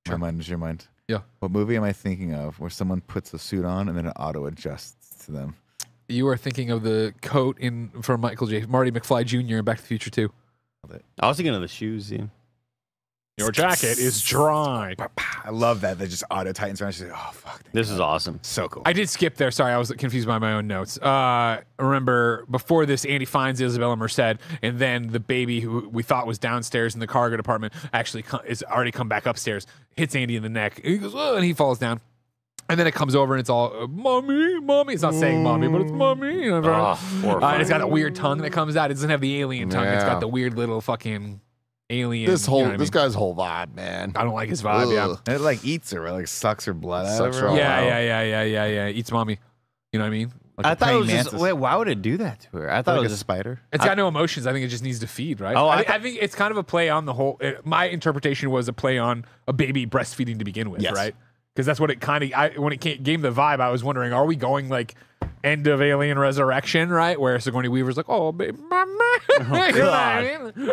My mind is your mind. Yeah. What movie am I thinking of where someone puts a suit on and then it auto adjusts to them? You are thinking of the coat from Marty McFly Jr. in Back to the Future 2. I was thinking of the shoes. Yeah. Your jacket is dry. I love that. They just auto tightens around. She's like, oh fuck. This is awesome. So cool. I did skip there. Sorry, I was confused by my own notes. Remember, before this, Andy finds Isabella Merced, and then the baby who we thought was downstairs in the cargo department actually is already come back upstairs, hits Andy in the neck. He goes, oh, and he falls down. And then it comes over and it's all, mommy, mommy. It's not saying mommy, but it's mommy. You know, and it's got a weird tongue that comes out. It doesn't have the alien tongue. It's got the weird little fucking alien. This guy's whole vibe, man. I don't like his vibe. Ugh. Yeah. It like eats her, like sucks her blood out Sucks of her her. all Yeah. Eats mommy. You know what I mean? Like I a thought it praying was just, mantis. wait, why would it do that to her? I thought Like it a was just spider. It's got no emotions. I think it just needs to feed, right? Oh, I think it's kind of a play on the whole. My interpretation was a play on a baby breastfeeding to begin with, Yes. right? Because that's what it kind of. When it gave the vibe, I was wondering, are we going like end of Alien Resurrection, right? Where Sigourney Weaver's like, oh, baby, mama.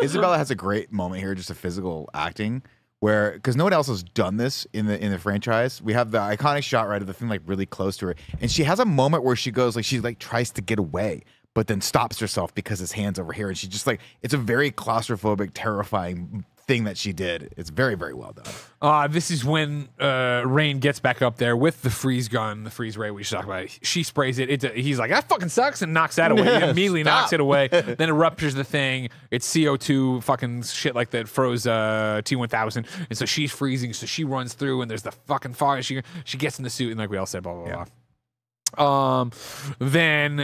Isabella has a great moment here, just a physical acting, where because no one else has done this in the franchise. We have the iconic shot right of the thing like really close to her, and she has a moment where she goes like she like tries to get away, but then stops herself because his hand's over here, and she just like it's a very claustrophobic, terrifying thing that she did. It's very, very well done. This is when Rain gets back up there with the freeze gun, the freeze ray we should talk about. She sprays it. He's like, that fucking sucks, and knocks that away. He immediately knocks it away. Then it ruptures the thing. It's CO2 fucking shit like that froze T-1000. And so she's freezing. So she runs through, and there's the fucking fog. She gets in the suit, and like we all said, blah, blah, blah. Then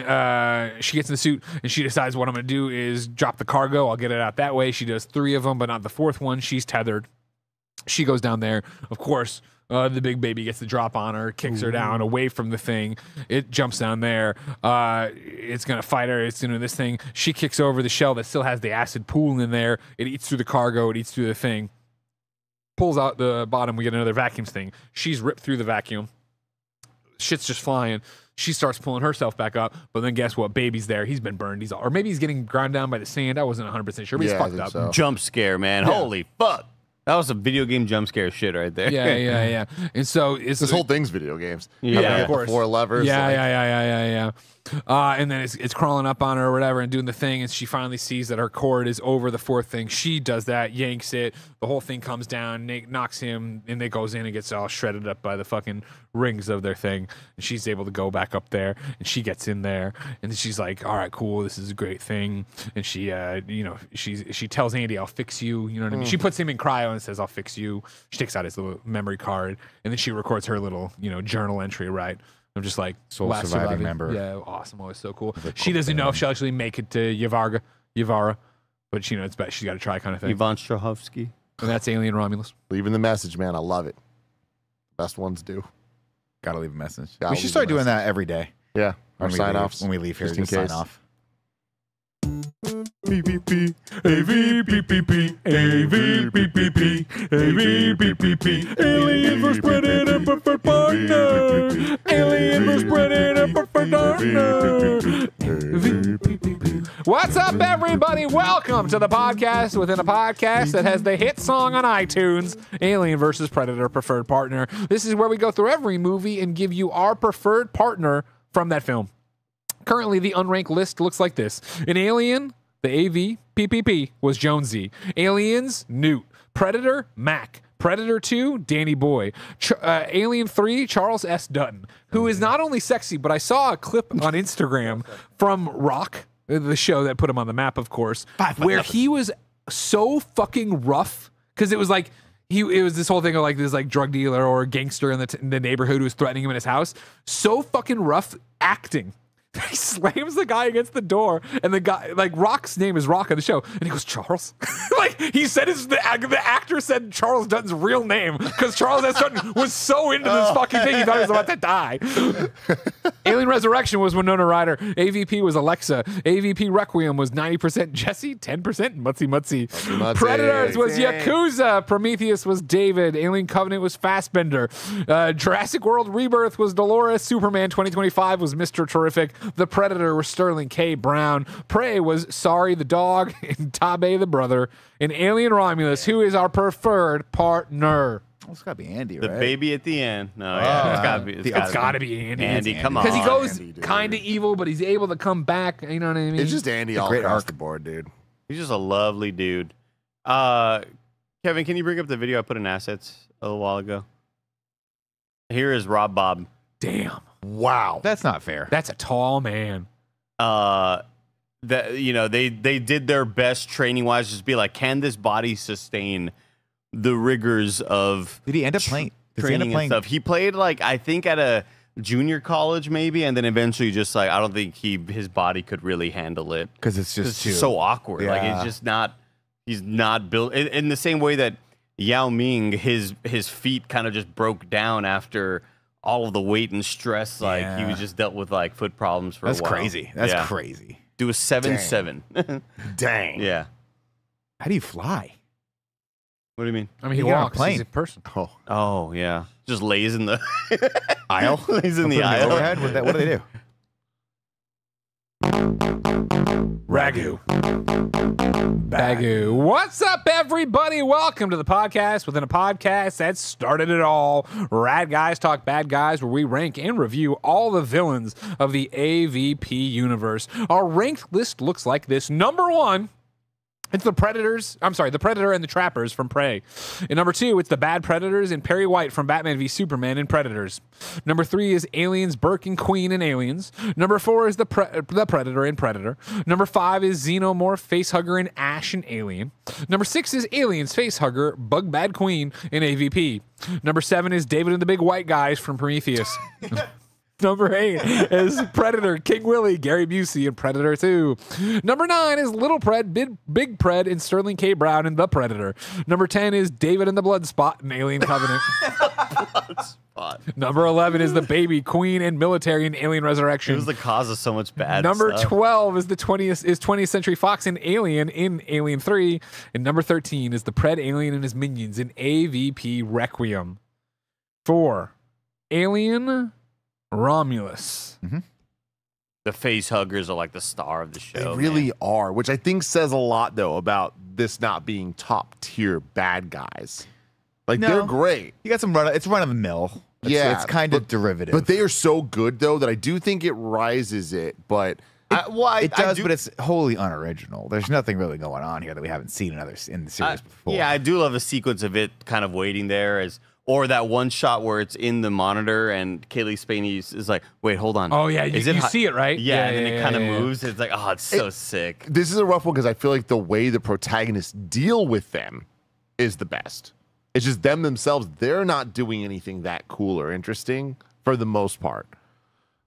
she gets in the suit and she decides what I'm gonna do is drop the cargo. I'll get it out that way. She does 3 of them, but not the 4th one. She's tethered. She goes down there. Of course, the big baby gets the drop on her, kicks her down away from the thing. It jumps down there. It's gonna fight her. It's gonna do this thing. She kicks over the shell that still has the acid pool in there. It eats through the cargo. It eats through the thing. Pulls out the bottom. We get another vacuum thing. She's ripped through the vacuum. Shit's just flying. She starts pulling herself back up, but then guess what? Baby's there. He's been burned. Or maybe he's getting ground down by the sand. I wasn't 100% sure, but he's fucked up. So. jump scare, man. Yeah. Holy fuck. That was a video game jump scare shit right there. Yeah. And so it's This whole thing's video games. Yeah, of course. 4 levers. Yeah. And then it's crawling up on her or whatever and doing the thing, and she finally sees that her cord is over the 4th thing. She does that, yanks it. The whole thing comes down, knocks him, and it goes in and gets all shredded up by the fucking rings of their thing. And she's able to go back up there, and she gets in there, and she's like, "All right, cool, this is a great thing." And she, she tells Andy, "I'll fix you." You know what I mean? She puts him in cryo and says, "I'll fix you." She takes out his little memory card, and then she records her little, journal entry, right? I'm just like, Sole last surviving member. Yeah, awesome. Always so cool. She doesn't know if she'll actually make it to Yavara, but it's best. She's got to try kind of thing. Ivan Strahovski. And that's Alien Romulus. Leaving the message, man. I love it. Best ones do. Gotta leave a message. Gotta We leave should a start doing message. that every day. Yeah. Our When we sign leave- offs. when we leave here. Just in Just sign case. off. AVPPP, AVPPP, AVPPP, AVPPP, Alien vs. Predator preferred partner, Alien vs. Predator preferred partner. What's up, everybody? Welcome to the podcast within a podcast that has the hit song on iTunes, Alien vs. Predator preferred partner. This is where we go through every movie and give you our preferred partner from that film. Currently, the unranked list looks like this. In Alien, the AVPPP was Jonesy. Aliens, Newt. Predator, Mac. Predator 2, Danny Boy. Alien 3, Charles S. Dutton, who is not only sexy, but I saw a clip on Instagram from Rock, the show that put him on the map, of course, where he was so fucking rough, because it was like, it was this whole thing of like this like drug dealer or gangster in the neighborhood who was threatening him in his house. So fucking rough acting. He slams the guy against the door, and the guy, like, Rock's name is Rock on the show, and he goes, Charles? Like, he said the actor said Charles Dutton's real name, because Charles S. Dutton was so into this fucking thing, he thought he was about to die. Alien Resurrection was Winona Ryder. AVP was Alexa. AVP Requiem was 90% Jesse, 10% Mutzy. Predators was Yakuza. Prometheus was David. Alien Covenant was Fassbender. Jurassic World Rebirth was Dolores. Superman 2025 was Mr. Terrific. The Predator was Sterling K. Brown. Prey was Sorry the dog and Tabe the brother. And Alien Romulus, who is our preferred partner. Well, it's gotta be Andy, The right? baby at the end. No, yeah, it's gotta be. It's got to be Andy. Andy, come on. Because he goes Andy, dude. kind of evil, but he's able to come back. You know what I mean? It's just Andy all great across arc. the board, dude. He's just a lovely dude. Kevin, can you bring up the video I put in assets a little while ago? Here is Rob Bob. Damn. Wow. That's not fair. That's a tall man. That they did their best training wise, just be like, can this body sustain the rigors of Did he end up playing? Does he end up training and playing? stuff? He played like I think at a junior college maybe, and then eventually just like I don't think his body could really handle it Because it's just it's too. just so awkward. Like Yeah. it's just not. He's not built in the same way that Yao Ming, his feet kind of just broke down after all of the weight and stress. Like he Yeah. was just dealt with like foot problems for That's a while. crazy. That's Yeah. crazy. Do a 7-7. Dang. Yeah. How do you fly? What do you mean? I mean, he He got on a walks. plane. He's a person. Oh. Oh yeah, just lays in the Aisle? lays in the Put him aisle. overhead? What do they do? RaGu BaGu. What's up, everybody? Welcome to the podcast within a podcast that started it all. Rad Guys Talk Bad Guys, where we rank and review all the villains of the AVP universe. Our ranked list looks like this. Number 1, it's the Predators. I'm sorry, the Predator and the Trappers from Prey. And number 2, it's the Bad Predators and Perry White from Batman v Superman and Predators. Number 3 is Aliens, Burke and Queen and Aliens. Number 4 is the Predator and Predator. Number 5 is Xenomorph, Facehugger and Ash and Alien. Number 6 is Aliens, Facehugger, Bug Bad Queen and AVP. Number 7 is David and the Big White Guys from Prometheus. Number 8 is Predator, King Willie, Gary Busey, and Predator 2. Number 9 is Little Pred, Big Pred, and Sterling K. Brown in The Predator. Number 10 is David and the Bloodspot in Alien Covenant. Number 11 is the Baby, Queen, and Military in Alien Resurrection. It was the cause of so much bad Number stuff. 12 is the 20th Century Fox in Alien 3. And number 13 is the Pred Alien and his minions in AVP Requiem. 4. Alien Romulus. The face huggers are like the star of the They show. really man. are, which I think says a lot, though, about this not being top tier bad guys. Like, No. they're great. You got some run. It's run of the mill. It's kind of derivative. But they are so good, though, that I do think it rises it. But it does, but it's wholly unoriginal. There's nothing really going on here that we haven't seen in the series before. Yeah, I do love a sequence of it kind of waiting there or that one shot where it's in the monitor and Kaylee Spaney is like, wait, hold on. Oh, yeah. Is You it see it, right? Yeah, and then it kind of yeah. moves. It's like, oh, it's so sick. this is a rough one because I feel like the way the protagonists deal with them is the best. It's just them themselves. They're not doing anything that cool or interesting for the most part.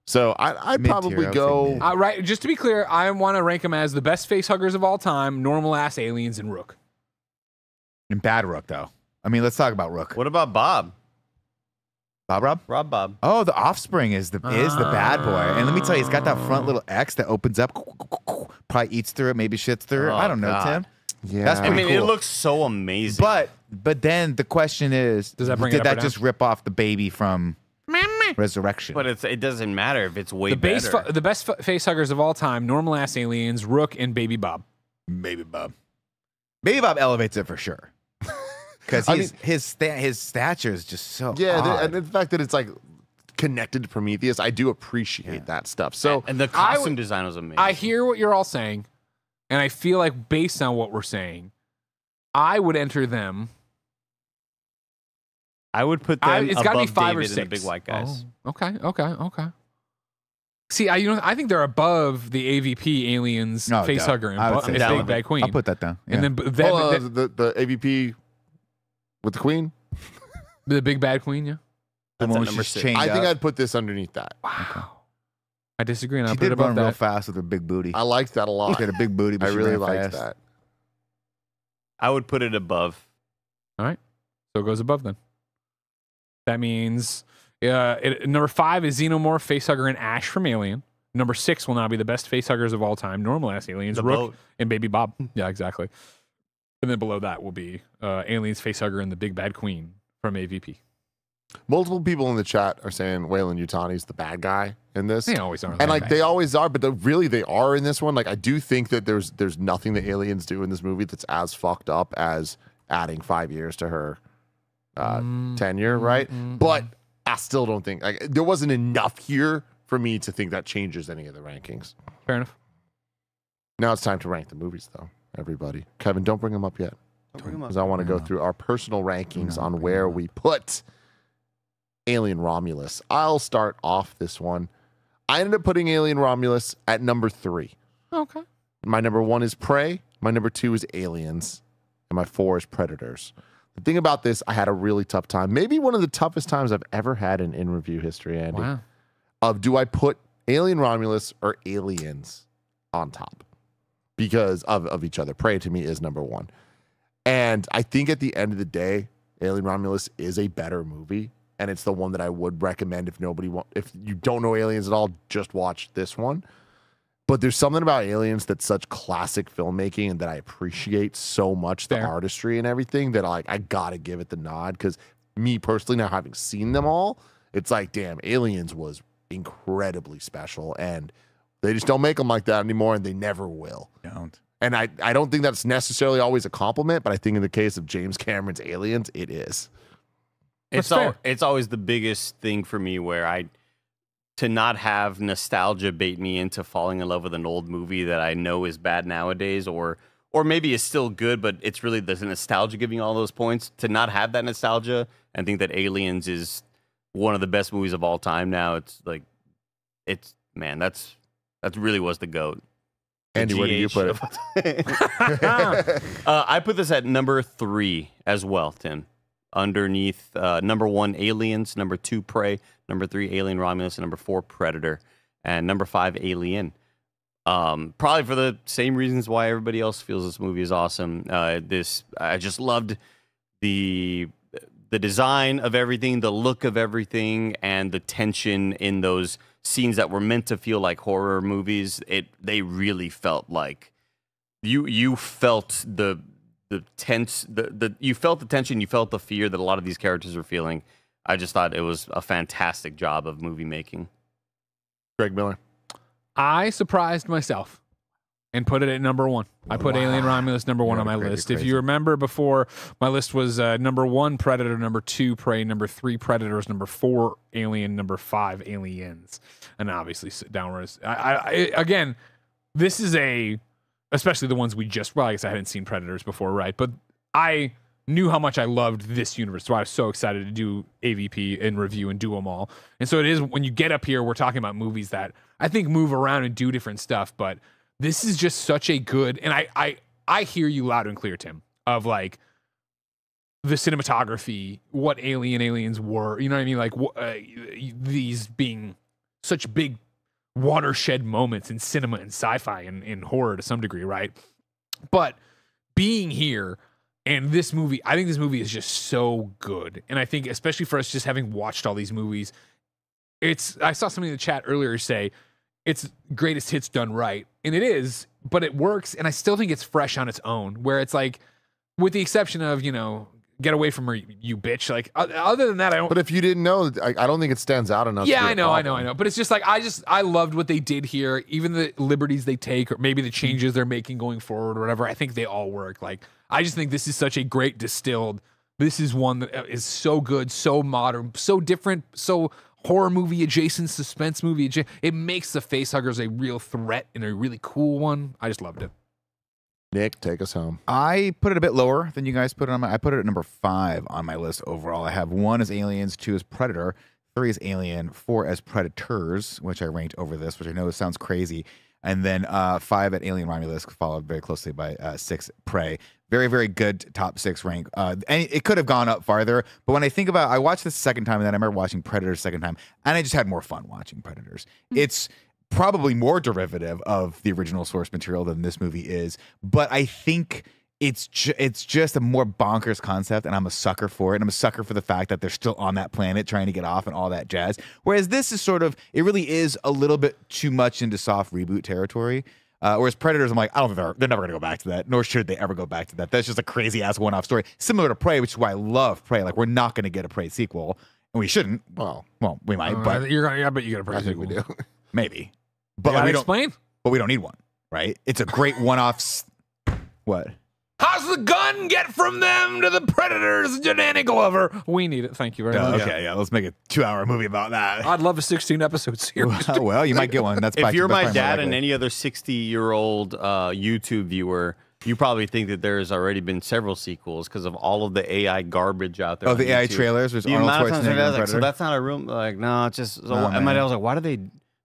So I'd Mid-tier, probably I would go. say mid. Right. Just to be clear, I want to rank them as the best face huggers of all time, normal ass aliens, and Rook. And bad Rook, though. I mean, let's talk about Rook. What about Bob? Rob? Rob Bob. Oh, the Offspring is the bad boy. And let me tell you, he's got that front little X that opens up, probably eats through it, maybe shits through it. Oh, I don't know, God. Tim. Yeah, That's I pretty mean, it cool. looks so amazing. But then the question is, Does that bring did it up or that just rip off the baby from Resurrection? But it doesn't matter if it's way The better. the best face huggers of all time, normal ass aliens, Rook, and Baby Bob. Baby Bob. Baby Bob elevates it for sure. Because his stature is just so odd. and the fact that it's like connected to Prometheus, I do appreciate that stuff. So and the costume design was amazing. I hear what you're all saying, and I feel like based on what we're saying, I would enter them. I would put them It's got to above be 5 or David 6. and the Big White Guys. Oh, okay. See, I think they're above the AVP aliens, No, face no. hugger, and I would say Big so. Bad Queen. I'll put that down. Yeah. And then the AVP with the Queen. the Big Bad Queen. Yeah. the That's one at where number she's 6. chained I think up. I'd put this underneath that. Wow. I disagree, and I She put it did above run real that. fast with her big booty. I liked that a lot. She had a big booty, but I she really ran liked fast. that. I would put it above. All right, so it goes above then. That means number 5 is Xenomorph, Facehugger, and Ash from Alien. Number 6 will now be the best facehuggers of all time, normal ass aliens, The Rook boat. and Baby Bob. Yeah, exactly. And then below that will be Aliens, Facehugger, and the Big Bad Queen from AVP. Multiple people in the chat are saying Waylon Yutani's the bad guy in this. They always are. And like they always are, but really they are in this one. Like I do think that there's nothing that aliens do in this movie that's as fucked up as adding 5 years to her tenure, right? But I still don't think like there wasn't enough here for me to think that changes any of the rankings. Fair enough. Now it's time to rank the movies, though. Everybody, Kevin, don't bring them up yet. because I want to go through our personal rankings on where we put Alien Romulus. I'll start off this one. I ended up putting Alien Romulus at number 3. Okay. My number 1 is Prey. My number 2 is Aliens. And my 4 is Predators. The thing about this, I had a really tough time. Maybe one of the toughest times I've ever had in review history, Andy. Wow. Of do I put Alien Romulus or Aliens on top? Because of each other. Prey to me is number 1. And I think at the end of the day, Alien Romulus is a better movie. And it's the one that I would recommend if you don't know Aliens at all, just watch this one. But there's something about Aliens that's such classic filmmaking and that I appreciate so much, the artistry and everything, that I gotta give it the nod. Because me personally, now having seen them all, it's like, damn, Aliens was incredibly special. And they just don't make them like that anymore, and they never will. Don't. And I don't think that's necessarily always a compliment, but I think in the case of James Cameron's Aliens, it is. It's always the biggest thing for me where to not have nostalgia bait me into falling in love with an old movie that I know is bad nowadays, or maybe is still good, but it's really the nostalgia giving all those points. To not have that nostalgia and think that Aliens is one of the best movies of all time now, it's like, man, that really was the GOAT. Andy, where do you put it? I put this at number 3 as well, Tim. Underneath number 1, Aliens, number 2, Prey, number 3, Alien Romulus, and number 4, Predator, and number 5, Alien. Probably for the same reasons why everybody else feels this movie is awesome. I just loved the design of everything, the look of everything, and the tension in those scenes that were meant to feel like horror movies. They really felt like you felt the tense, you felt the tension, you felt the fear that a lot of these characters were feeling. I just thought it was a fantastic job of movie making. Greg Miller. I surprised myself and put it at number 1. I put Alien Romulus number 1 on my list. If you remember before, my list was number 1, Predator, number 2, Prey, number 3, Predators, number 4, Alien, number 5, Aliens. And obviously downwards. Again, this is especially the ones we just, well, I guess I hadn't seen Predators before, right? But I knew how much I loved this universe, so I was so excited to do AVP and review and do them all. And so it is, when you get up here, we're talking about movies that I think move around and do different stuff, but this is just such a good, and I hear you loud and clear, Tim, of like the cinematography, what Aliens were, you know what I mean? Like these being such big watershed moments in cinema and sci-fi and in horror to some degree, right? But being here and this movie, I think this movie is just so good. And I think especially for us just having watched all these movies, I saw somebody in the chat earlier say it's greatest hits done right. And it is, but it works. And I still think it's fresh on its own, where it's like, with the exception of, get away from her, you bitch. Like, other than that, I don't. But if you didn't know, I don't think it stands out enough. Yeah, I know. But it's just like, I loved what they did here. Even the liberties they take, or maybe the changes they're making going forward, or whatever. I think they all work. Like, I just think this is such a great distilled. This is one that is so good, so modern, so different, so horror movie adjacent, suspense movie adjacent. It makes the Facehuggers a real threat and a really cool one. I just loved it. Nick, take us home. I put it a bit lower than you guys put it on I put it at number 5 on my list overall. I have 1 as Aliens, 2 as Predator, 3 as Alien, 4 as Predators, which I ranked over this, which I know sounds crazy. And then 5 at Alien Romulus, followed very closely by 6 Prey. Very, very good top 6 rank. And it could have gone up farther, but when I think about, I watched this second time, and then I remember watching Predators second time, and I just had more fun watching Predators. It's probably more derivative of the original source material than this movie is, but I think it's just a more bonkers concept, and I'm a sucker for it. And I'm a sucker for the fact that they're still on that planet trying to get off and all that jazz. Whereas this is it really is a little bit too much into soft reboot territory. Whereas Predators, I'm like, I don't think they're never going to go back to that, nor should they ever go back to that. That's just a crazy ass one-off story, similar to Prey, which is why I love Prey. Like, we're not going to get a Prey sequel, and we shouldn't. Well, we might, but I bet you get a Prey sequel. We do. Maybe, but we explain. But we don't need one, right? It's a great one-off. What? How's the gun get from them to the Predators to Danny Glover? We need it. Thank you very much. Okay, yeah, let's make a 2-hour movie about that. I'd love a 16-episode series. Well, you might get one. That's if you're my dad and any other 60-year-old YouTube viewer, You probably think that there's already been several sequels because of all of the AI garbage out there. Oh, on the AI YouTube. trailers. There's The Arnold amount of times I Schwarzenegger was and like, so Predator. that's not a room. Like, no, it's just. So, Oh, and man. I was like, why do they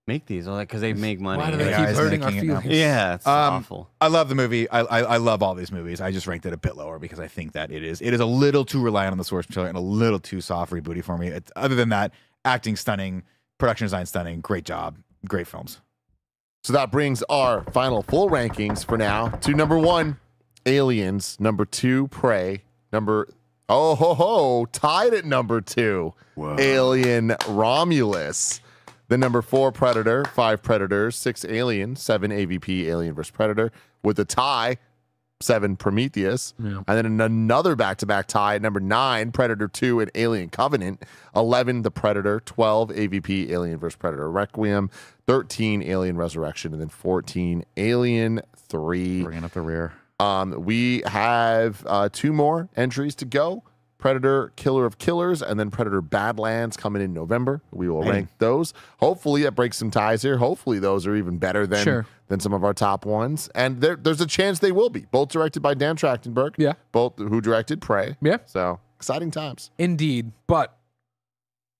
make these? I was like, because they make money. Why do they AI keep is hurting our making it now. feelings? Yeah, it's awful. I love the movie. I love all these movies. I just ranked it a bit lower because I think that it is a little too reliant on the source material and a little too soft rebooty for me. Other than that, acting stunning, production design stunning, great job, great films. So that brings our final full rankings for now to number 1, Aliens. Number 2, Prey. Tied at number 2, Alien Romulus. Then number 4, Predator. 5, Predators. 6, Alien. 7, AVP, Alien vs. Predator. With a tie, 7, Prometheus. Yeah. And then another back-to-back tie at number 9, Predator 2 and Alien Covenant. 11, The Predator. 12, AVP, Alien vs. Predator Requiem. 13, Alien Resurrection. And then 14, Alien 3. Bringing up the rear. We have 2 more entries to go. Predator Killer of Killers and then Predator Badlands coming in November. We will rank those. Hopefully that breaks some ties here. Hopefully those are even better than some of our top ones. And there's a chance they will be. Both directed by Dan Trachtenberg. Yeah. Both who directed Prey. Yeah. So exciting times. Indeed. But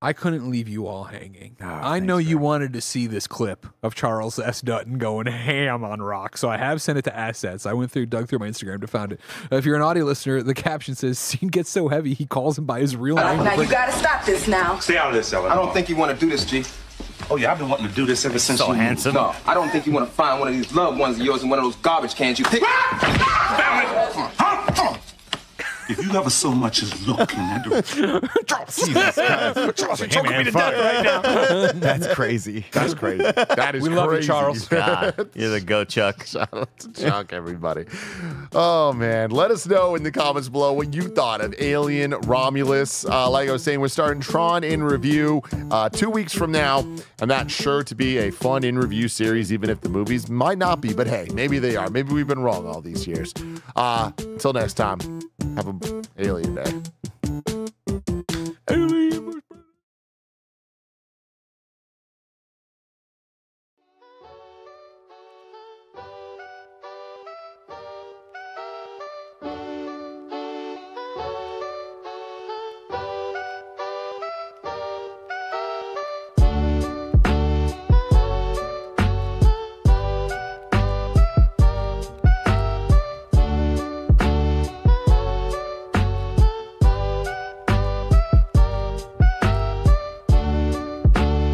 I couldn't leave you all hanging. I know you wanted to see this clip of Charles S. Dutton going ham on Rock, so I have sent it to Assets. I dug through my Instagram to find it. If you're an audio listener, the caption says, "Scene gets so heavy, he calls him by his real name." Now you gotta stop this now. Stay out of this, Ellen. I don't think you want to do this, G. Oh, yeah, I've been wanting to do this ever since So you... handsome. No, I don't think you want to find one of these loved ones of yours in one of those garbage cans you pick. If you ever so much as look in that direction... Jesus Christ. Charles, you're choking me to death right now. That's crazy. That's crazy. That is We crazy. love you, Charles. God, you're the go, Chuck. Shout out to Chuck, everybody. Oh, man. Let us know in the comments below what you thought of Alien Romulus. Like I was saying, we're starting Tron in review 2 weeks from now, and that's sure to be a fun in review series, even if the movies might not be. But hey, maybe they are. Maybe we've been wrong all these years. Until next time, have an alien day.